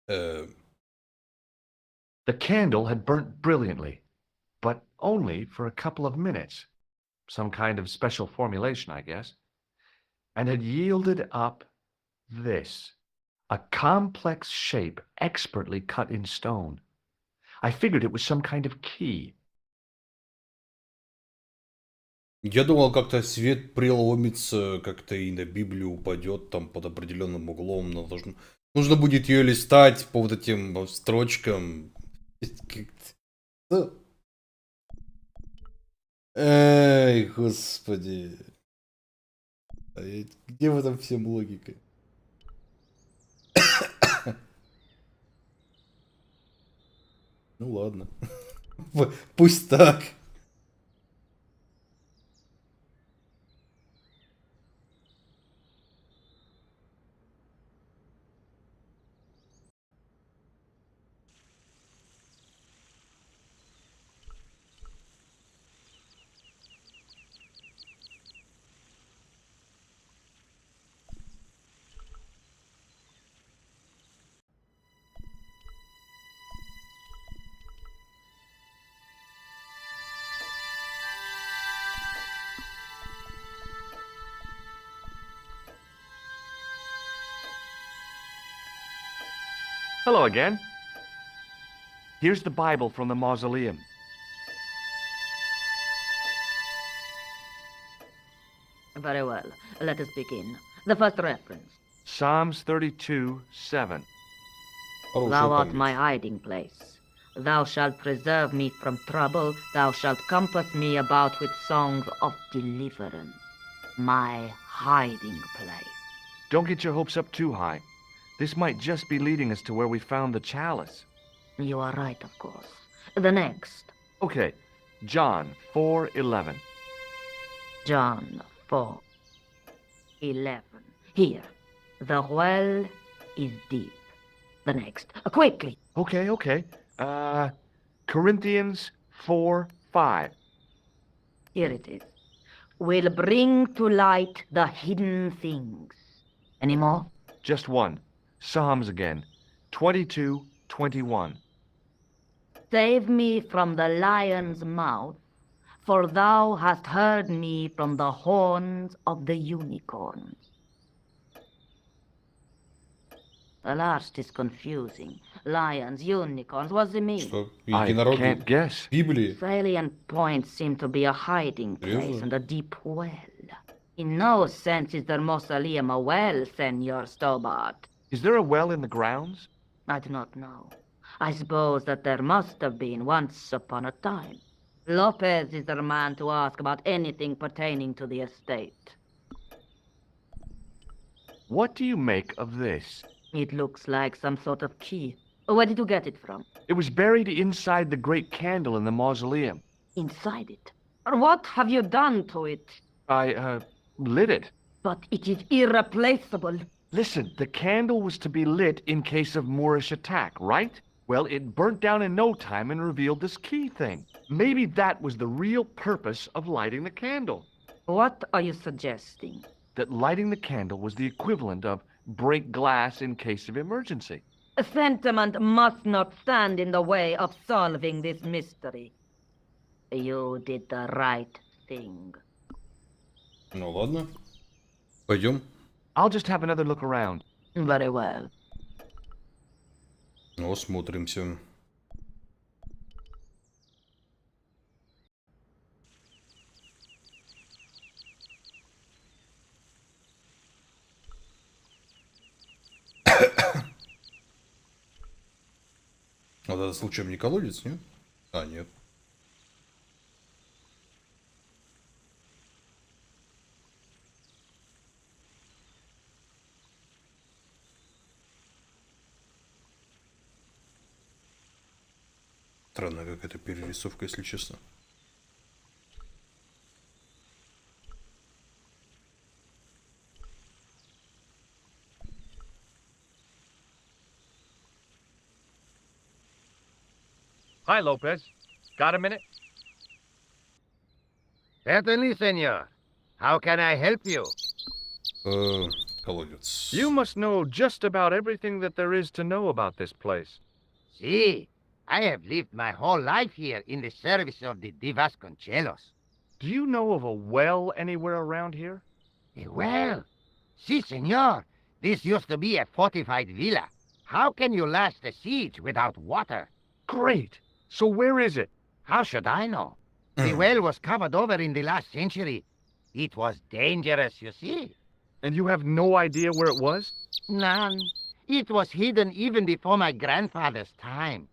The candle had burnt brilliantly, but only for a couple of minutes. Some kind of special formulation, I guess. And had yielded up this. A complex shape expertly cut in stone. I figured it was some kind of key. Я думал, как-то свет преломится, как-то и на Библию упадет там под определенным углом. Но нужно будет ее листать по вот этим строчкам. Эй, господи. Где в этом всем логика? Ну ладно. Пусть так. Hello again. Here's the Bible from the mausoleum. Very well. Let us begin. The first reference. Psalms 32:7. Thou art my hiding place. Thou shalt preserve me from trouble. Thou shalt compass me about with songs of deliverance. My hiding place. Don't get your hopes up too high. This might just be leading us to where we found the chalice. You are right, of course. The next. Okay, John 4:11. John 4:11. Here. The well is deep. The next. Quickly. Okay. Corinthians 4:5. Here it is. Will bring to light the hidden things. Any more? Just one. Psalms again. 22:21. Save me from the lion's mouth, for thou hast heard me from the horns of the unicorns. The last is confusing. Lions, unicorns, what's it mean? Что? I Единороги can't guess. в Библии? Salient points seem to be a hiding place and a deep well. In no sense is there mausoleum a well, Senor Stobart. Is there a well in the grounds? I do not know. I suppose that there must have been once upon a time. Lopez is the man to ask about anything pertaining to the estate. What do you make of this? It looks like some sort of key. Where did you get it from? It was buried inside the great candle in the mausoleum. Inside it? What have you done to it? I, lit it. But it is irreplaceable. Listen, the candle was to be lit in case of Moorish attack, right? Well, it burnt down in no time and revealed this key thing. Maybe that was the real purpose of lighting the candle. What are you suggesting? That lighting the candle was the equivalent of break glass in case of emergency. Sentiment must not stand in the way of solving this mystery. You did the right thing. Ну ладно. Пойдем. I'll just have another look around. Very well. Ну, осмотримся. Вот это случайно не колодец, нет? А, нет. Странная какая-то перерисовка, если честно. Hi, Lopez. Got a minute? Certainly, senor. How can I help you? Колодец. You must know just about everything that there is to know about this place. See, I have lived my whole life here in the service of the Vasconcelos. Do you know of a well anywhere around here? A well? Si, senor. This used to be a fortified villa. How can you last a siege without water? Great. So where is it? How should I know? The well was covered over in the last century. It was dangerous, you see. And you have no idea where it was? None. It was hidden even before my grandfather's time.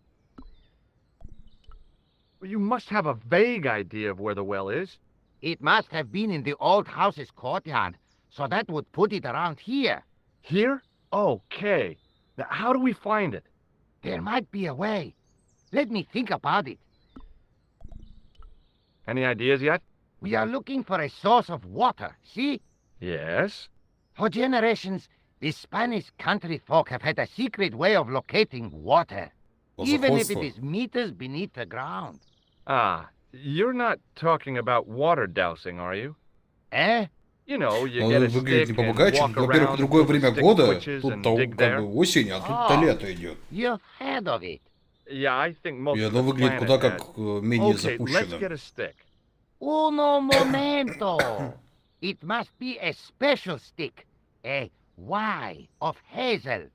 Well, you must have a vague idea of where the well is. It must have been in the old house's courtyard, so that would put it around here. Here? Okay. Now, how do we find it? There might be a way. Let me think about it. Any ideas yet? We are looking for a source of water, see? Yes. For generations, the Spanish country folk have had a secret way of locating water, even if it is meters beneath the ground. Ah, you're not talking about water dousing, are you? Eh? You know, you Он get a выглядит stick не and побогаче. walk Во-первых, around, другое время stick года. switches Тут and как dig there. бы осень, а тут-то лето идет. You've heard of it. Yeah, I think most И of оно the выглядит planet куда had. как менее Okay, let's запущено. get a stick. Uno momento. It must be a special stick. A Y of hazel.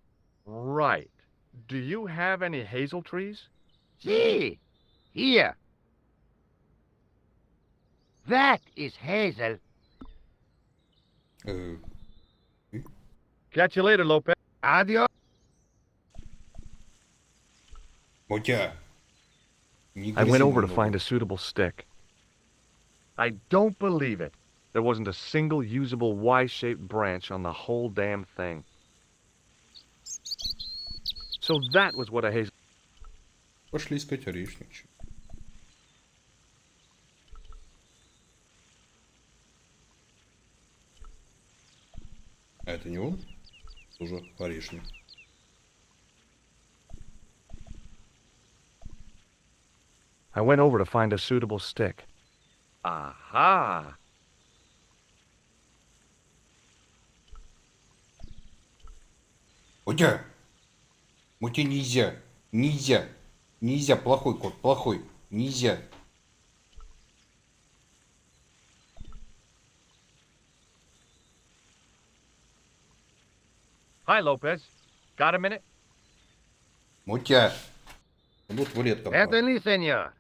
Right. Do you have any hazel trees? See? Here. That is hazel. Catch you later, Lopez. Adios. Мотя. I went over to find a suitable stick. I don't believe it. There wasn't a single usable Y-shaped branch on the whole damn thing. So that was what a hazel... Пошли искать орешничек. А это не он? Уже орешник. I went over to find a suitable stick. Aha! Мотя! Мотя нельзя! Нельзя! Нельзя! Плохой кот, плохой! Нельзя! Hi, Lopez. Got a minute? Мотя! Вот в лет попал. Certainly, senor.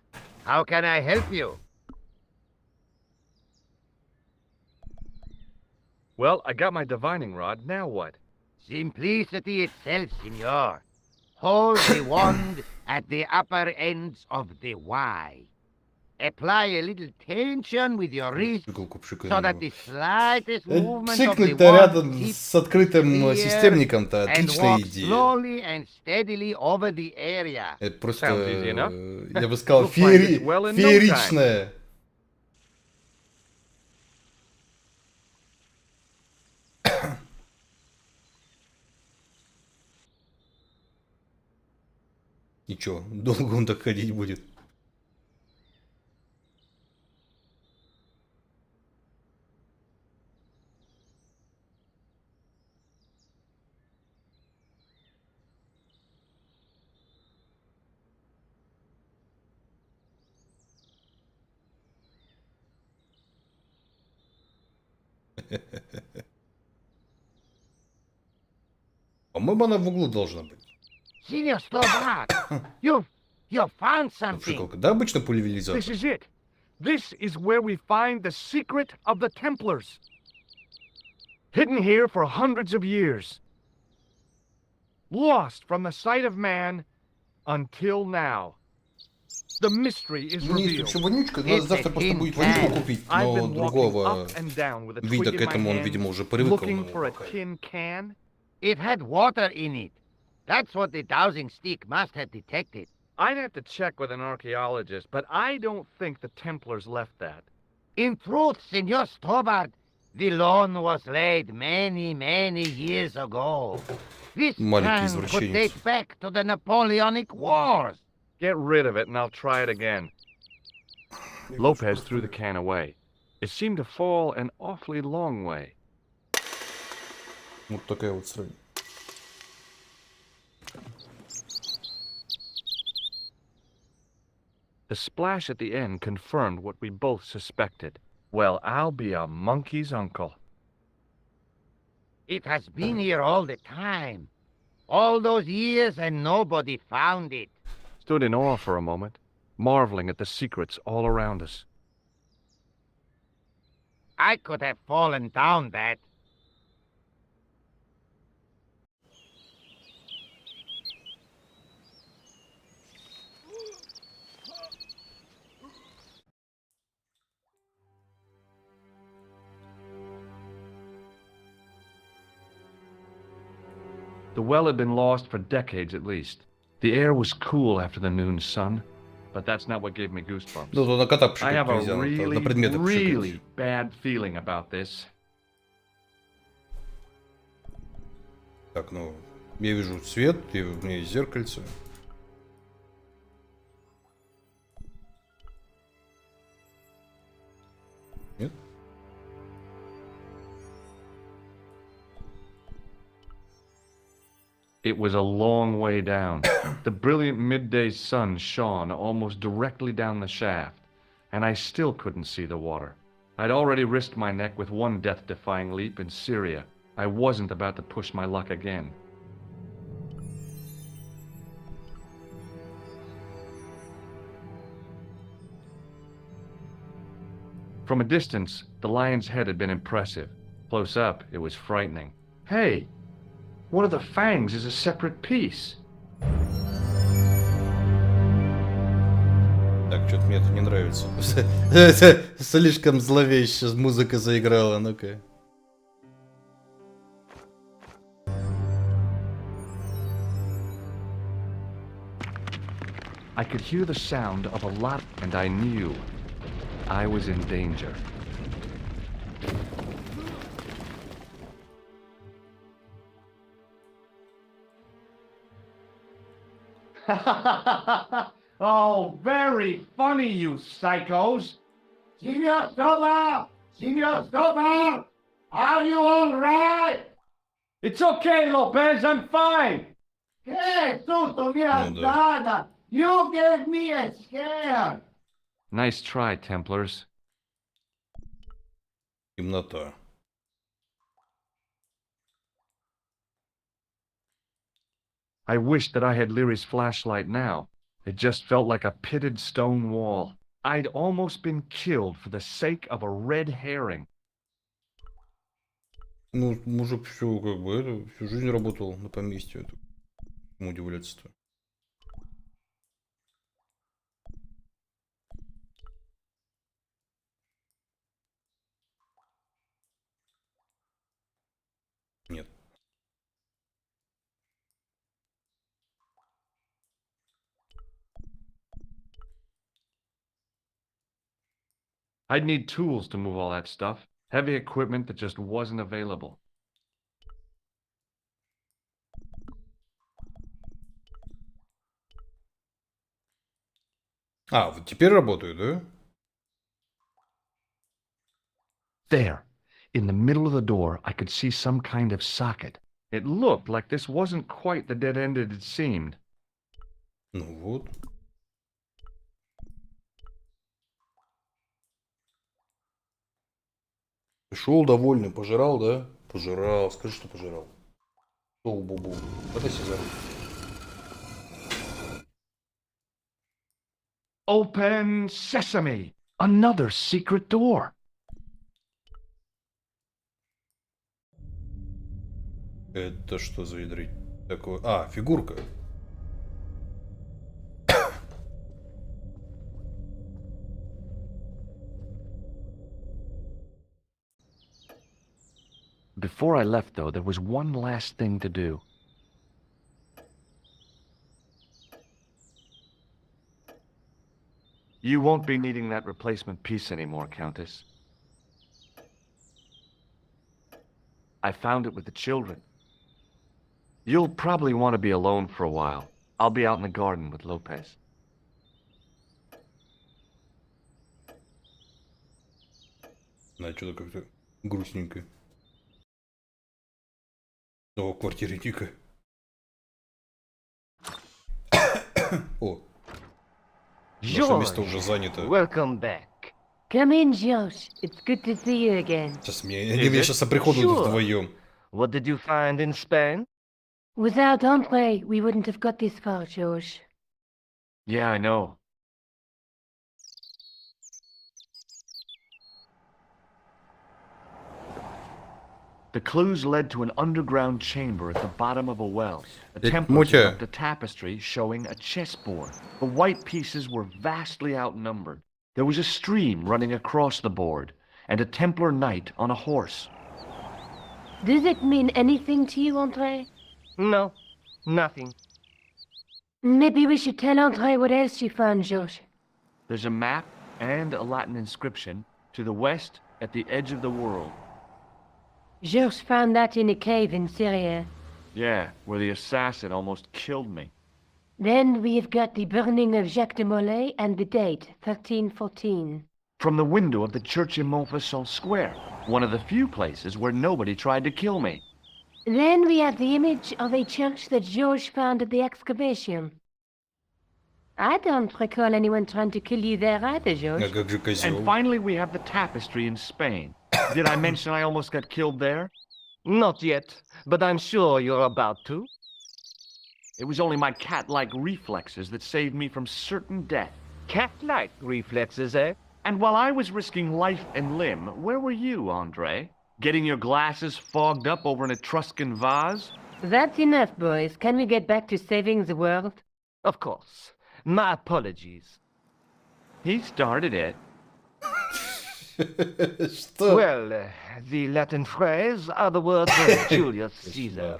How can I help you? Well, I got my divining rod. Now what? Simplicity itself, senor. Hold the wand at the upper ends of the Y. Apply a little tension with your wrist so that the slightest movement of the Пшикнуть-то рядом wand с открытым системником-то and отличная walk идея. slowly and steadily over the area. Это просто, Sounds easy enough. я бы сказал, You'll find it well in no time. фееричная. И чё, долго он так ходить будет? По-моему, она в углу должна быть. Senior Stobart, you found something. Пшикалка. Да, обычно пульверизатор. This is it. This is where we find the secret of the Templars. Hidden here for hundreds of years. Lost from the sight of man until now. The mystery is Мне есть revealed. вообще вонючка, надо завтра просто будет вонючку купить, I've но been walking другого up and down with a вида twig к in my этому он, hand, видимо, уже привыкал. looking for a tin can. It had water in it. That's what the dowsing stick must have detected. I'd have to check with an archaeologist, but I don't think the Templars left that. In truth, Senor Stobart, the loan was laid many, many years ago. This Маленький can could извращенец. date back to the Napoleonic Wars. Get rid of it and I'll try it again. Lopez threw the can away. It seemed to fall an awfully long way. Вот такая вот срань. The splash at the end confirmed what we both suspected. Well, I'll be a monkey's uncle. It has been here all the time. All those years and nobody found it. Stood in awe for a moment, marveling at the secrets all around us. I could have fallen down that. The well had been lost for decades at least. The air was cool after the noon sun, but that's not what gave me goosebumps. Ну, на кота I пшикать have a нельзя, на really, предметы пшикать. really bad feeling about this. Так, ну, я вижу свет, и у меня есть зеркальце. Нет? It was a long way down. The brilliant midday sun shone almost directly down the shaft, and I still couldn't see the water. I'd already risked my neck with one death-defying leap in Syria. I wasn't about to push my luck again. From a distance, the lion's head had been impressive. Close up, it was frightening. Hey, one of the fangs is a separate piece. Так, что-то мне это не нравится. Слишком зловеще музыка заиграла, ну-ка. I could hear the sound of a lot, and I knew I was in danger. Oh, very funny, you psychos. Senor Soba! Senor Soba! Are you all right? It's okay, Lopez, I'm fine. Hey, tutto mi andata. You gave me a scare. Nice try, Templars. Темнота. I wish that I had Leary's flashlight now. It just felt like a pitted stone wall. I'd almost been killed for the sake of a red herring. Ну, мужик всю, как бы, всю жизнь работал на поместье. Чему удивляться-то? Нет. I'd need tools to move all that stuff. Heavy equipment that just wasn't available. А, вот теперь работаю, да? There, in the middle of the door, I could see some kind of socket. It looked like this wasn't quite the dead end it seemed. Ну вот. Пришел довольный, пожирал, да? Пожирал, скажи, что пожирал. Бу-бу-бу. Это Сезар. Open sesame! Another secret door! Это что за ядрить такое? А, фигурка. Before I left, though, there was one last thing to do. You won't be needing that replacement piece anymore, Countess. I found it with the children. You'll probably want to be alone for a while. I'll be out in the garden with Lopez. Да, что-то как-то грустненько. О, в квартире тихо. О. Наше место уже занято. Welcome back. Come in, Josh. It's good to see you again. Сейчас они меня сейчас оприходуют вдвоем. What did you find in Spain? Without Andre, we wouldn't have got this far, Josh. Yeah, I know. The clues led to an underground chamber at the bottom of a well. The Templars left a tapestry showing a chessboard. The white pieces were vastly outnumbered. There was a stream running across the board, and a Templar knight on a horse. Does it mean anything to you, Andre? No, nothing. Maybe we should tell Andre what else you found, Josh. There's a map and a Latin inscription to the west at the edge of the world. Josh found that in a cave in Syria. Yeah, where the assassin almost killed me. Then we've got the burning of Jacques de Molay and the date, 1314. From the window of the church in Montfaucon Square, one of the few places where nobody tried to kill me. Then we have the image of a church that George found at the excavation. I don't recall anyone trying to kill you there either, George. And finally we have the tapestry in Spain. Did I mention I almost got killed there? Not yet, but I'm sure you're about to. It was only my cat-like reflexes that saved me from certain death. Cat-like reflexes, eh? And while I was risking life and limb, where were you, Andre? Getting your glasses fogged up over an Etruscan vase? That's enough, boys. Can we get back to saving the world? Of course. My apologies. He started it. Well, the Latin phrase are the words of Julius Caesar.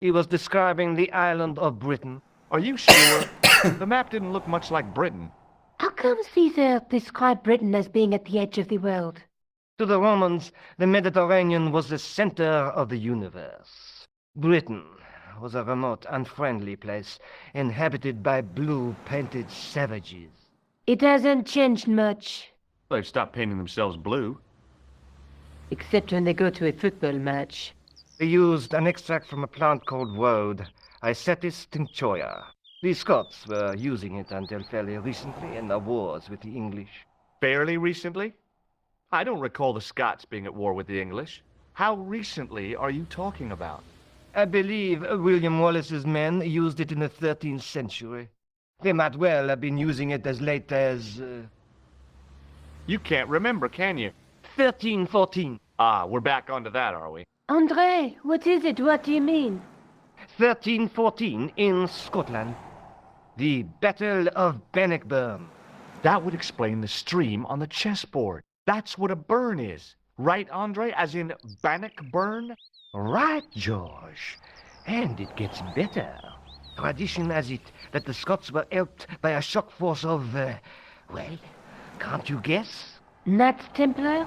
He was describing the island of Britain. Are you sure? The map didn't look much like Britain. How come Caesar described Britain as being at the edge of the world? To the Romans, the Mediterranean was the center of the universe. Britain was a remote, unfriendly place, inhabited by blue-painted savages. It hasn't changed much. They've stopped painting themselves blue. Except when they go to a football match. They used an extract from a plant called woad, Isetis tinctoria. The Scots were using it until fairly recently in the wars with the English. Fairly recently? I don't recall the Scots being at war with the English. How recently are you talking about? I believe William Wallace's men used it in the 13th century. They might well have been using it as late as... You can't remember, can you? 1314. Ah, we're back onto that, are we? Andre, what is it? What do you mean? 1314 in Scotland. The Battle of Bannockburn. That would explain the stream on the chessboard. That's what a burn is. Right, Andre? As in Bannockburn? Right, George. And it gets better. Tradition has it that the Scots were helped by a shock force of, well, can't you guess? Knights Templar?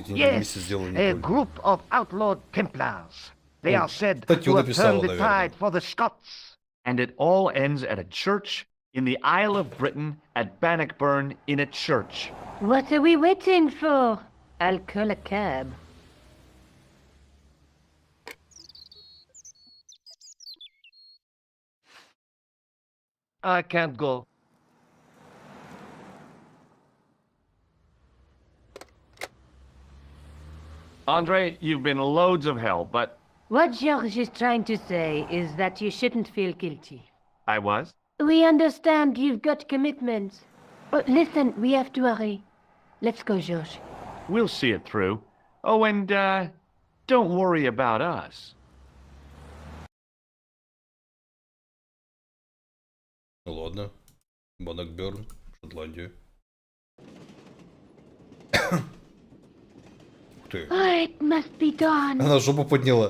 Yes, a group of outlawed Templars. They are said to have turned the tide for the Scots. And it all ends at a church in the Isle of Britain at Bannockburn in a church. What are we waiting for? I'll call a cab. I can't go. Andre, you've been loads of help, but... What George is trying to say is that you shouldn't feel guilty. I was? We understand you've got commitments. But listen, we have to hurry. Let's go, George. We'll see it through. Oh, and, don't worry about us. Ну ладно. Банноckburn, Шотландия. It must be done. Она жопу подняла.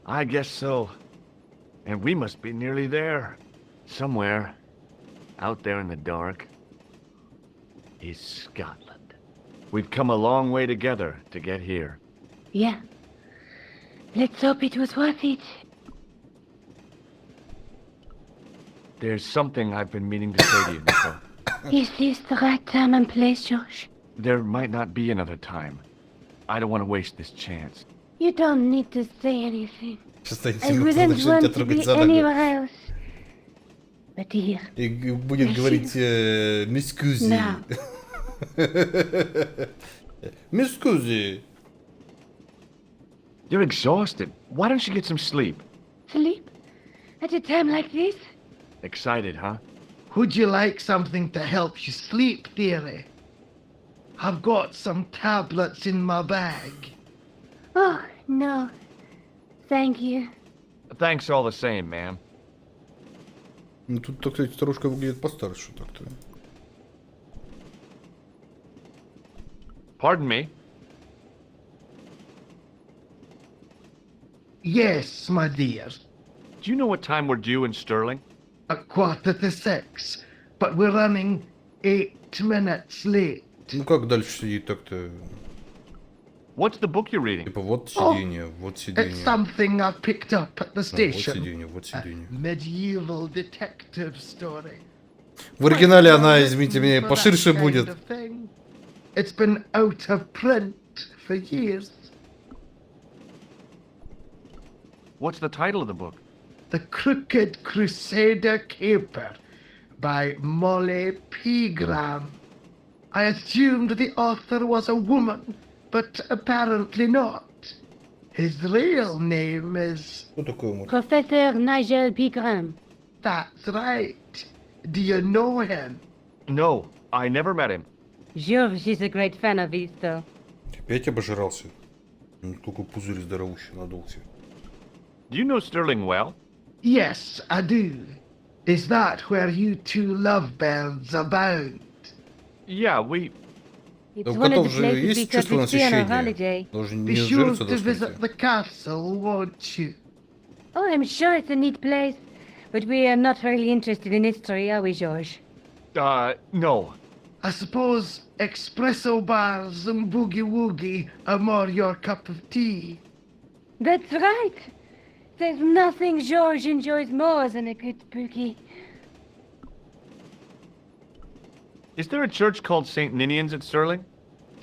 I guess so. And we must be nearly there. Somewhere, out there in the dark, is Scotland. We've come a long way together to get here. Yeah. Let's hope it was worth it. There's something I've been meaning to say to you, Nico. Is this the right time and place, George? There might not be another time. I don't want to waste this chance. You don't need to say anything. Сейчас I wouldn't want to be anywhere else. But here. И будет говорить мискузи. No. Мискузи. You're exhausted. Why don't you get some sleep? Sleep? At a time like this? Excited, huh? Would you like something to help you sleep, dearie? I've got some tablets in my bag. Oh, no. Thank you. Thanks all the same, ma'am. Ну тут, кстати, старушка выглядит постарше так-то. Pardon me? Yes, my dear. Do you know what time we're due in Stirling? 5:45, but we're running 8 minutes late. Ну как дальше сидеть так-то? What's the book you're reading? Типа вот сиденье, вот It's сиденье. something I picked up at the Вот station. сиденье, вот сиденье. Medieval detective story. В оригинале она, извините меня, поширше That kind будет. of thing. It's been out of print for years. What's the title of the book? The Crooked Crusader Caper by Molly Pegram. I assumed the author was a woman, but apparently not. His real name is... Кто такой умер? Professor Nigel Pegram. That's right. Do you know him? No, I never met him. George is a great fan of his, though. Опять обожрался. Только пузырь здоровущий надулся. Do you know Sterling well? Yes, I do. Is that where you two lovebirds abound? Yeah, we... It's Да у one of котов the же places we есть could чувство see on our насыщения. holiday. Должен Be не sure жрется to до visit смерти. the castle, won't you? Oh, I'm sure it's a neat place. But we are not really interested in history, are we, George? No. I suppose espresso bars and boogie-woogie are more your cup of tea. That's right. There's nothing George enjoys more than a good boogie. Is there a church called St. Ninian's at Sterling?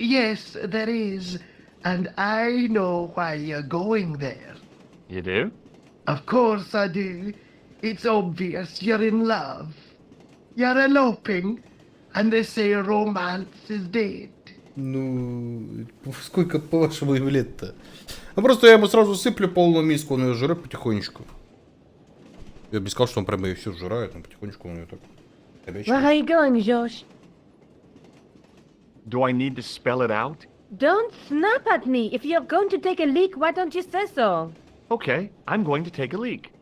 Yes, there is. And I know why you're going there. You do? Of course I do. It's obvious you're in love. You're eloping, and they say romance is dead. Ну, сколько, по-вашему, им лет-то? Ну, просто я ему сразу сыплю полную миску, он ее жрет потихонечку. Я бы не сказал, что он прямо ее все жрает, но потихонечку он ее так... Where are you going, George? Do I need to spell it out? Don't snap at me. If you're going to take a leak, why don't you say so? Okay, I'm going to take a leak.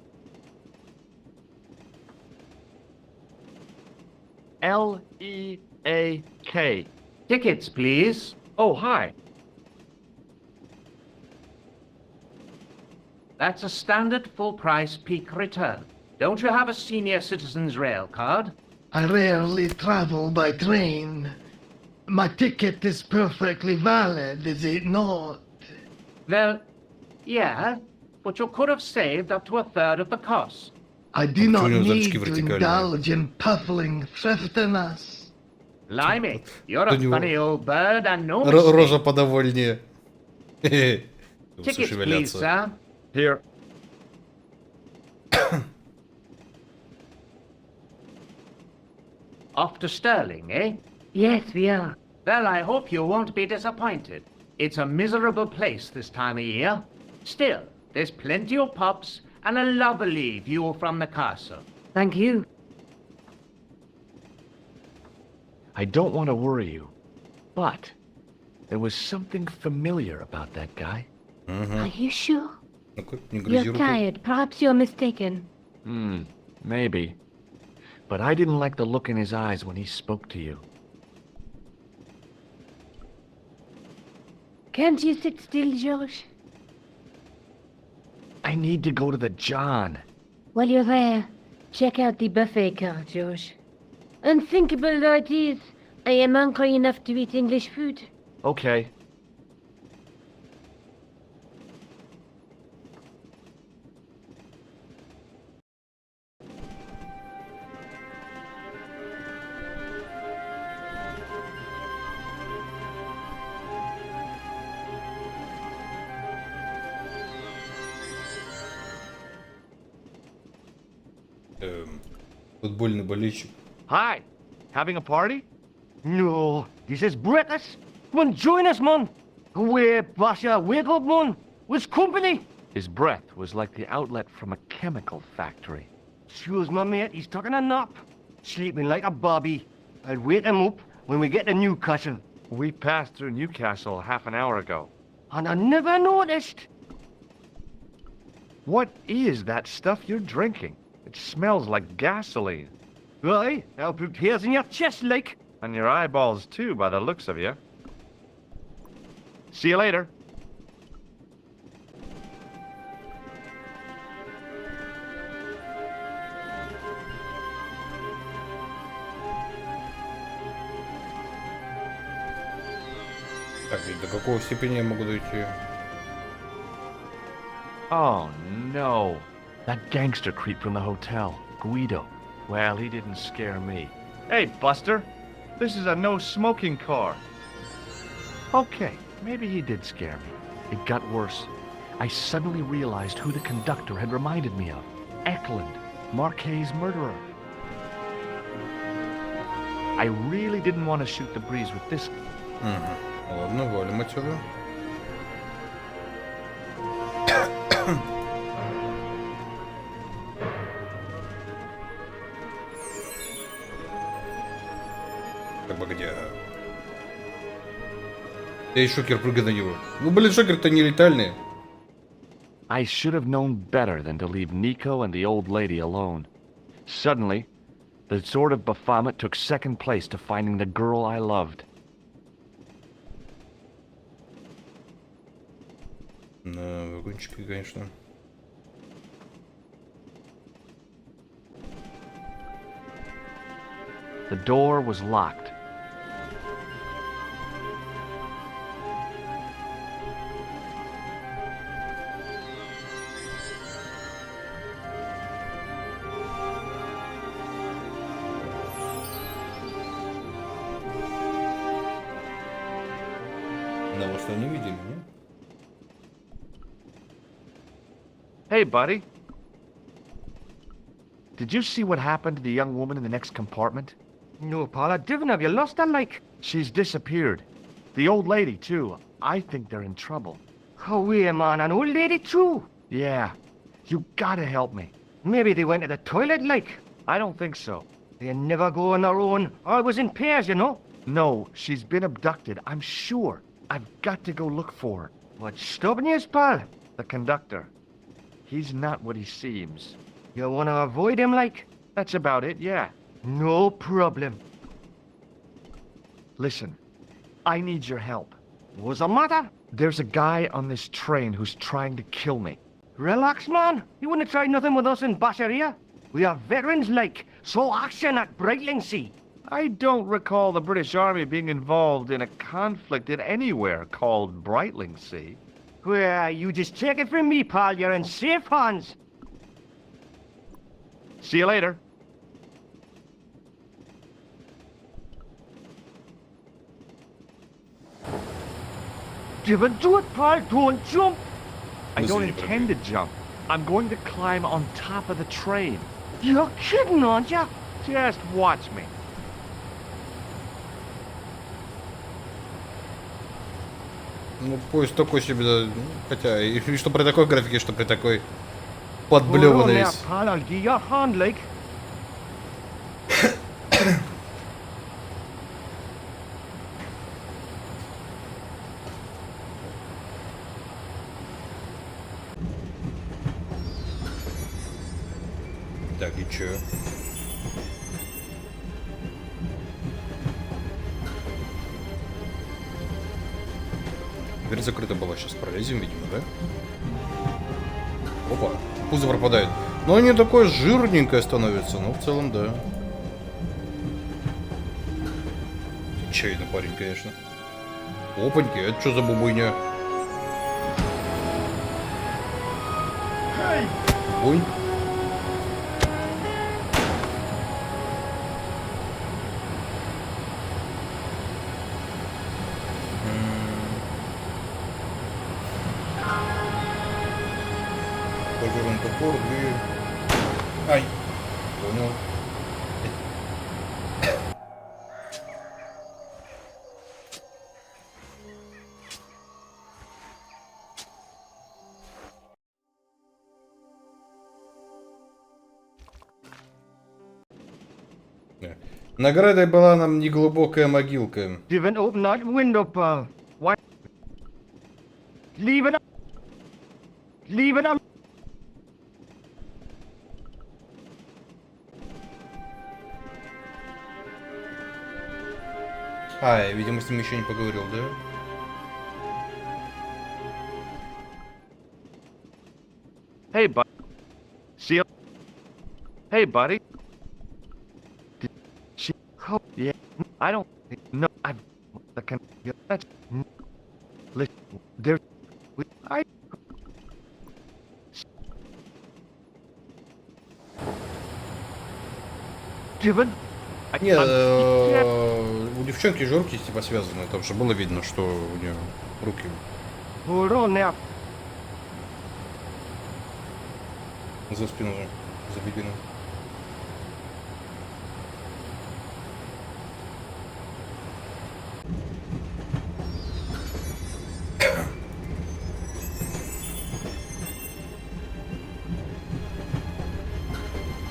L-E-A-K. Tickets, please. Oh, hi. That's a standard full-price peak return. Don't you have a senior citizen's rail card? I rarely travel by train. My ticket is perfectly valid, is it not? Well, yeah, but you could have saved up to a third of the cost. I do not need to indulge in puffling thriftiness. Limey, you're a funny old bird and no Рожа mistake. подовольнее. Tickets, please, sir. Here. Off to Sterling, eh? Yes, we are. Well, I hope you won't be disappointed. It's a miserable place this time of year. Still, there's plenty of pubs and a lovely view from the castle. Thank you. I don't want to worry you, but there was something familiar about that guy. Are you sure? Не грызи You're руку. tired. Perhaps you're mistaken. Maybe. But I didn't like the look in his eyes when he spoke to you. Can't you sit still, George? I need to go to the John. While you're there, check out the buffet car, George. Unthinkable though it is, I am hungry enough to eat English food. Okay. Футбольный болельщик. Hi. Having a party? No, this is British. Come on, join us, man. Away, Basha, wake up, man. What's company? His breath was like the outlet from a chemical factory. Excuse my mate, he's taking a nap. Sleeping like a bobby. I'll wake him up when we get to Newcastle. We passed through Newcastle half an hour ago. And I never noticed. What is that stuff you're drinking? It smells like gasoline. Right, I'll put hairs in your chest, like. And your eyeballs, too, by the looks of you. See you later. Так, и до какого степени я могу дойти? Oh, no. That gangster creep from the hotel, Guido. Well, he didn't scare me. Hey, Buster. This is a no-smoking car. Okay, maybe he did scare me. It got worse. I suddenly realized who the conductor had reminded me of. Eklund, Marquet's murderer. I really didn't want to shoot the breeze with this. Ладно, валим отсюда. Как бы где? Да и шокер, прыгай на него. Ну, блин, шокер-то не летальный. I should have known better than to leave Nico and the old lady alone. Suddenly, the sword of Baphomet took second place to finding the girl I loved. На вагончике, конечно. The door was locked. Да, вот что не видели, не? Hey, buddy. Did you see what happened to the young woman in the next compartment? No, Paul, I didn't. Have you lost her, like? She's disappeared. The old lady, too. I think they're in trouble. Oh, wait, man, an old lady, too? Yeah. You gotta help me. Maybe they went to the toilet, like? I don't think so. They never go on their own. Always in pairs, you know? No, she's been abducted, I'm sure. I've got to go look for her. What's stopping you, pal? The conductor. He's not what he seems. You want to avoid him, like? That's about it, yeah. No problem. Listen, I need your help. What's the matter? There's a guy on this train who's trying to kill me. Relax, man. You wouldn't try nothing with us in Basharia. We are veterans, like, so action at Brightlingsea. I don't recall the British Army being involved in a conflict in anywhere called Brightlingsea. Well, you just take it from me, pal. You're in safe hands. See you later. Do it, pal. Don't jump. I don't intend to jump. I'm going to climb on top of the train. You're kidding, aren't you? Just watch me. Ну, поезд такой себе, да. Хотя, и что при такой графике, что при такой подблеванной весь. Так, и чё? Дверь закрыта была, сейчас пролезем, видимо, да? Опа, пузо пропадает. Но не такое жирненькое становится, но в целом, да. Чайный парень, конечно. Опаньки, это что за бубуйня? Бунь. Пожарный топор, дверь. Ай, понял. Наградой была нам неглубокая могилка. Didn't open that window, pal. Why? Leave it up. Leave it up. А, я, видимо, с ним еще не поговорил, да? Hey, buddy. See you. Hey, buddy. Did she? Oh, yeah. I don't. No, I. The can. That's. Listen, there. I. Given. Не, у девчонки же руки типа связаны, там же было видно, что у нее руки. Hold on now. За спину же заведены.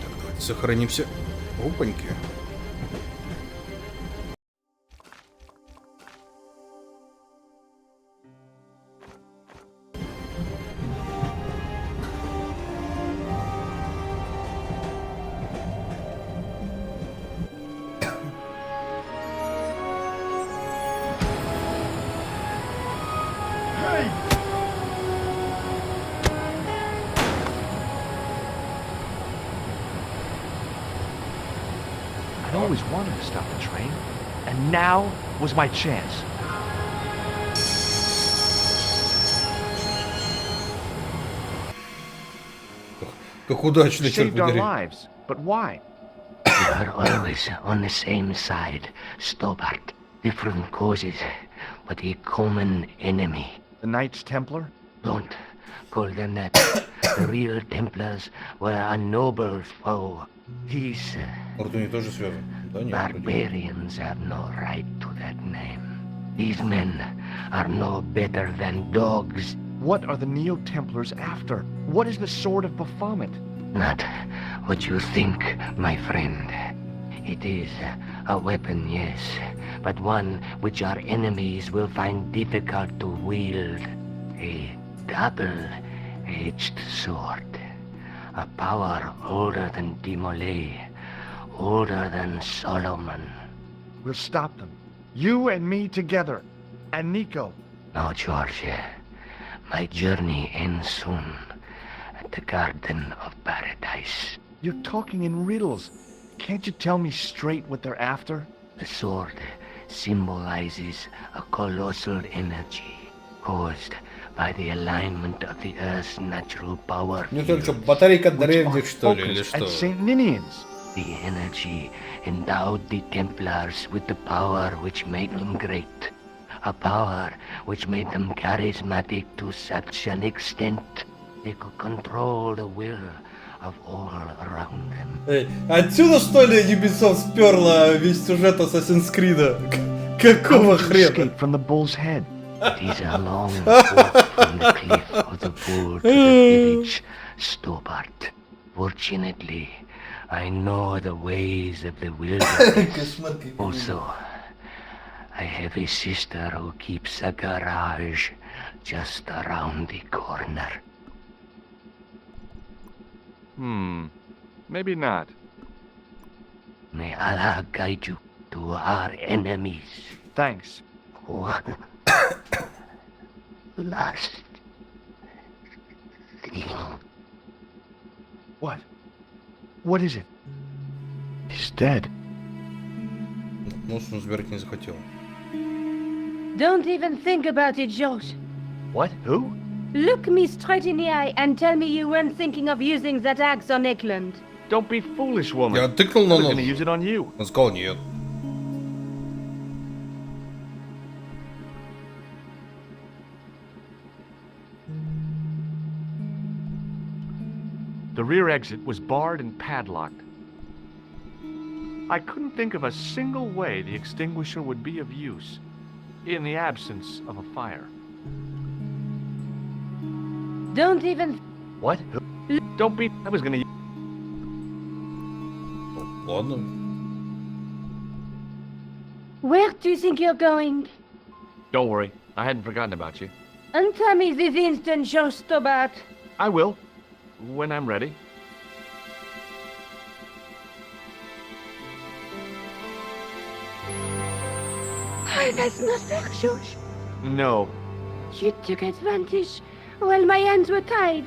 Так, давайте сохранимся. Опаньки. I always wanted to stop the train, and now was my chance. Как удачно, черт Saved our подери. lives, but why? We are always on the same side, Stobart. Different causes, but a common enemy. The Knights Templar? Don't call them that. The real Templars were a noble foe. Peace. Ордуни тоже связан. Да нет. Barbarians have no right to that name. These men are no better than dogs. What are the Neo-Templars after? What is the Sword of Baphomet? Not what you think, my friend. It is a weapon, yes, but one which our enemies will find difficult to wield. A double-edged sword. A power older than Dimolay, older than Solomon. We'll stop them. You and me together. And Nico. No, George. My journey ends soon at the Garden of Paradise. You're talking in riddles. Can't you tell me straight what they're after? The sword symbolizes a colossal energy caused by the alignment of the Earth's natural power. Ну только батарейка древних, что ли, или что? At St. Ninian's. The energy endowed the Templars with the power which made them great. A power which made them charismatic to such an extent they could control the will of all around them. Отсюда, что ли, Ubisoft сперла весь сюжет Assassin's Creed? Какого хрена? Escape from the bull's head. It is a long walk from the cliff of the bull to the village, Stobart. Fortunately, I know the ways of the wilderness. Also, I have a sister who keeps a garage just around the corner. Maybe not. May Allah guide you to our enemies. Thanks. Last thing. What? What is it? He's dead. Может, он забирать не захотел. Don't even think about it, George. What? Who? Look me straight in the eye and tell me you weren't thinking of using that axe on Eckland. Don't be foolish, woman. Я тыкнул на I was нос. gonna use it on you. Он сказал нет. The rear exit was barred and padlocked. I couldn't think of a single way the extinguisher would be of use in the absence of a fire. Don't even... What? Don't be... I was gonna... Ладно. Where do you think you're going? Don't worry. I hadn't forgotten about you. Answer me this instant, George Stobart. I will. When I'm ready. I was not there, George. No. You took advantage. Well, my hands were tied.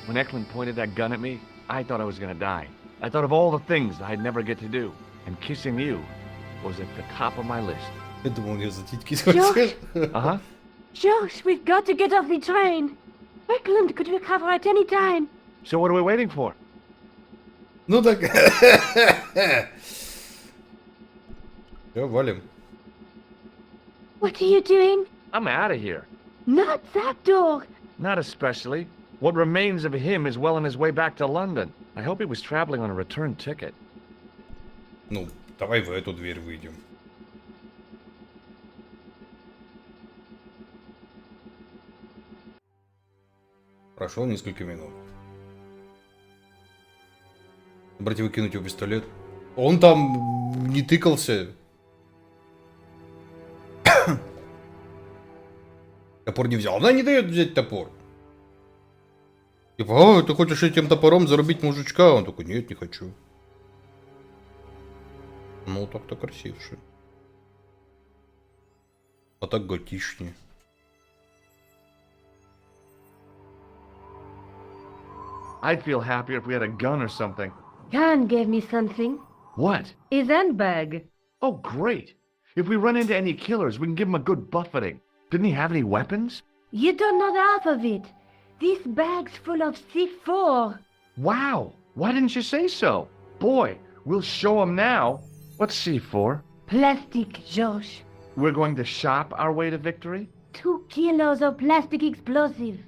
When Eklund pointed that gun at me, I thought I was gonna die. I thought of all the things I'd never get to do. And kissing you was at the top of my list. Я думал, я за титьки George. Uh-huh. George, we've got to get off the train. Eckland could recover at any time. So what are we waiting for? Ну так... Все, валим. What are you doing? I'm out of here. Not that door. Not especially. What remains of him is well on his way back to London. I hope he was traveling on a return ticket. Ну, давай в эту дверь выйдем. Прошло несколько минут. Братья, выкинуть его пистолет. Он там не тыкался. Топор не взял. Она не дает взять топор. Типа, ты хочешь этим топором зарубить мужичка? Он такой, нет, не хочу. Ну, так-то красивше. А так готичнее. I'd feel happier if we had a gun or something. Khan gave me something. What? His handbag. Oh, great. If we run into any killers, we can give them a good buffeting. Didn't he have any weapons? You don't know half of it. This bag's full of C4. Wow. Why didn't you say so? Boy, we'll show them now. What's C4? Plastic, Josh. We're going to shop our way to victory? 2 kilos of plastic explosive.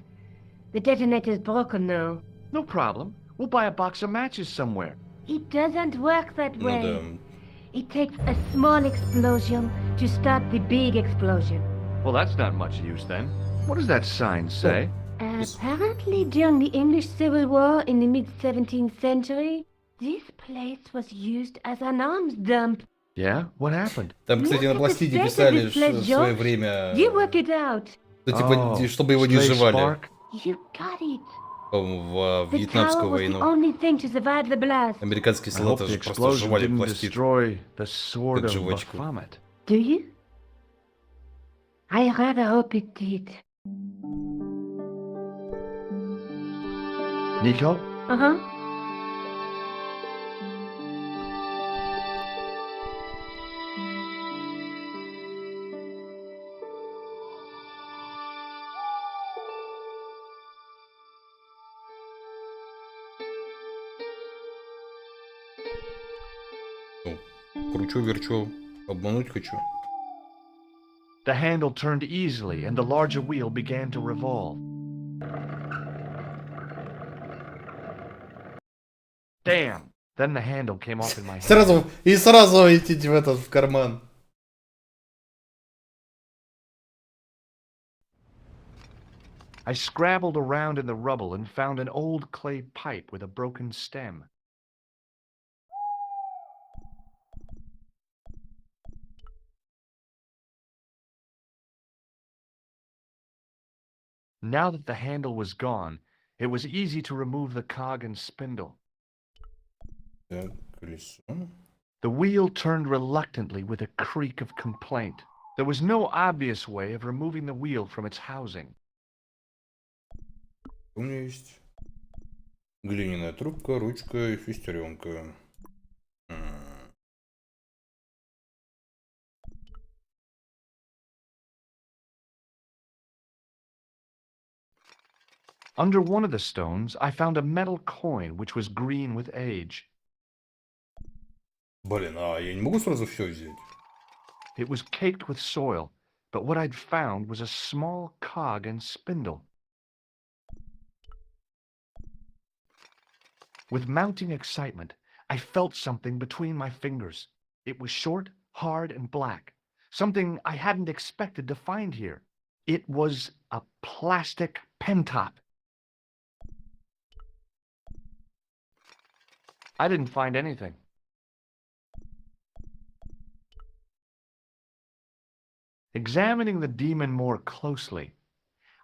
The detonator's broken now. No problem. We'll buy a box of matches somewhere. It doesn't work that Ну way. да. It takes a small explosion to start the big explosion. Well, that's not much use then. What does that sign say? Apparently, during the English Civil War in the mid-17th century, this place was used as an arms dump. Yeah? What happened? Там, кстати, на пластине писали в свое время, You work it out. ну, типа, чтобы его не сживали. You got it. По-моему, в The Вьетнамскую tower was the войну. only thing to survive the blast. Американские I hope солдаты the же просто explosion сживали didn't пластид. destroy the sword Как of жвачку. Baphomet. Do you? I rather hope it did. Nico? Uh-huh. Кручу-верчу, обмануть хочу. The handle turned easily, and the larger wheel began to revolve. Damn! Then the handle came off in my hand. Сразу идите в карман. I scrabbled around in the rubble and found an old clay pipe with a broken stem. Now that the handle was gone, it was easy to remove the cog and spindle. Так, колесо. The wheel turned reluctantly with a creak of complaint. There was no obvious way of removing the wheel from its housing. У меня есть глиняная трубка, ручка и шестеренка. Under one of the stones, I found a metal coin which was green with age. Блин, а я не могу сразу все взять? It was caked with soil, but what I'd found was a small cog and spindle. With mounting excitement, I felt something between my fingers. It was short, hard, and black. Something I hadn't expected to find here. It was a plastic pen top. I didn't find anything. Examining the demon more closely,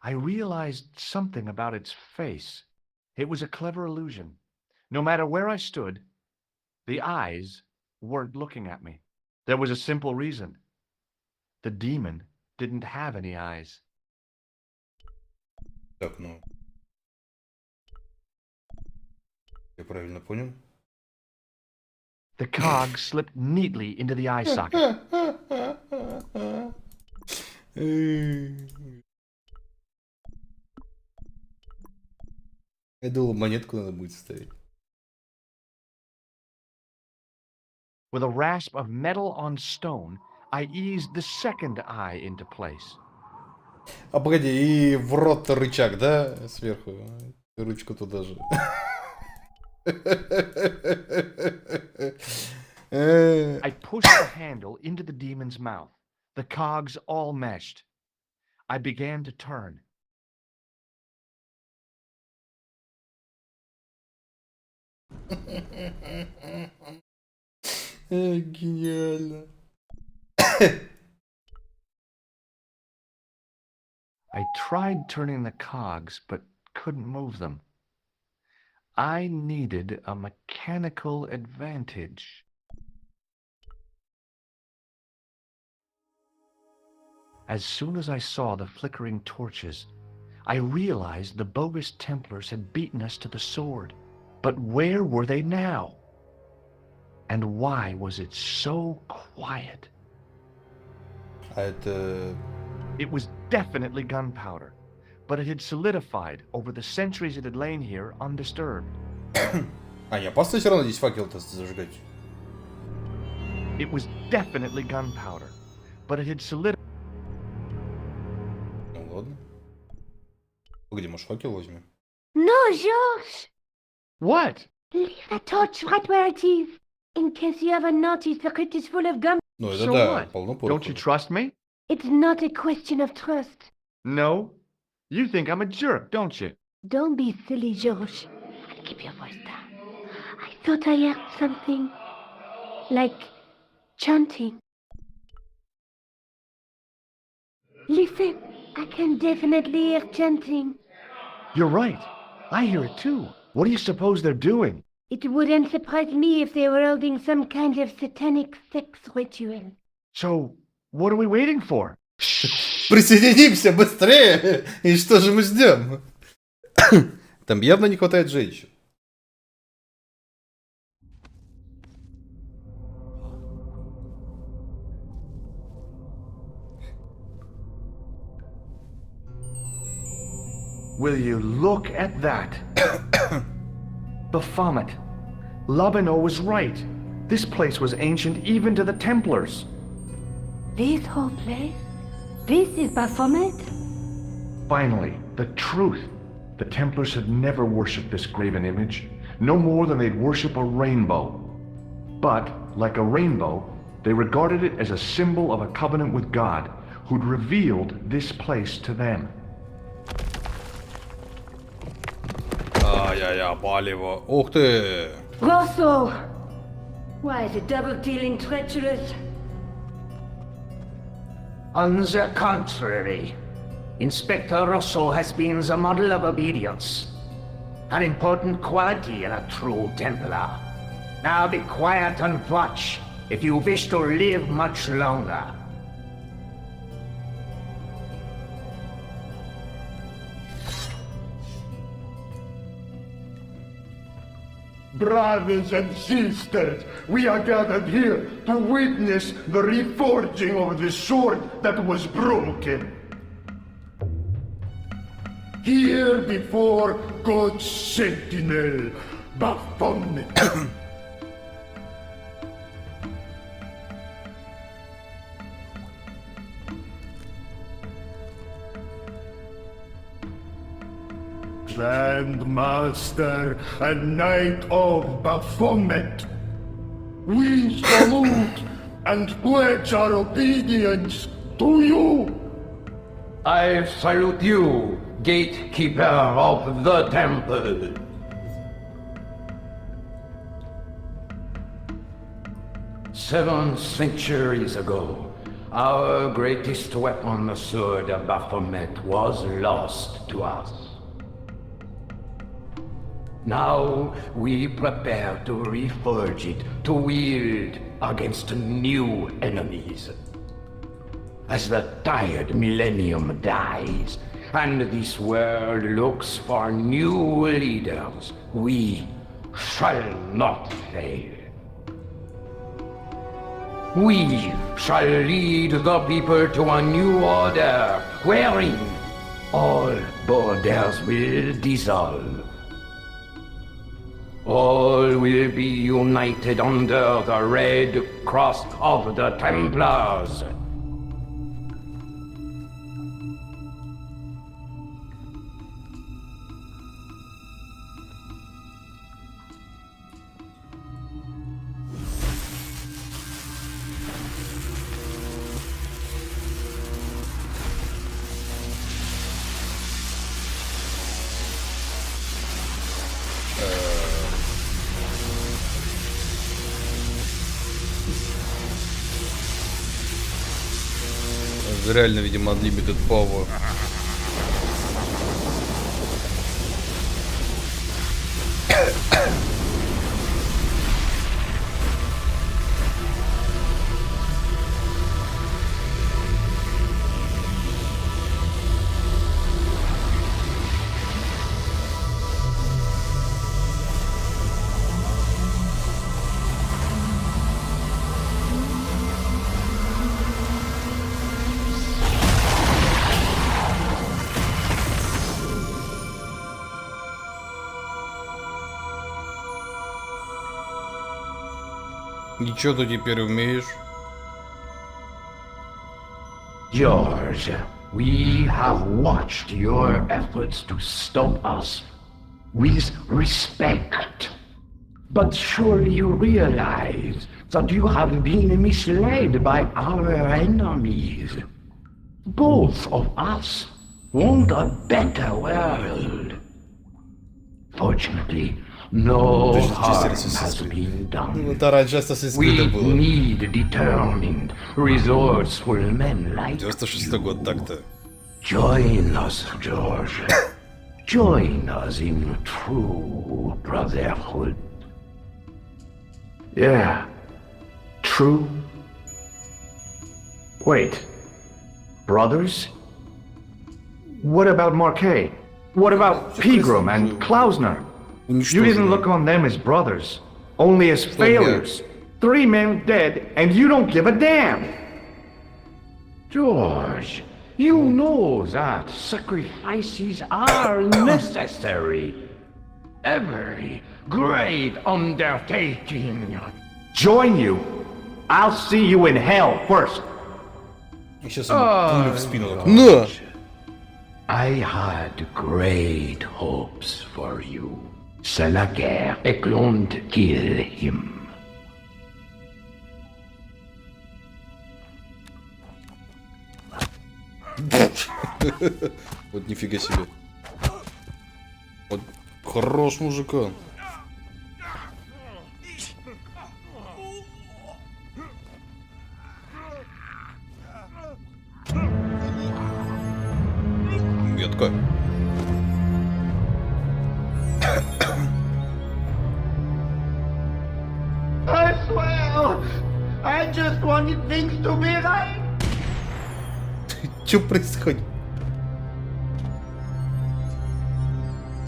I realized something about its face. It was a clever illusion. No matter where I stood, the eyes weren't looking at me. There was a simple reason. The demon didn't have any eyes. Так, ну... Я правильно понял? The cog slipped neatly into the eye socket. Я думал, монетку надо будет ставить. With a rasp of metal on stone, I eased the second eye into place. А погоди, и в рот рычаг, да? Сверху. Ручку туда же. I pushed the handle into the demon's mouth. The cogs all meshed. I began to turn. Гениально. I tried turning the cogs, but couldn't move them. I needed a mechanical advantage. As soon as I saw the flickering torches, I realized the bogus Templars had beaten us to the sword. But where were they now? And why was it so quiet? It was definitely gunpowder, but it had solidified over the centuries it had lain here undisturbed. А не опасно все равно здесь факел-то зажигать? It was definitely gunpowder, but it had solidified. Ну ладно. Где, может, факел возьмем? No, George! What? Leave the torch right where it is, in case you ever notice the crypt is full of gum. Ну это So да, what? полно Don't you пороху. trust me? It's not a question of trust. No. You think I'm a jerk, don't you? Don't be silly, George. And keep your voice down. I thought I heard something. Like chanting. Listen, I can definitely hear chanting. You're right. I hear it too. What do you suppose they're doing? It wouldn't surprise me if they were holding some kind of satanic sex ritual. So, what are we waiting for? Присоединимся быстрее! И что же мы ждем? Там явно не хватает женщин. Will you look at that? Baphomet. Labino was right. This place was ancient even to the Templars. This whole place? This is Baphomet? Finally, the truth. The Templars had never worshipped this graven image, no more than they'd worship a rainbow. But, like a rainbow, they regarded it as a symbol of a covenant with God, who'd revealed this place to them. Ай-яй-яй, палево. Ух ты! Rosso! Why is the double dealing treacherous? On the contrary, Inspector Rosso has been the model of obedience, an important quality in a true Templar. Now be quiet and watch if you wish to live much longer. Brothers and sisters, we are gathered here to witness the reforging of the sword that was broken. Here before God's sentinel, Baphomet. Grand Master and Knight of Baphomet, we salute and pledge our obedience to you. I salute you, gatekeeper of the temple. Seven centuries ago, our greatest weapon, the sword of Baphomet, was lost to us. Now we prepare to reforge it, to wield against new enemies. As the tired millennium dies, and this world looks for new leaders, we shall not fail. We shall lead the people to a new order, wherein all borders will dissolve. All will be united under the red cross of the Templars. Реально, видимо, unlimited power. И чё ты теперь умеешь? George, we have watched your efforts to stop us with respect. But surely you realize that you have been misled by our enemies. Both of us want a better world. Fortunately, no harm has been done. We need determined, resourceful men like 96 год так-то. Join us, George. Join us in true brotherhood. Yeah, true. Wait. Brothers? What about Marquet? What about Pegram and Klausner? You didn't look on them as brothers, only as failures. 3 men dead, and you don't give a damn! George, you know that sacrifices are necessary. Every great undertaking. Join you? I'll see you in hell first. No! I had great hopes for you. C'est la guerre et don't kill him. Вот нифига себе. Вот хорош мужика. Метко. I swear, I just wanted things to be right. Что происходит?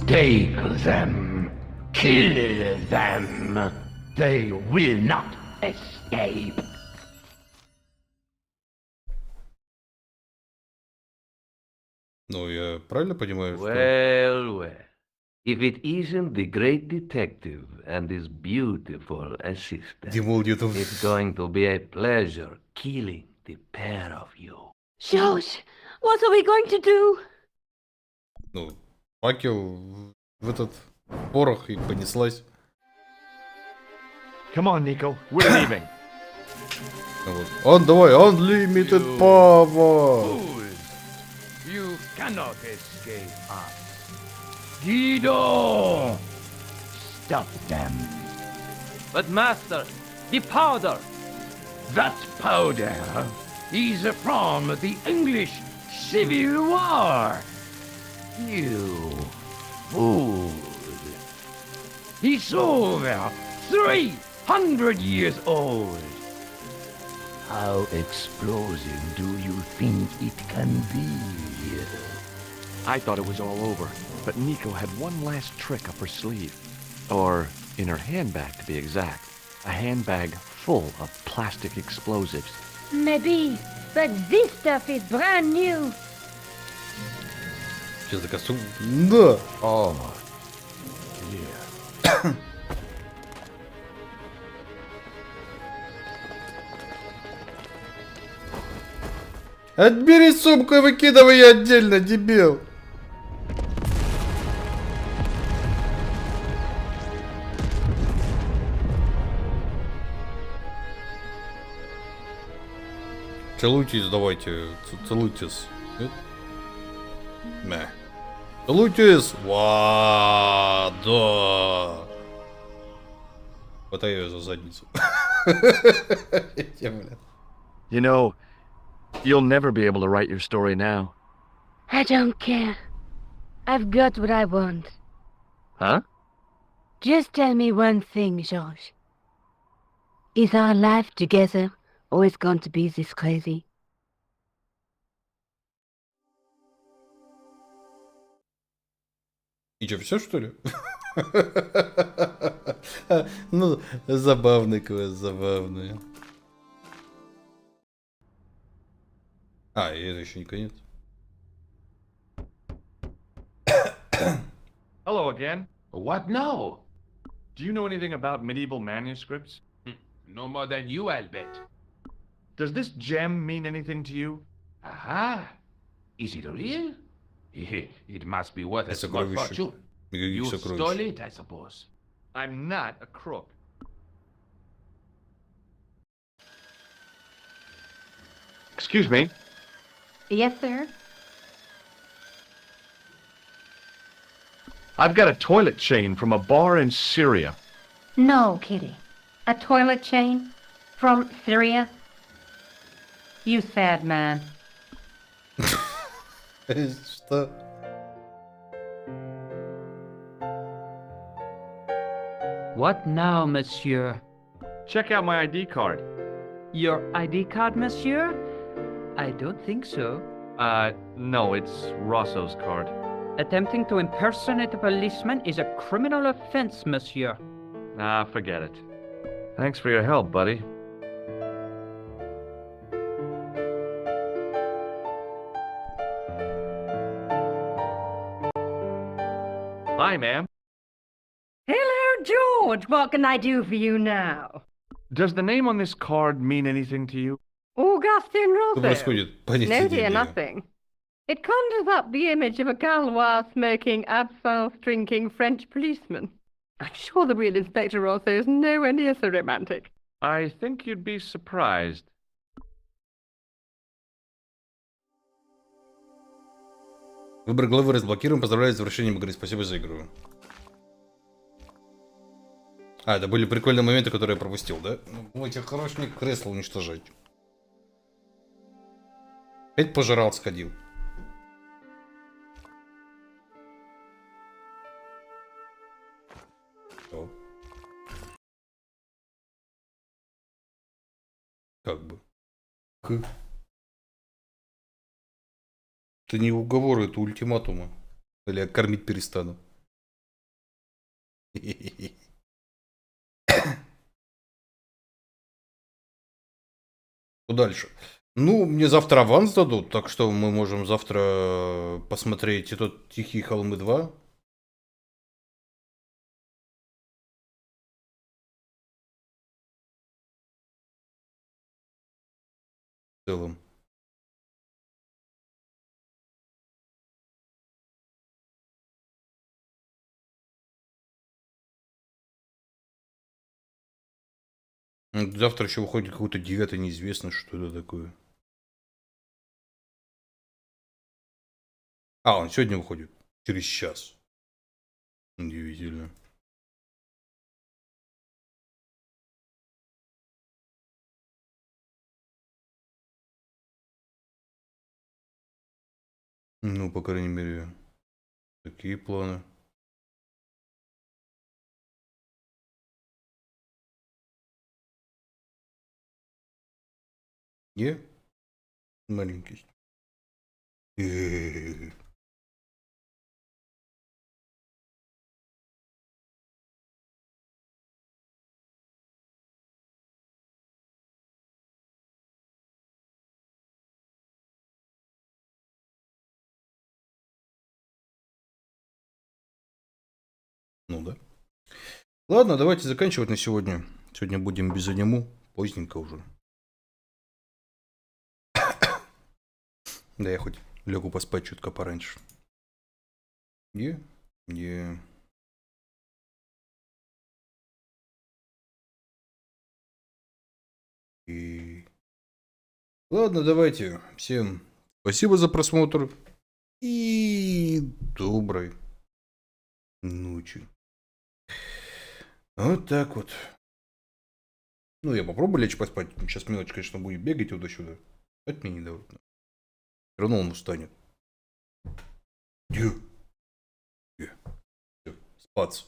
Take them. Kill them. They will not escape. Ну, я правильно понимаю, что... Well. If it isn't the great detective and his beautiful assistant, it's going to be a pleasure killing the pair of you. George, what are we going to do? Ну, факел в этот порох и понеслась. Come on, Nico. We're leaving. Вот. Он, давай, unlimited power! You cannot escape us. Guido! Stop them. But master, the powder! That powder is from the English Civil War. You fool. It's over 300 years old. How explosive do you think it can be? I thought it was all over, but Nico had one last trick up her sleeve. Or in her handbag, to be exact. A handbag full of plastic explosives. Maybe, but this stuff is brand new. Что за костюм? Да! Oh, yeah. Отбери сумку и выкидывай ее отдельно, дебил! Целуйтесь, давайте, целуйтесь. Нет? Мя. Целуйтесь! Ва, да! Хватаю ее за задницу. You know, you'll never be able to write your story now. I don't care. I've got what I want. Huh? Just tell me one thing, Georges. Is our life together always going to be this crazy? И что, все что ли? Ну, забавный квест, забавный. А, и это еще не конец. Hello again. What now? Do you know anything about medieval manuscripts? No more than you, I'll bet. Does this gem mean anything to you? Aha! Is it real? It must be worth a small fortune. You stole it, I suppose. I'm not a crook. Excuse me. Yes, sir? I've got a toilet chain from a bar in Syria. No, Kitty. A toilet chain? From Syria? You sad man. Что? What now, monsieur? Check out my ID card. Your ID card, monsieur? I don't think so. No, it's Rosso's card. Attempting to impersonate a policeman is a criminal offense, monsieur. Ah, forget it. Thanks for your help, buddy. Hi, ma'am. Hello, George. What can I do for you now? Does the name on this card mean anything to you? Augustin Что Rosso. происходит? Понятия No, не dear, имею. nothing. It conjures up the image of a Gaulois-smoking, absinthe-drinking French policeman. I'm sure the real Inspector Rosso is nowhere near so romantic. I think you'd be surprised. Выбор главы разблокируем. Поздравляю с завершением игры. Спасибо за игру. А, это были прикольные моменты, которые я пропустил, да? Ну, этих хороших кресла уничтожать. Опять пожрал, сходил. О. Как бы. Это не уговоры, это ультиматумы. Или я кормить перестану. Что дальше? Ну, мне завтра аванс дадут, так что мы можем завтра посмотреть и тот Тихие холмы 2. В целом. Завтра еще выходит какой-то 9-й, неизвестно, что это такое. А, он сегодня выходит. Через час. Удивительно. Ну, по крайней мере, такие планы. Где? Маленький. Ну да. Ладно, давайте заканчивать на сегодня. Сегодня будем без аниму. Поздненько уже. Да я хоть лягу поспать чутка пораньше. Не. И... Ладно, давайте. Всем спасибо за просмотр. И доброй ночи. Вот так вот. Ну, я попробую лечь поспать. Сейчас мелочь, конечно, будет бегать туда-сюда. Спать мне не дают. Все равно он устанет. Все, спаться.